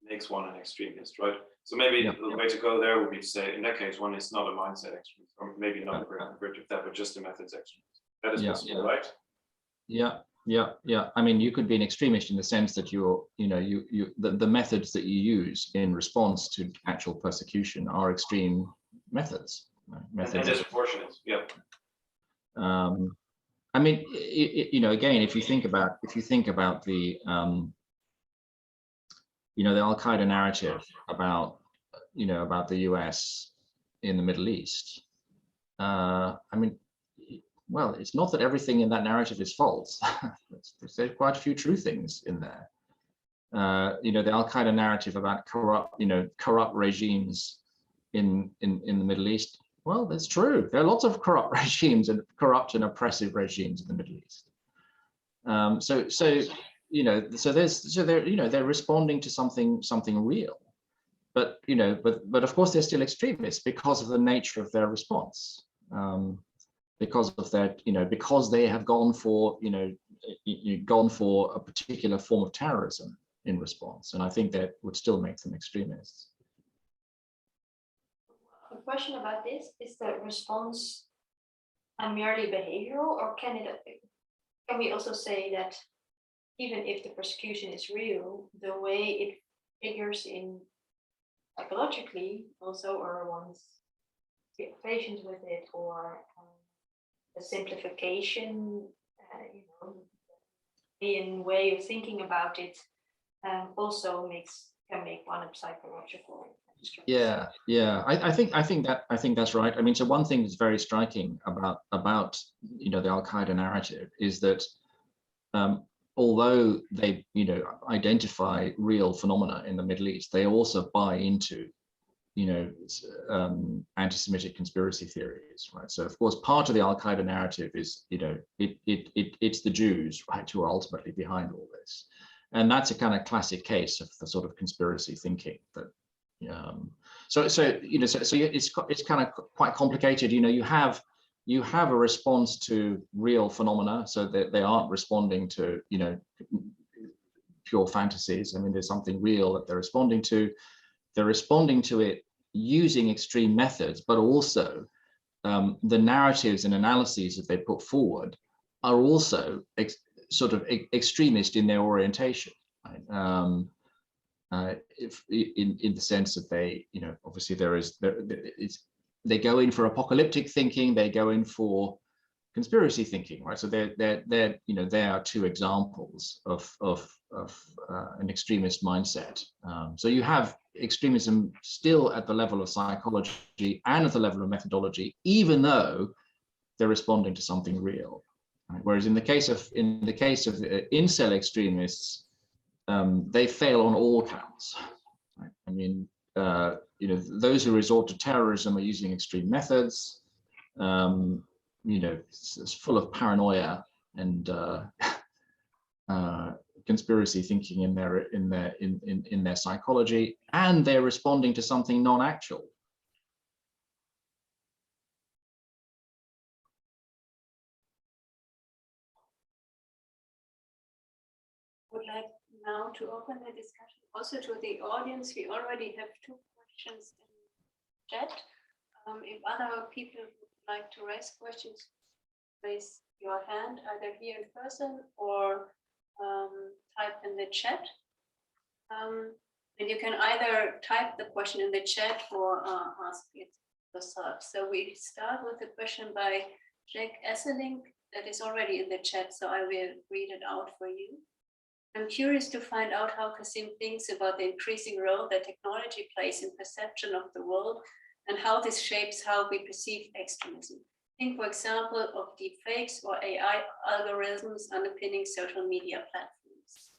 S1: makes one an extremist, right? So maybe the way to go there would be to say, in that case, one is not a mindset extremist, or maybe not a version of that, but just a methods extremist. That is possible, right?
S3: Yeah. I mean, you could be an extremist in the sense that the methods that you use in response to actual persecution are extreme methods.
S1: And disproportionate, yeah.
S3: I mean, again, if you think about the the Al-Qaeda narrative about the US in the Middle East, I mean, well, it's not that everything in that narrative is false. There's quite a few true things in there. You know, the Al-Qaeda narrative about corrupt regimes in the Middle East. Well, that's true. There are lots of corrupt regimes and corrupt and oppressive regimes in the Middle East. They're responding to something real, but of course they're still extremists because of the nature of their response, because of that, because they have gone for a particular form of terrorism in response, and I think that would still make them extremists.
S5: A question about this, is the response merely behavioral, or can we also say that even if the persecution is real, the way it figures in psychologically also, or one's patient with it, or the simplification, in way of thinking about it, also can make one a psychological.
S3: Yeah, I think that's right. I mean, so one thing that's very striking about the Al-Qaeda narrative is that although they identify real phenomena in the Middle East, they also buy into anti-Semitic conspiracy theories, right? So of course part of the Al-Qaeda narrative is it's the Jews, right, who are ultimately behind all this, and that's a kind of classic case of the sort of conspiracy thinking that. So it's kind of quite complicated. You have a response to real phenomena, so that they aren't responding to pure fantasies. I mean, there's something real that they're responding to. They're responding to it using extreme methods, but also the narratives and analyses that they put forward are also sort of extremist in their orientation, right? If in the sense that they, obviously they go in for apocalyptic thinking, they go in for conspiracy thinking, right? So there are two examples of an extremist mindset. So you have extremism still at the level of psychology and at the level of methodology, even though they're responding to something real. Right? Whereas in the case of incel extremists, they fail on all counts. Right? I mean, those who resort to terrorism are using extreme methods. It's full of paranoia and conspiracy thinking in their psychology, and they're responding to something non-actual.
S2: Would like now to open the discussion also to the audience. We already have 2 questions in chat. If other people would like to raise questions, raise your hand either here in person or type in the chat. And you can either type the question in the chat or ask it yourself. So we start with a question by Jack Esseling that is already in the chat, so I will read it out for you. I'm curious to find out how Quassim thinks about the increasing role that technology plays in perception of the world and how this shapes how we perceive extremism. Think, for example, of deepfakes or AI algorithms underpinning social media platforms.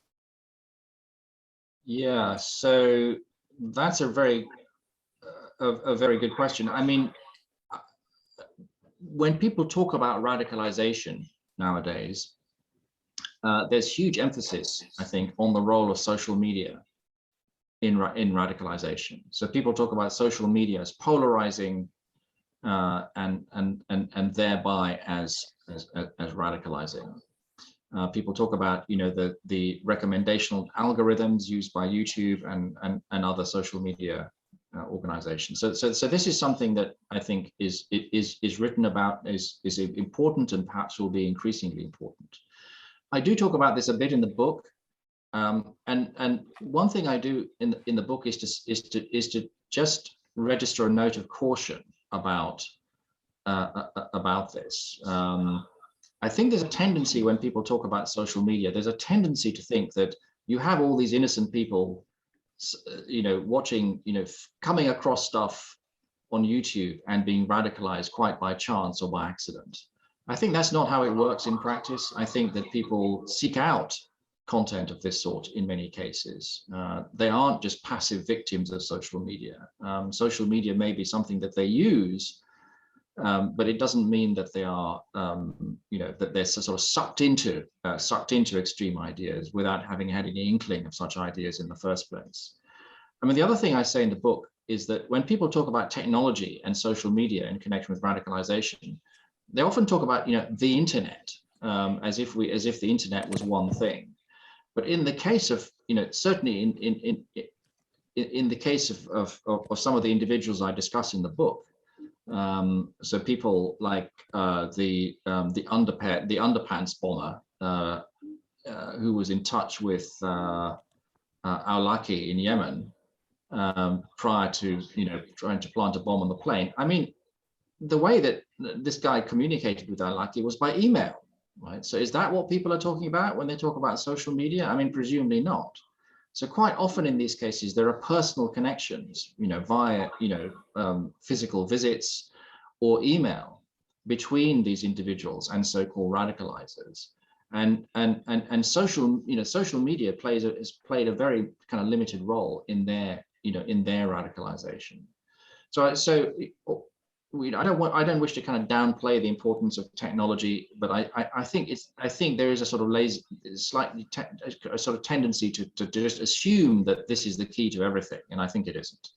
S3: Yeah, so that's a very good question. I mean, when people talk about radicalization nowadays, there's huge emphasis, I think, on the role of social media in radicalization. So people talk about social media as polarizing and thereby as radicalizing. People talk about the recommendational algorithms used by YouTube and other social media organizations. So this is something that I think is written about, is important, and perhaps will be increasingly important. I do talk about this a bit in the book, and one thing I do in the book is to just register a note of caution about this. I think there's a tendency when people talk about social media, there's a tendency to think that you have all these innocent people, watching, coming across stuff on YouTube and being radicalized quite by chance or by accident. I think that's not how it works in practice. I think that people seek out content of this sort in many cases. They aren't just passive victims of social media. Social media may be something that they use, but it doesn't mean that they are, that they're sort of sucked into extreme ideas without having had any inkling of such ideas in the first place. I mean, the other thing I say in the book is that when people talk about technology and social media in connection with radicalization, they often talk about, the internet, as if the internet was one thing. But in the case of, certainly in the case of some of the individuals I discuss in the book, so people like the underpants bomber, who was in touch with al-Awlaki in Yemen prior to trying to plant a bomb on the plane. I mean, the way that this guy communicated with al-Awlaki was by email, right? So is that what people are talking about when they talk about social media? I mean, presumably not. So quite often in these cases, there are personal connections, via, physical visits or email between these individuals and so-called radicalizers. And social media has played a very kind of limited role in their, in their radicalization. So I don't wish to kind of downplay the importance of technology, but I think there is a sort of a sort of tendency to just assume that this is the key to everything, and I think it isn't.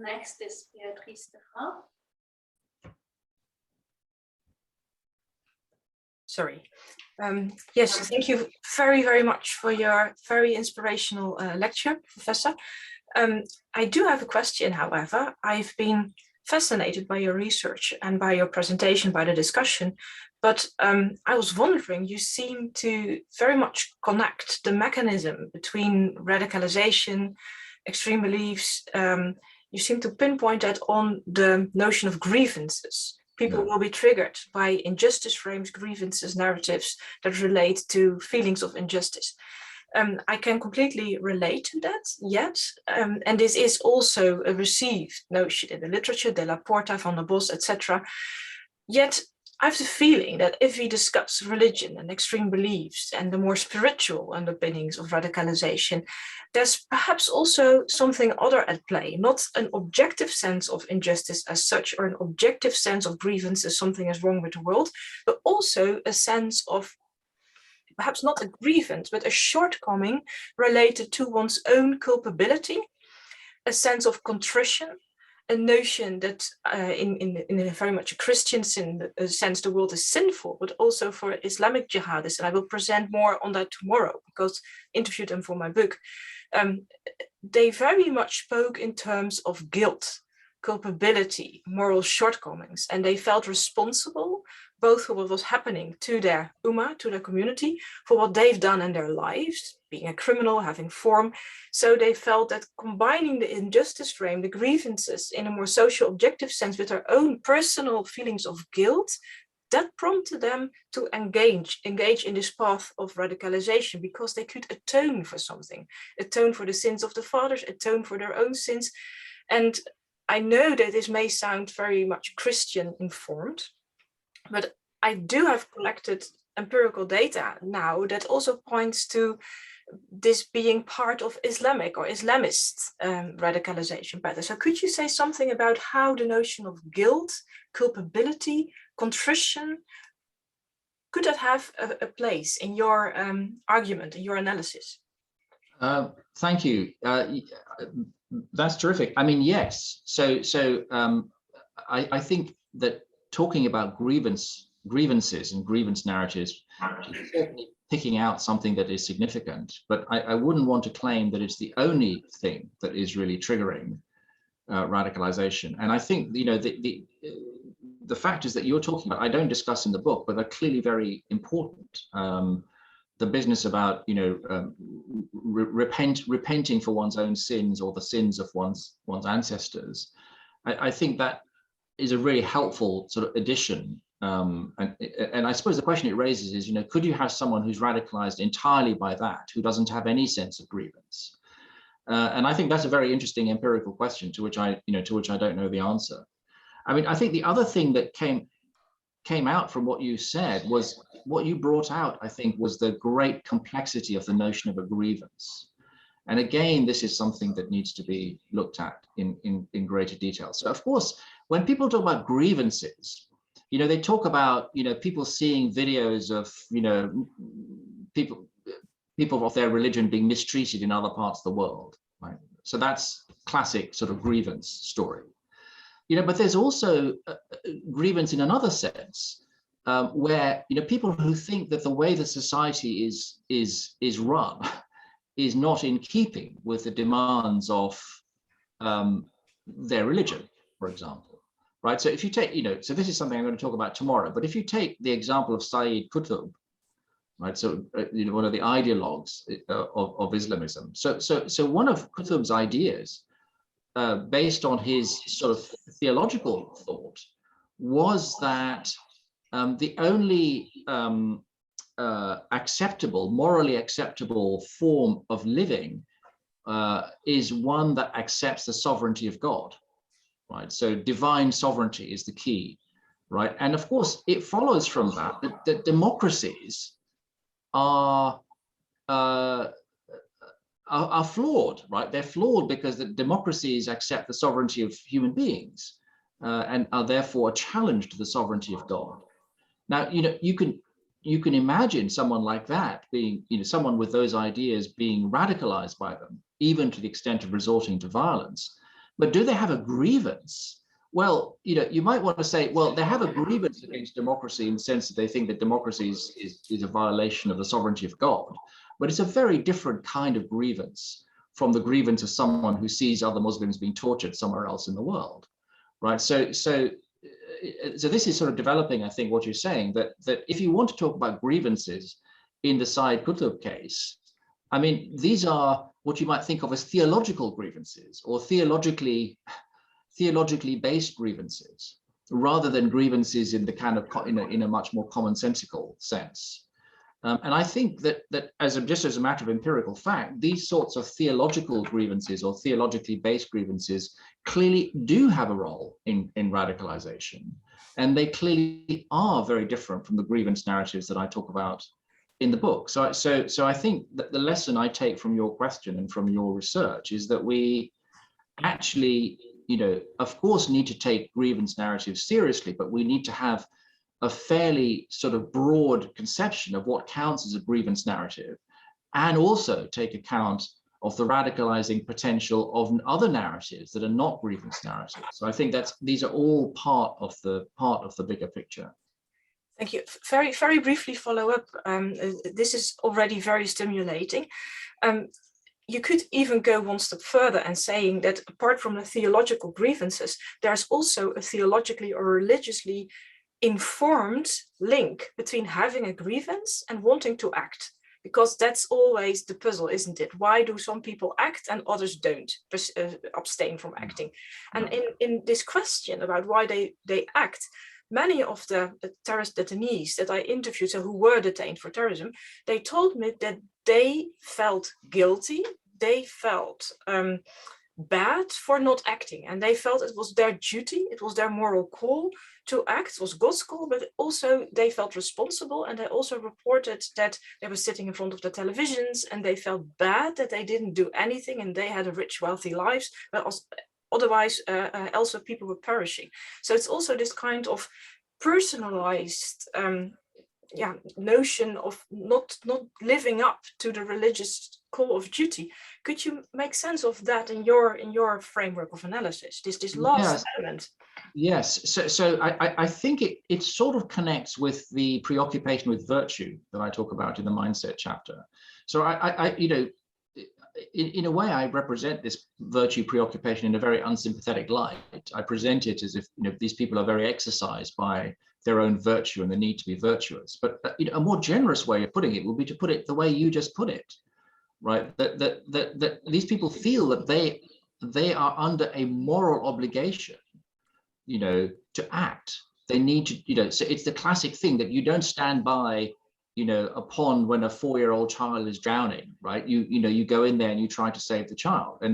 S2: Next is Beatrice de Graaf.
S6: Sorry. Yes, thank you very, very much for your very inspirational lecture, Professor. I do have a question, however. I've been fascinated by your research and by your presentation, by the discussion, but I was wondering, you seem to very much connect the mechanism between radicalization, extreme beliefs. You seem to pinpoint that on the notion of grievances. People will be triggered by injustice frames, grievances, narratives that relate to feelings of injustice. I can completely relate to that, yet, and this is also a received notion in the literature, De La Porta, Van der Bos, etc. Yet, I have the feeling that if we discuss religion and extreme beliefs and the more spiritual underpinnings of radicalization, there's perhaps also something other at play, not an objective sense of injustice as such, or an objective sense of grievance as something is wrong with the world, but also a sense of perhaps not a grievance, but a shortcoming related to one's own culpability, a sense of contrition, a notion that in a very much a Christian sense, the world is sinful, but also for Islamic jihadists, and I will present more on that tomorrow because I interviewed them for my book. They very much spoke in terms of guilt, culpability, moral shortcomings, and they felt responsible both for what was happening to their ummah, to their community, for what they've done in their lives, being a criminal, having form. So they felt that combining the injustice frame, the grievances in a more social objective sense with their own personal feelings of guilt, that prompted them to engage in this path of radicalization because they could atone for something, atone for the sins of the fathers, atone for their own sins. And I know that this may sound very much Christian informed, but I do have collected empirical data now that also points to this being part of Islamic or Islamist radicalization pattern. So could you say something about how the notion of guilt, culpability, contrition, could that have a place in your argument, in your analysis?
S3: Thank you. That's terrific. I mean, yes. So I think that talking about grievances and grievance narratives is certainly picking out something that is significant, but I wouldn't want to claim that it's the only thing that is really triggering radicalization. And I think the factors that you're talking about, I don't discuss in the book, but are clearly very important. The business about repenting for one's own sins or the sins of one's ancestors. I think that is a really helpful sort of addition. And I suppose the question it raises is, could you have someone who's radicalized entirely by that, who doesn't have any sense of grievance? And I think that's a very interesting empirical question to which I don't know the answer. I mean, I think the other thing that came out from what you said was what you brought out, I think, was the great complexity of the notion of a grievance. And again, this is something that needs to be looked at in greater detail. So of course, when people talk about grievances, they talk about, people seeing videos of, people of their religion being mistreated in other parts of the world, right? So that's classic sort of grievance story. But there's also a grievance in another sense, where people who think that the way the society is run is not in keeping with the demands of their religion, for example, right? So if you take, so this is something I'm going to talk about tomorrow, but if you take the example of Sayyid Qutb, right? So one of the ideologues of Islamism. So one of Qutb's ideas, based on his sort of theological thought, was that the only morally acceptable form of living is one that accepts the sovereignty of God, right? So divine sovereignty is the key, right? And of course, it follows from that democracies are flawed, right? They're flawed because the democracies accept the sovereignty of human beings and are therefore a challenge to the sovereignty of God. Now, you can imagine someone like that being, someone with those ideas being radicalized by them, even to the extent of resorting to violence. But do they have a grievance? Well, you might want to say, well, they have a grievance against democracy in the sense that they think that democracy is a violation of the sovereignty of God. But it's a very different kind of grievance from the grievance of someone who sees other Muslims being tortured somewhere else in the world, right? So this is sort of developing, I think, what you're saying, that if you want to talk about grievances in the Sayyid Qutb case, I mean, these are what you might think of as theological grievances or theologically based grievances, rather than grievances in the kind of in a much more commonsensical sense. And I think that just as a matter of empirical fact, these sorts of theological grievances or theologically based grievances clearly do have a role in radicalization, and they clearly are very different from the grievance narratives that I talk about in the book. So I think that the lesson I take from your question and from your research is that we actually, of course, need to take grievance narratives seriously, but we need to have a fairly sort of broad conception of what counts as a grievance narrative, and also take account of the radicalizing potential of other narratives that are not grievance narratives. So I think these are all part of the bigger picture.
S6: Thank you. Very, very briefly follow up. This is already very stimulating. You could even go one step further and saying that apart from the theological grievances, there's also a theologically or religiously informed link between having a grievance and wanting to act, because that's always the puzzle, isn't it? Why do some people act and others don't, abstain from acting? And in this question about why they act, many of the terrorist detainees that I interviewed, so who were detained for terrorism, they told me that they felt guilty, they felt bad for not acting, and they felt it was their duty, it was their moral call to act, it was God's call, but also they felt responsible, and they also reported that they were sitting in front of the televisions and they felt bad that they didn't do anything and they had a rich, wealthy lives, but otherwise also people were perishing. So it's also this kind of personalized notion of not living up to the religious call of duty. Could you make sense of that in your framework of analysis, this last element?
S3: Yes, so I think it sort of connects with the preoccupation with virtue that I talk about in the mindset chapter. So I in a way, I represent this virtue preoccupation in a very unsympathetic light. I present it as if these people are very exercised by their own virtue and the need to be virtuous. But a more generous way of putting it would be to put it the way you just put it, right? That these people feel that they are under a moral obligation, to act. They need to, so it's the classic thing that you don't stand by, you know, a pond when a 4-year-old child is drowning, right? You go in there and you try to save the child, and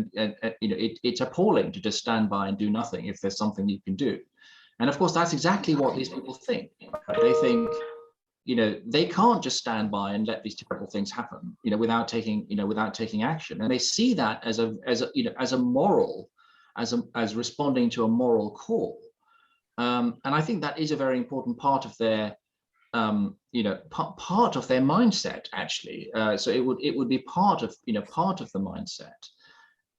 S3: you know, it's appalling to just stand by and do nothing if there's something you can do. And of course, that's exactly what these people think. Right? They think, you know, they can't just stand by and let these terrible things happen, you know, without taking action. And they see that as a moral, as responding to a moral call. And I think that is a very important part of their, part of their mindset, actually. So it would be part of the mindset.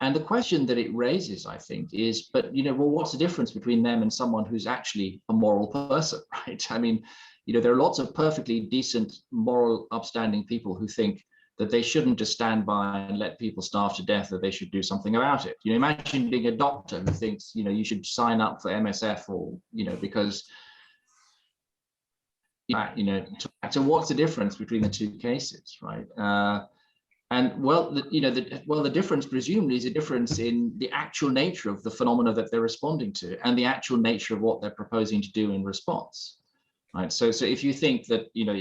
S3: And the question that it raises, I think, is, but, you know, well, what's the difference between them and someone who's actually a moral person, right? I mean, you know, there are lots of perfectly decent, moral, upstanding people who think that they shouldn't just stand by and let people starve to death, that they should do something about it. You know, imagine being a doctor who thinks, you know, you should sign up for MSF, or, you know, because, you know, so what's the difference between the two cases, right? And well, the difference presumably is a difference in the actual nature of the phenomena that they're responding to, and the actual nature of what they're proposing to do in response, right? So if you think that, you know,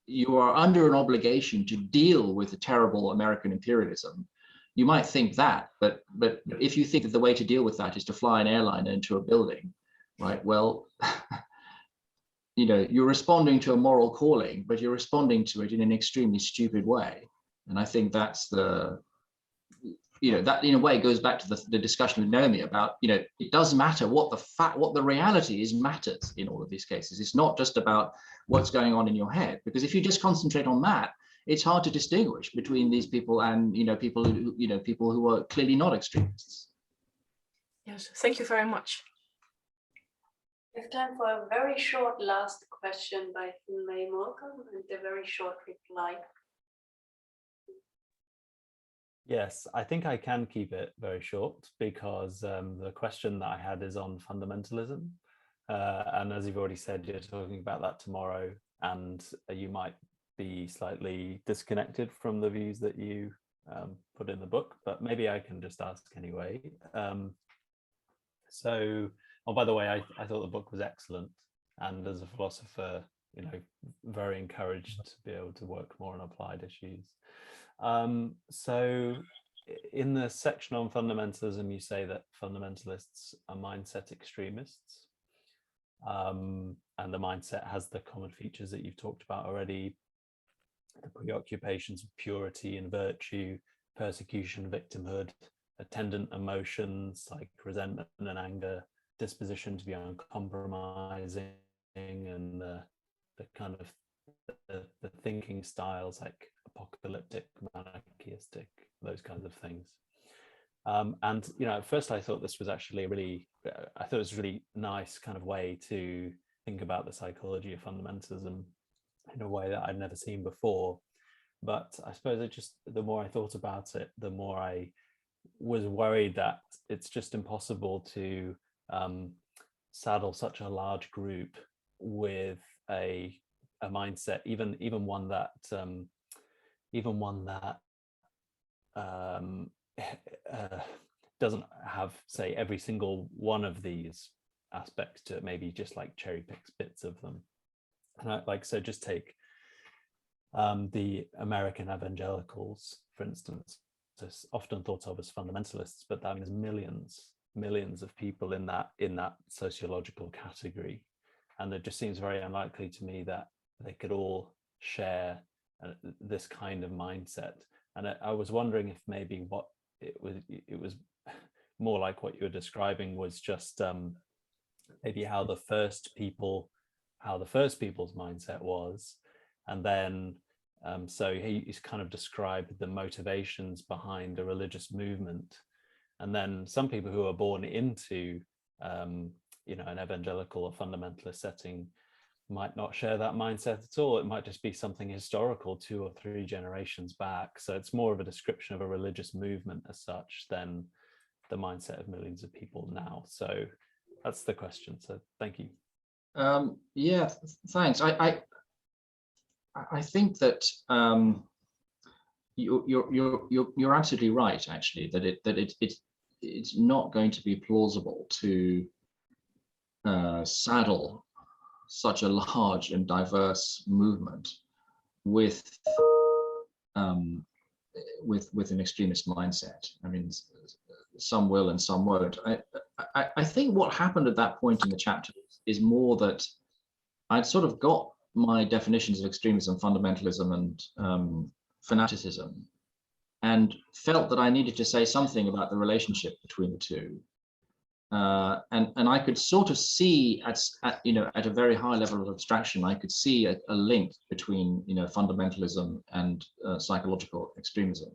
S3: you are under an obligation to deal with the terrible American imperialism, you might think that, but if you think that the way to deal with that is to fly an airliner into a building, right? Well, you know, you're responding to a moral calling, but you're responding to it in an extremely stupid way. And I think that's the, you know, that in a way goes back to the discussion with Naomi about, you know, it doesn't matter what the reality is matters in all of these cases. It's not just about what's going on in your head, because if you just concentrate on that, it's hard to distinguish between these people and, you know, people who are clearly not extremists.
S6: Yes, thank you very much.
S2: We have time for a very short last question by May Malcolm and a very short reply.
S7: Yes, I think I can keep it very short, because the question that I had is on fundamentalism. And as you've already said, you're talking about that tomorrow, and you might be slightly disconnected from the views that you put in the book, but maybe I can just ask anyway. Oh, by the way, I thought the book was excellent, and as a philosopher, you know, very encouraged to be able to work more on applied issues. So in the section on fundamentalism, you say that fundamentalists are mindset extremists, and the mindset has the common features that you've talked about already: the preoccupations of purity and virtue, persecution, victimhood, attendant emotions like resentment and anger, disposition to be uncompromising, and the kind of the thinking styles like apocalyptic, manichaeistic, those kinds of things. And, you know, at first I thought this was actually I thought it was a really nice kind of way to think about the psychology of fundamentalism in a way that I'd never seen before. But I suppose the more I thought about it, the more I was worried that it's just impossible to saddle such a large group with a mindset, even one that doesn't have, say, every single one of these aspects to it, maybe just like cherry picks bits of them. And so just take the American evangelicals, for instance. It's often thought of as fundamentalists, but that means millions of people in that sociological category, and it just seems very unlikely to me that they could all share this kind of mindset. And I was wondering if maybe what it was more like what you were describing was just maybe how the first people's mindset was, and then so he's kind of described the motivations behind a religious movement. And then some people who are born into, an evangelical or fundamentalist setting might not share that mindset at all. It might just be something historical 2 or 3 generations back. So it's more of a description of a religious movement as such than the mindset of millions of people now. So that's the question. So thank you.
S3: Yeah, thanks. I think that you're absolutely right, actually, that it's not going to be plausible to saddle such a large and diverse movement with an extremist mindset. I mean, some will and some won't. I think what happened at that point in the chapter is more that I'd sort of got my definitions of extremism, fundamentalism, and fanaticism, and felt that I needed to say something about the relationship between the two. And I could sort of see at a very high level of abstraction, I could see a link between fundamentalism and psychological extremism.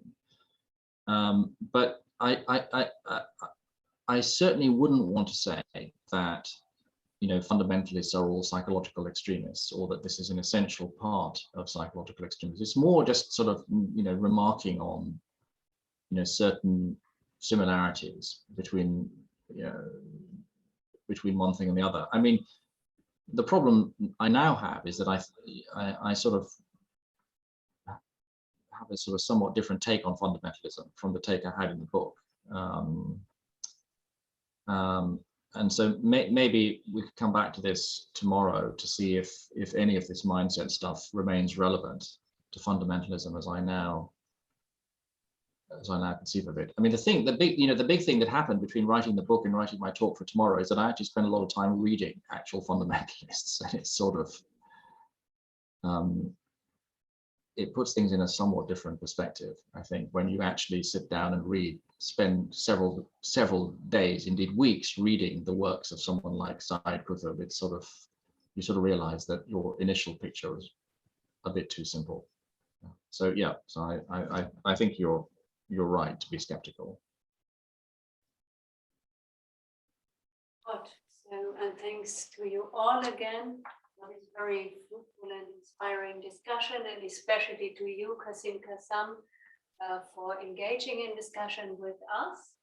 S3: But I certainly wouldn't want to say that fundamentalists are all psychological extremists, or that this is an essential part of psychological extremism. It's more just sort of remarking on certain similarities between one thing and the other. I mean, the problem I now have is that I sort of have a sort of somewhat different take on fundamentalism from the take I had in the book. And so maybe we could come back to this tomorrow to see if any of this mindset stuff remains relevant to fundamentalism as I now conceive of it. I mean, the big thing that happened between writing the book and writing my talk for tomorrow is that I actually spent a lot of time reading actual fundamentalists, and it's sort of it puts things in a somewhat different perspective. I think when you actually sit down and spend several days, indeed weeks, reading the works of someone like Said Qutb, you sort of realize that your initial picture is a bit too simple. So yeah, so I think you're right to be skeptical.
S2: Good. So, and thanks to you all again for this very fruitful and inspiring discussion, and especially to you, Quassim, Cassam, for engaging in discussion with us.